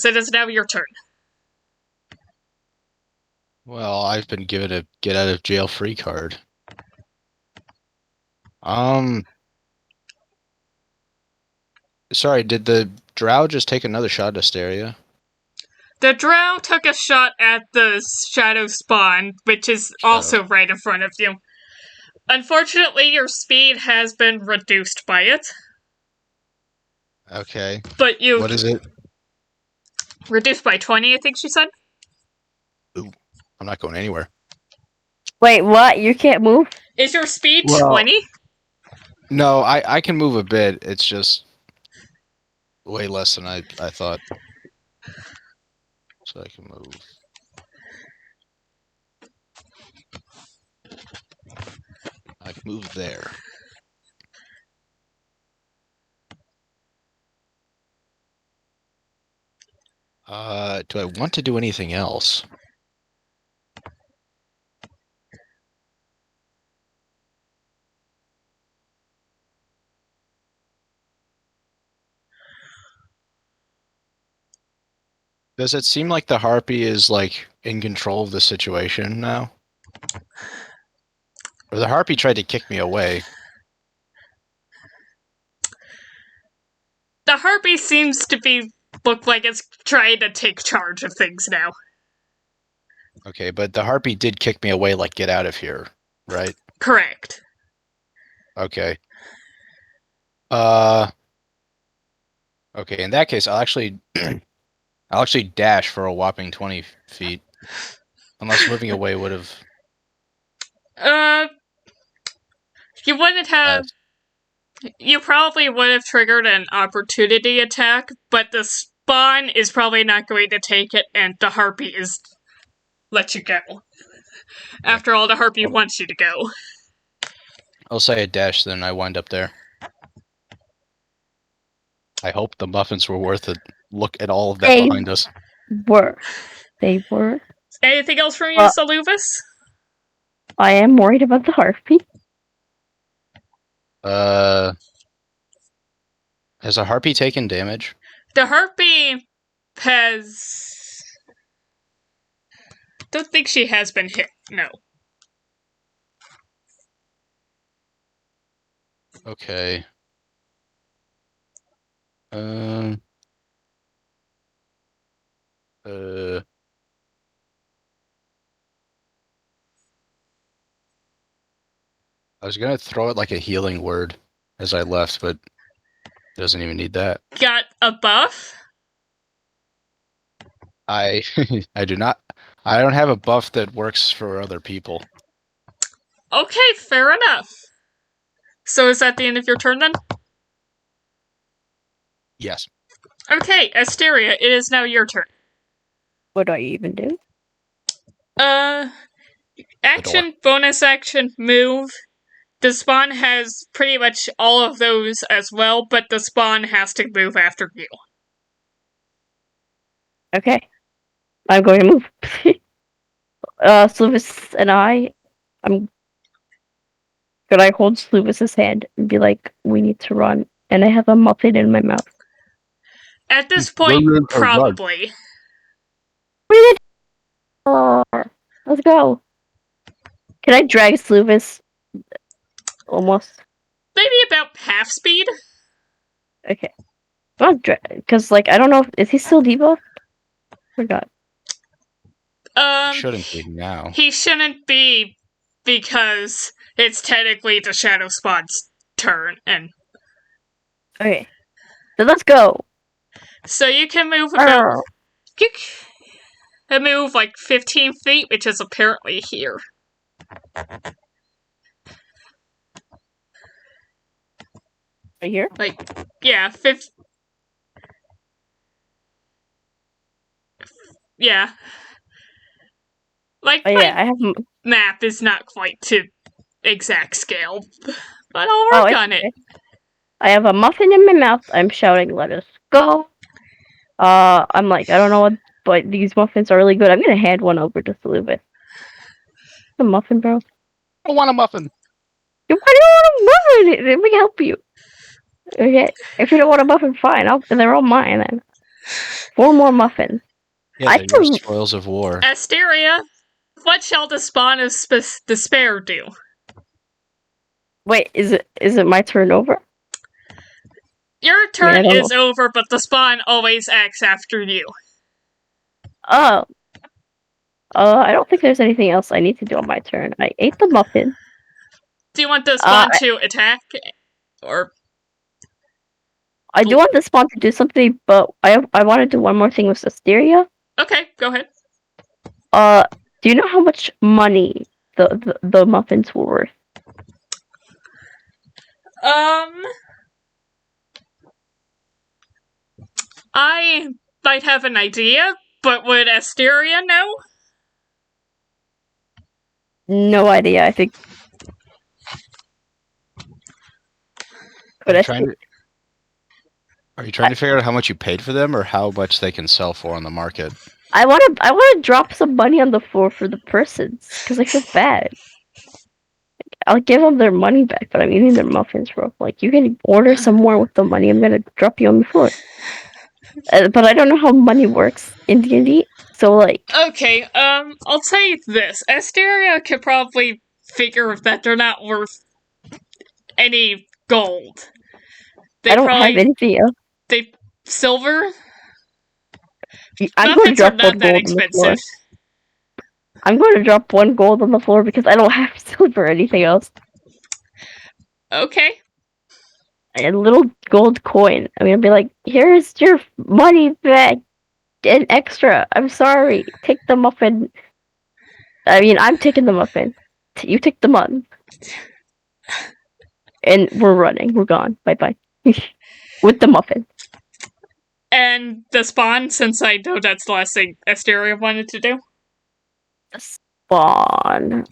it is now your turn. Well, I've been given a get out of jail free card. Sorry, did the drow just take another shot at Asteria? The drow took a shot at the Shadow Spawn, which is also right in front of you. Unfortunately, your speed has been reduced by it. Okay. But you... What is it? Reduced by 20, I think she said. Ooh, I'm not going anywhere. Wait, what? You can't move? Is your speed 20? No, I can move a bit. It's just way less than I thought. So I can move. I can move there. Do I want to do anything else? Does it seem like the Harpy is, like, in control of the situation now? Or the Harpy tried to kick me away. The Harpy seems to look like it's trying to take charge of things now. Okay, but the harpy did kick me away, like, get out of here, right? Correct. Okay. Okay, in that case, I'll actually dash for a whopping 20 feet. Unless moving away would have... You wouldn't have... You probably would have triggered an opportunity attack, but the spawn is probably not going to take it, and the harpy is... let you go. After all, the harpy wants you to go. I'll say a dash, then I wind up there. I hope the muffins were worth it. Look at all of that behind us. They were. Anything else from you, Soluvis? I am worried about the harpy. Has a harpy taken damage? The harpy has... Don't think she has been hit, no. Okay. I was gonna throw it like a healing word as I left, but it doesn't even need that. Got a buff? I do not. I don't have a buff that works for other people. Okay, fair enough. So is that the end of your turn then? Yes. Okay, Asteria, it is now your turn. What do I even do? Action, bonus action, move. The spawn has pretty much all of those as well, but the spawn has to move after you. Okay. I'm going to move. Sluvis and I'm gonna hold Sluvis's hand and be like, we need to run. And I have a muffin in my mouth. At this point, probably. Let's go. Can I drag Sluvis? Almost. Maybe about half speed? Okay. Not drag, because, like, I don't know, is he still debuffed? Forgot. Shouldn't be now. He shouldn't be, because it's technically the Shadow Spawn's turn, and... Okay. So let's go! So you can move about... You can move, like, 15 feet, which is apparently here. Right here? Like, yeah, yeah. Like, I have... map is not quite to exact scale, but I'll work on it. I have a muffin in my mouth. I'm shouting, let us go. I'm like, I don't know what, but these muffins are really good. I'm gonna hand one over to Soluvis. A muffin, bro? I want a muffin. Why do you want a muffin? Let me help you. Okay, if you don't want a muffin, fine. They're all mine then. 4 more muffins. Yeah, they're your spoils of war. Asteria, what shall the spawn of despair do? Wait, is it my turn over? Your turn is over, but the spawn always acts after you. Oh. I don't think there's anything else I need to do on my turn. I ate the muffin. Do you want the spawn to attack? Or... I do want the spawn to do something, but I want to do one more thing with Asteria. Okay, go ahead. Do you know how much money the muffins were worth? I might have an idea, but would Asteria know? No idea, I think. Are you trying to figure out how much you paid for them, or how much they can sell for on the market? I want to drop some money on the floor for the persons, because I feel bad. I'll give them their money back, but I'm eating their muffins, bro. Like, you can order some more with the money. I'm gonna drop you on the floor. But I don't know how money works in D&D, so, like... Okay, I'll tell you this. Asteria could probably figure that they're not worth any gold. I don't have anything else. Silver? I'm going to drop not that expensive. I'm going to drop 1 gold on the floor because I don't have silver or anything else. Okay. A little gold coin. I'm gonna be like, here's your money back and extra. I'm sorry. Take the muffin. I mean, I'm taking the muffin. You take the mutton. And we're running. We're gone. Bye-bye. With the muffin. And the spawn, since I know that's the last thing Asteria wanted to do. The spawn.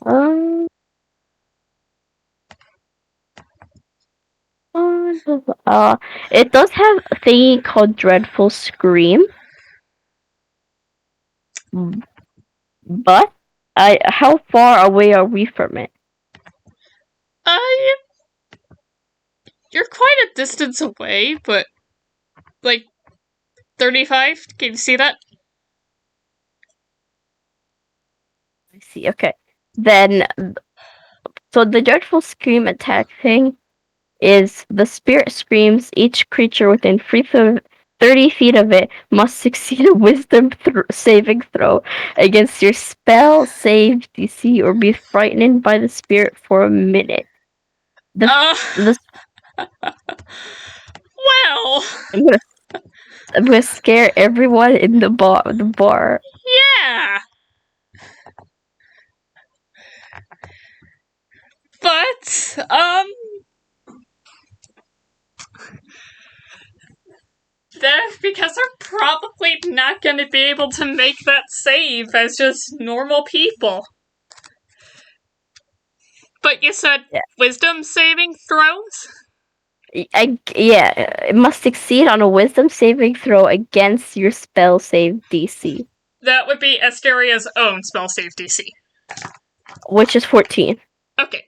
It does have a thingy called Dreadful Scream. But how far away are we from it? You're quite a distance away, but like 35? Can you see that? I see, okay. Then so the Dreadful Scream attack thing is the spirit screams. Each creature within 30 feet of it must succeed a wisdom saving throw against your spell save DC or be frightened by the spirit for a minute. Well, I'm gonna scare everyone in the bar. Yeah. But that's because they're probably not going to be able to make that save as just normal people. But you said wisdom saving throws? It must succeed on a wisdom saving throw against your spell save DC. That would be Asteria's own spell save DC. Which is 14. Okay.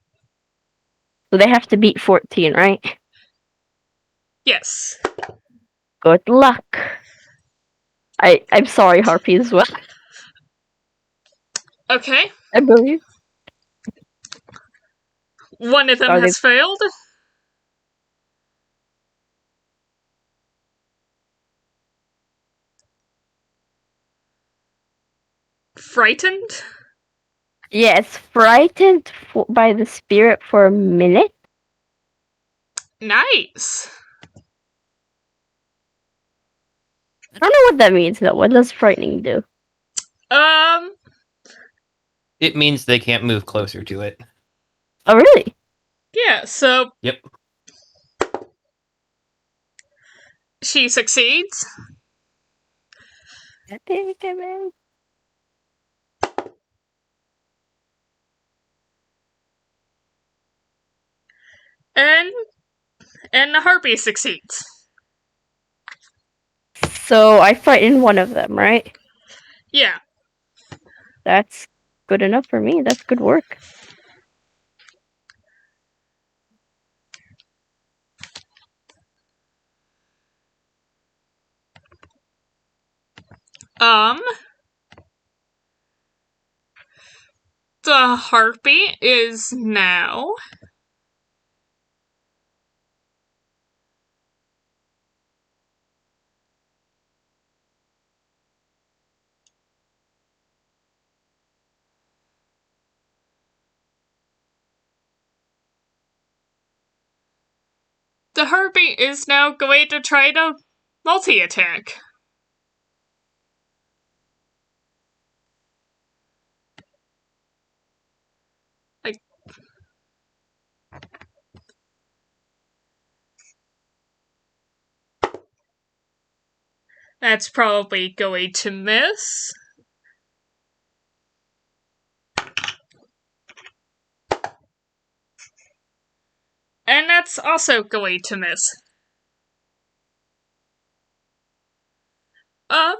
So they have to beat 14, right? Yes. Good luck. I'm sorry, Harpy, as well. Okay. I believe. One of them has failed. Frightened? Yes, frightened by the spirit for a minute. Nice. I don't know what that means, though. What does frightening do? It means they can't move closer to it. Oh, really? Yeah, so... Yep. She succeeds. And the harpy succeeds. So I frighten one of them, right? Yeah. That's good enough for me. That's good work. The harpy is now... The harpy is now going to try to multi-attack. That's probably going to miss. And that's also going to miss. I'm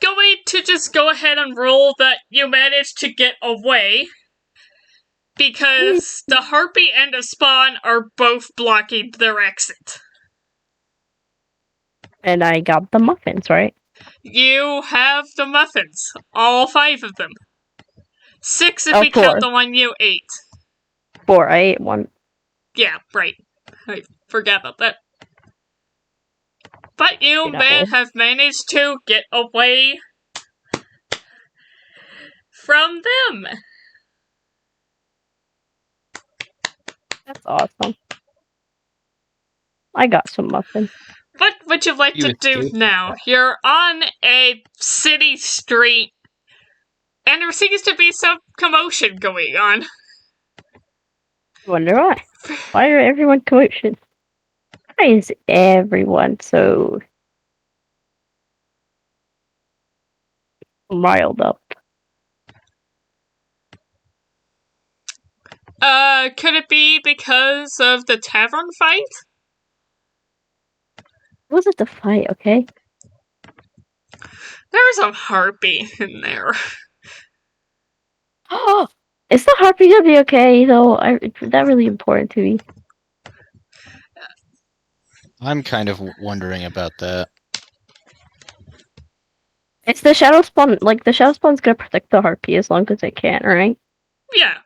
going to just go ahead and roll that you managed to get away. Because the harpy and the spawn are both blocking their exit. And I got the muffins, right? You have the muffins. All 5 of them. 6 if we count the one you ate. 4, I ate 1. Yeah, right. I forgot about that. But you have managed to get away from them. That's awesome. I got some muffins. What would you like to do now? You're on a city street, and there seems to be some commotion going on. Wonder why. Why are everyone commotion? Why is everyone so riled up? Could it be because of the tavern fight? It wasn't the fight, okay? There's a harpy in there. Oh, is the harpy gonna be okay though? Is that really important to me? I'm kind of wondering about that. It's the shadow spawn. Like the shadow spawn's gonna protect the harpy as long as it can, right? Yeah.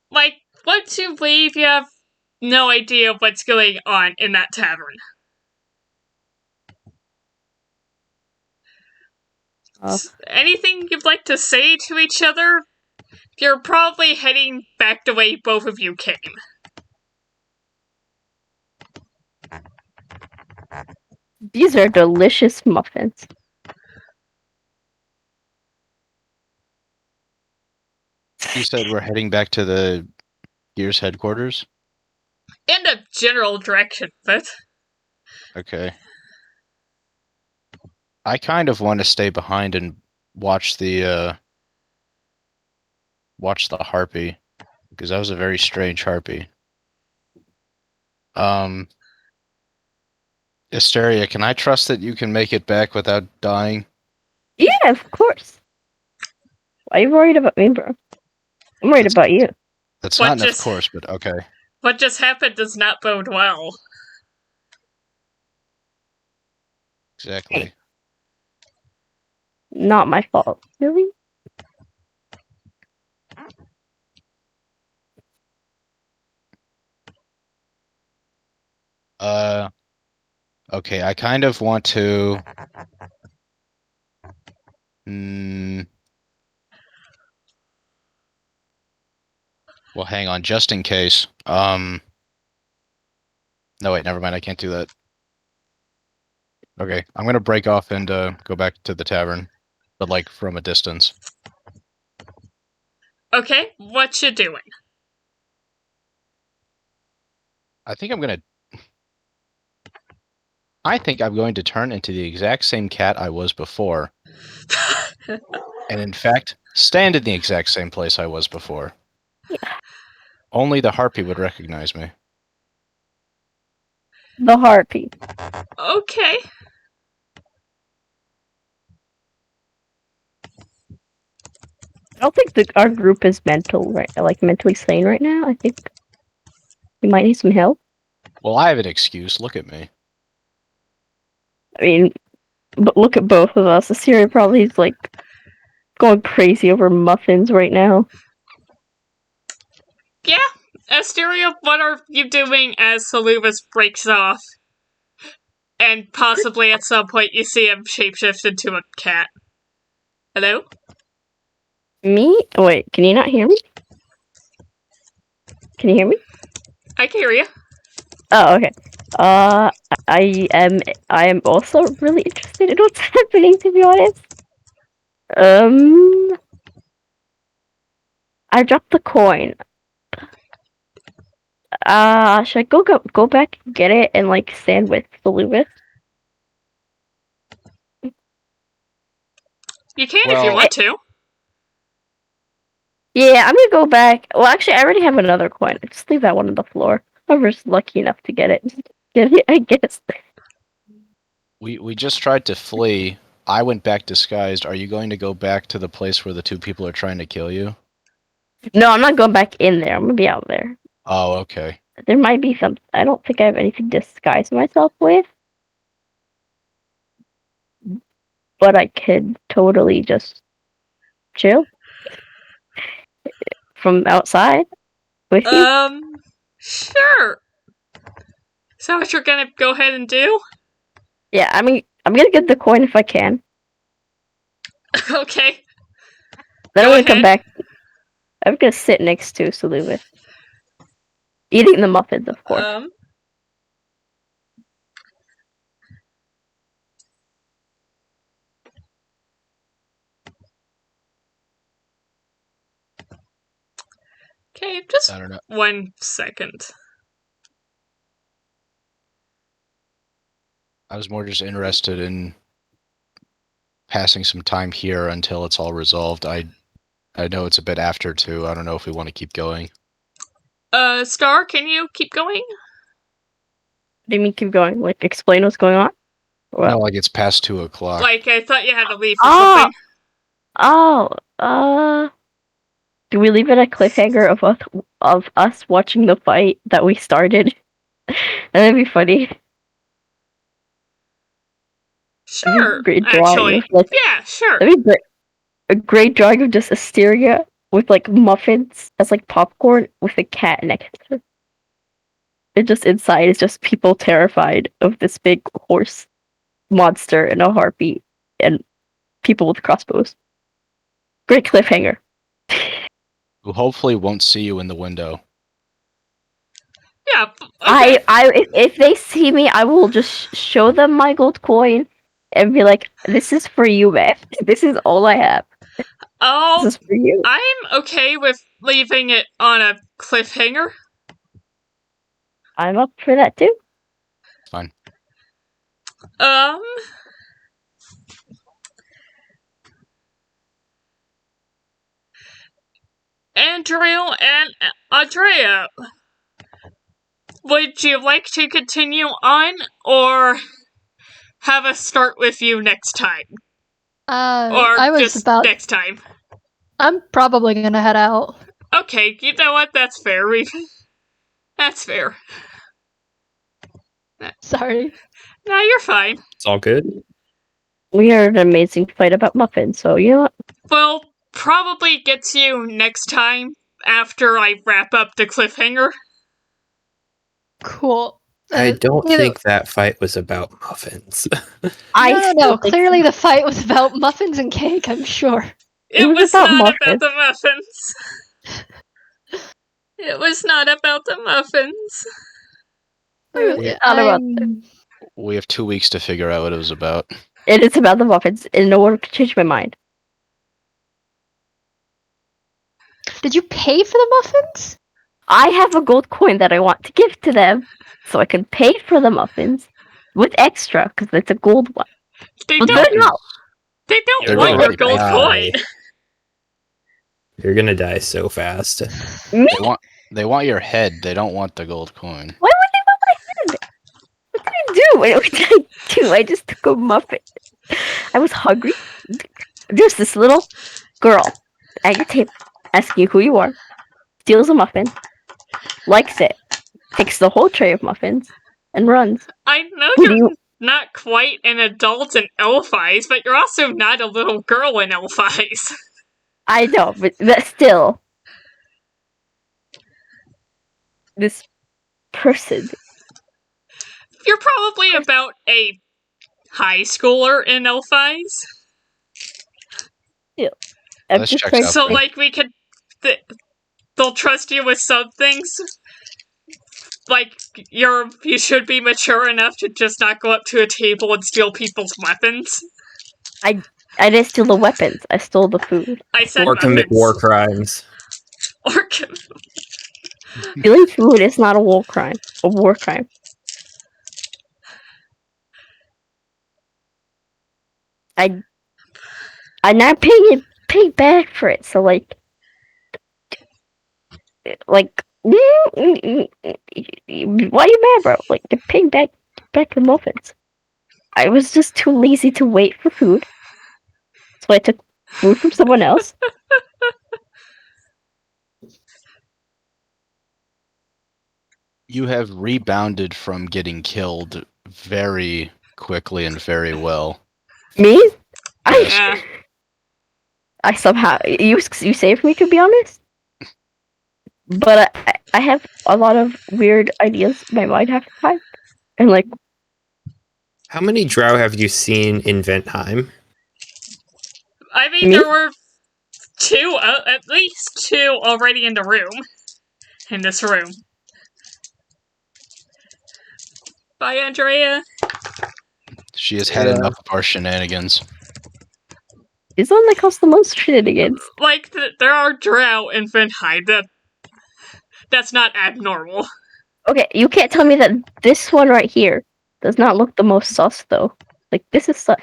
Like, once you leave, you have no idea what's going on in that tavern. Anything you'd like to say to each other? You're probably heading back the way both of you came. These are delicious muffins. You said we're heading back to the Gears headquarters? In a general direction, but... Okay. I kind of want to stay behind and watch the harpy, because that was a very strange harpy. Asteria, can I trust that you can make it back without dying? Yeah, of course. Why are you worried about me, bro? I'm worried about you. That's What not enough, just- of course, but okay. What just happened does not bode well. Exactly. Not my fault. Really? Okay, I kind of want to... Well, hang on, just in case. No, wait, never mind, I can't do that. Okay, I'm gonna break off and go back to the tavern, but like from a distance. Okay, what you doing? I think I'm going to turn into the exact same cat I was before. And in fact, stand in the exact same place I was before. Yeah. Only the harpy would recognize me. The harpy. Okay. I don't think our group is mentally sane right now. I think we might need some help. Well, I have an excuse. Look at me. I mean, but look at both of us. Assyria probably is like going crazy over muffins right now. Yeah, Asteria, what are you doing as Soluvis breaks off? And possibly at some point you see him shapeshift into a cat. Hello? Me? Wait, can you not hear me? Can you hear me? I can hear you. Oh, okay. I am also really interested in what's happening, to be honest. I dropped the coin. Should I go back and get it and like stand with Soluvis? You can if you want to. Yeah, I'm gonna go back. Well, actually, I already have another coin. Just leave that one on the floor. Whoever's lucky enough to get it, get it, I guess. We just tried to flee. I went back disguised. Are you going to go back to the place where the two people are trying to kill you? No, I'm not going back in there. I'm gonna be out there. Oh, okay. There might be some. I don't think I have anything to disguise myself with, but I could totally just chill from outside with you. Sure. Is that what you're gonna go ahead and do? Yeah, I mean, I'm gonna get the coin if I can. Okay. Then Go I'm gonna come ahead. back. I'm gonna sit next to Soluvis. Eating the muffins, of course. Okay, just I don't know. 1 second. I was more just interested in passing some time here until it's all resolved. I know it's a bit after too. I don't know if we want to keep going. Star, can you keep going? What do you mean keep going? Like, explain what's going on? No, like it's past 2 o'clock. Like, I thought you had to leave for something. Do we leave it a cliffhanger of us watching the fight that we started? That'd be funny. Sure, Great actually. drawing. Yeah, sure. That'd be great. A great drawing of just Asteria with like muffins as like popcorn with a cat next to her. And just inside is just people terrified of this big horse monster and a harpy and people with crossbows. Great cliffhanger. Who hopefully won't see you in the window. Yeah, okay. If they see me, I will just show them my gold coin and be like, "This is for you, man. This is all I have. This is for you." I'm okay with leaving it on a cliffhanger. I'm up for that too. Fine. Andrew and Andrea, would you like to continue on, or have us start with you next time? Or I was just about. next time? I'm probably gonna head out. Okay, you know what? That's fair. That's fair. Sorry. No, you're fine. It's all good. We heard an amazing fight about muffins, so you know what? We'll probably get to you next time after I wrap up the cliffhanger. Cool. I don't you know- think that fight was about muffins. No. Clearly, the fight was about muffins and cake. I'm sure. It was was about not muffins. about the muffins. It was not about the muffins. We have 2 weeks to figure out what it was about. It is about the muffins, and no one can change my mind. Did you pay for the muffins? I have a gold coin that I want to give to them, so I can pay for the muffins with extra because it's a gold one. They But don't. they're not. They don't You're want your gonna gold die. coin. You're gonna die so fast. Me? They want your head. They don't want the gold coin. Why would they want my head? What did I do? What did I do? I just took a muffin. I was hungry. There's this little girl at your table asking you who you are, steals a muffin, likes it, takes the whole tray of muffins, and runs. I know Would you're you- not quite an adult in elf eyes, but you're also not a little girl in elf eyes. I know, but still. This person. You're probably about a high schooler in elf eyes. I'm This just checks trying out. to So, think. like, we could... they'll trust you with some things. Like, you should be mature enough to just not go up to a table and steal people's weapons. I didn't steal the weapons. I stole the food. I said Or commit weapons. war crimes. Or Stealing food is not a war crime. A war crime. I'm not paying back for it. So why you mad, bro? Like, they're paying back the muffins. I was just too lazy to wait for food, so I took food from someone else. You have rebounded from getting killed very quickly and very well. Me? Yeah. I somehow you saved me, to be honest. But I have a lot of weird ideas in my mind half the time, and like How many drow have you seen in Ventheim? I mean, Me? there were two, at least two already in the room. In this room. Bye, Andrea. She has had enough of our shenanigans. He's the one that caused the most shenanigans. Like, there are drow in Ventheim. That's not abnormal. Okay, you can't tell me that this one right here does not look the most sus, though. Like, this is sus.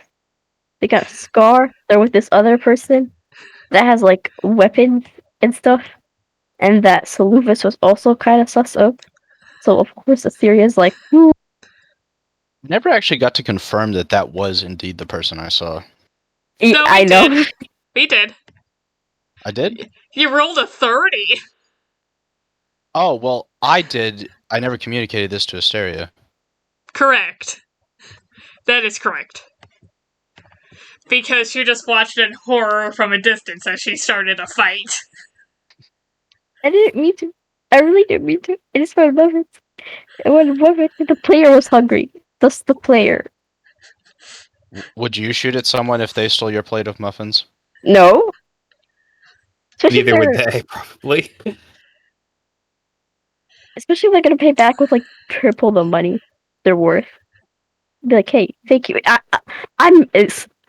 They got a scar. They're with this other person that has, like, weapons and stuff. And that Soluvis was also kind of sus of. So, of course, Asteria's like, Never actually got to confirm that that was indeed the person I saw. No, I know. did. We did. I did? You rolled a 30. Oh, well, I did. I never communicated this to Asteria. Correct. That is correct. Because you just watched in horror from a distance as she started a fight. I didn't mean to. I really didn't mean to. I just wanted muffins. I wanted muffins. The player was hungry. Thus the player. Would you shoot at someone if they stole your plate of muffins? No. Especially if Neither would they're- they, probably. Especially if they're gonna pay back with like triple the money they're worth. Be like, hey, thank you.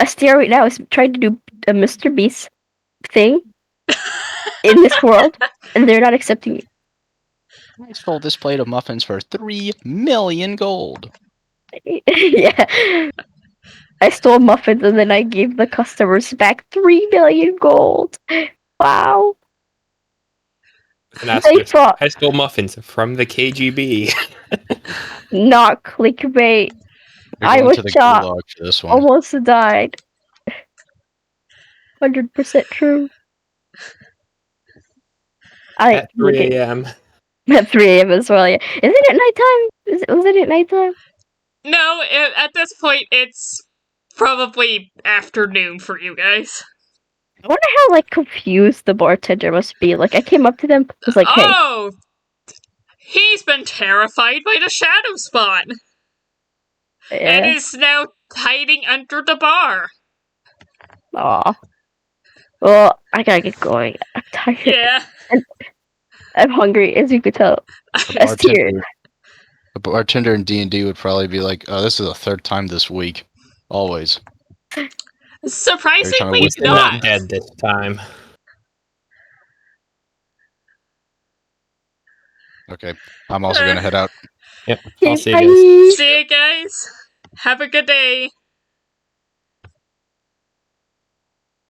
Asteria right now is trying to do a Mr. Beast thing in this world, and they're not accepting it. I stole this plate of muffins for 3 million gold. Yeah. I stole muffins and then I gave the customers back 3 million gold. Wow. An They asterisk. thought I stole muffins from the KGB. not clickbait. You're I going was to the shot. gulag for this one. Almost died. 100% true. At 3 a.m. At 3 a.m. as well, yeah. Is it at nighttime? Was it at nighttime? No, at this point, it's probably afternoon for you guys. I wonder how, like, confused the bartender must be. Like, I came up to them, was like, hey. Oh! He's been terrified by the shadow spawn, and Yeah. is now hiding under the bar. Aw. Well, I gotta get going. I'm tired. Yeah. I'm hungry, as you could tell. S tier. A bartender in D&D would probably be like, oh, this is the third time this week. Always. Surprisingly Every time They're not. not dead this time. Okay, I'm also gonna head out. Yep. Okay, I'll see you bye. guys. See you guys. Have a good day.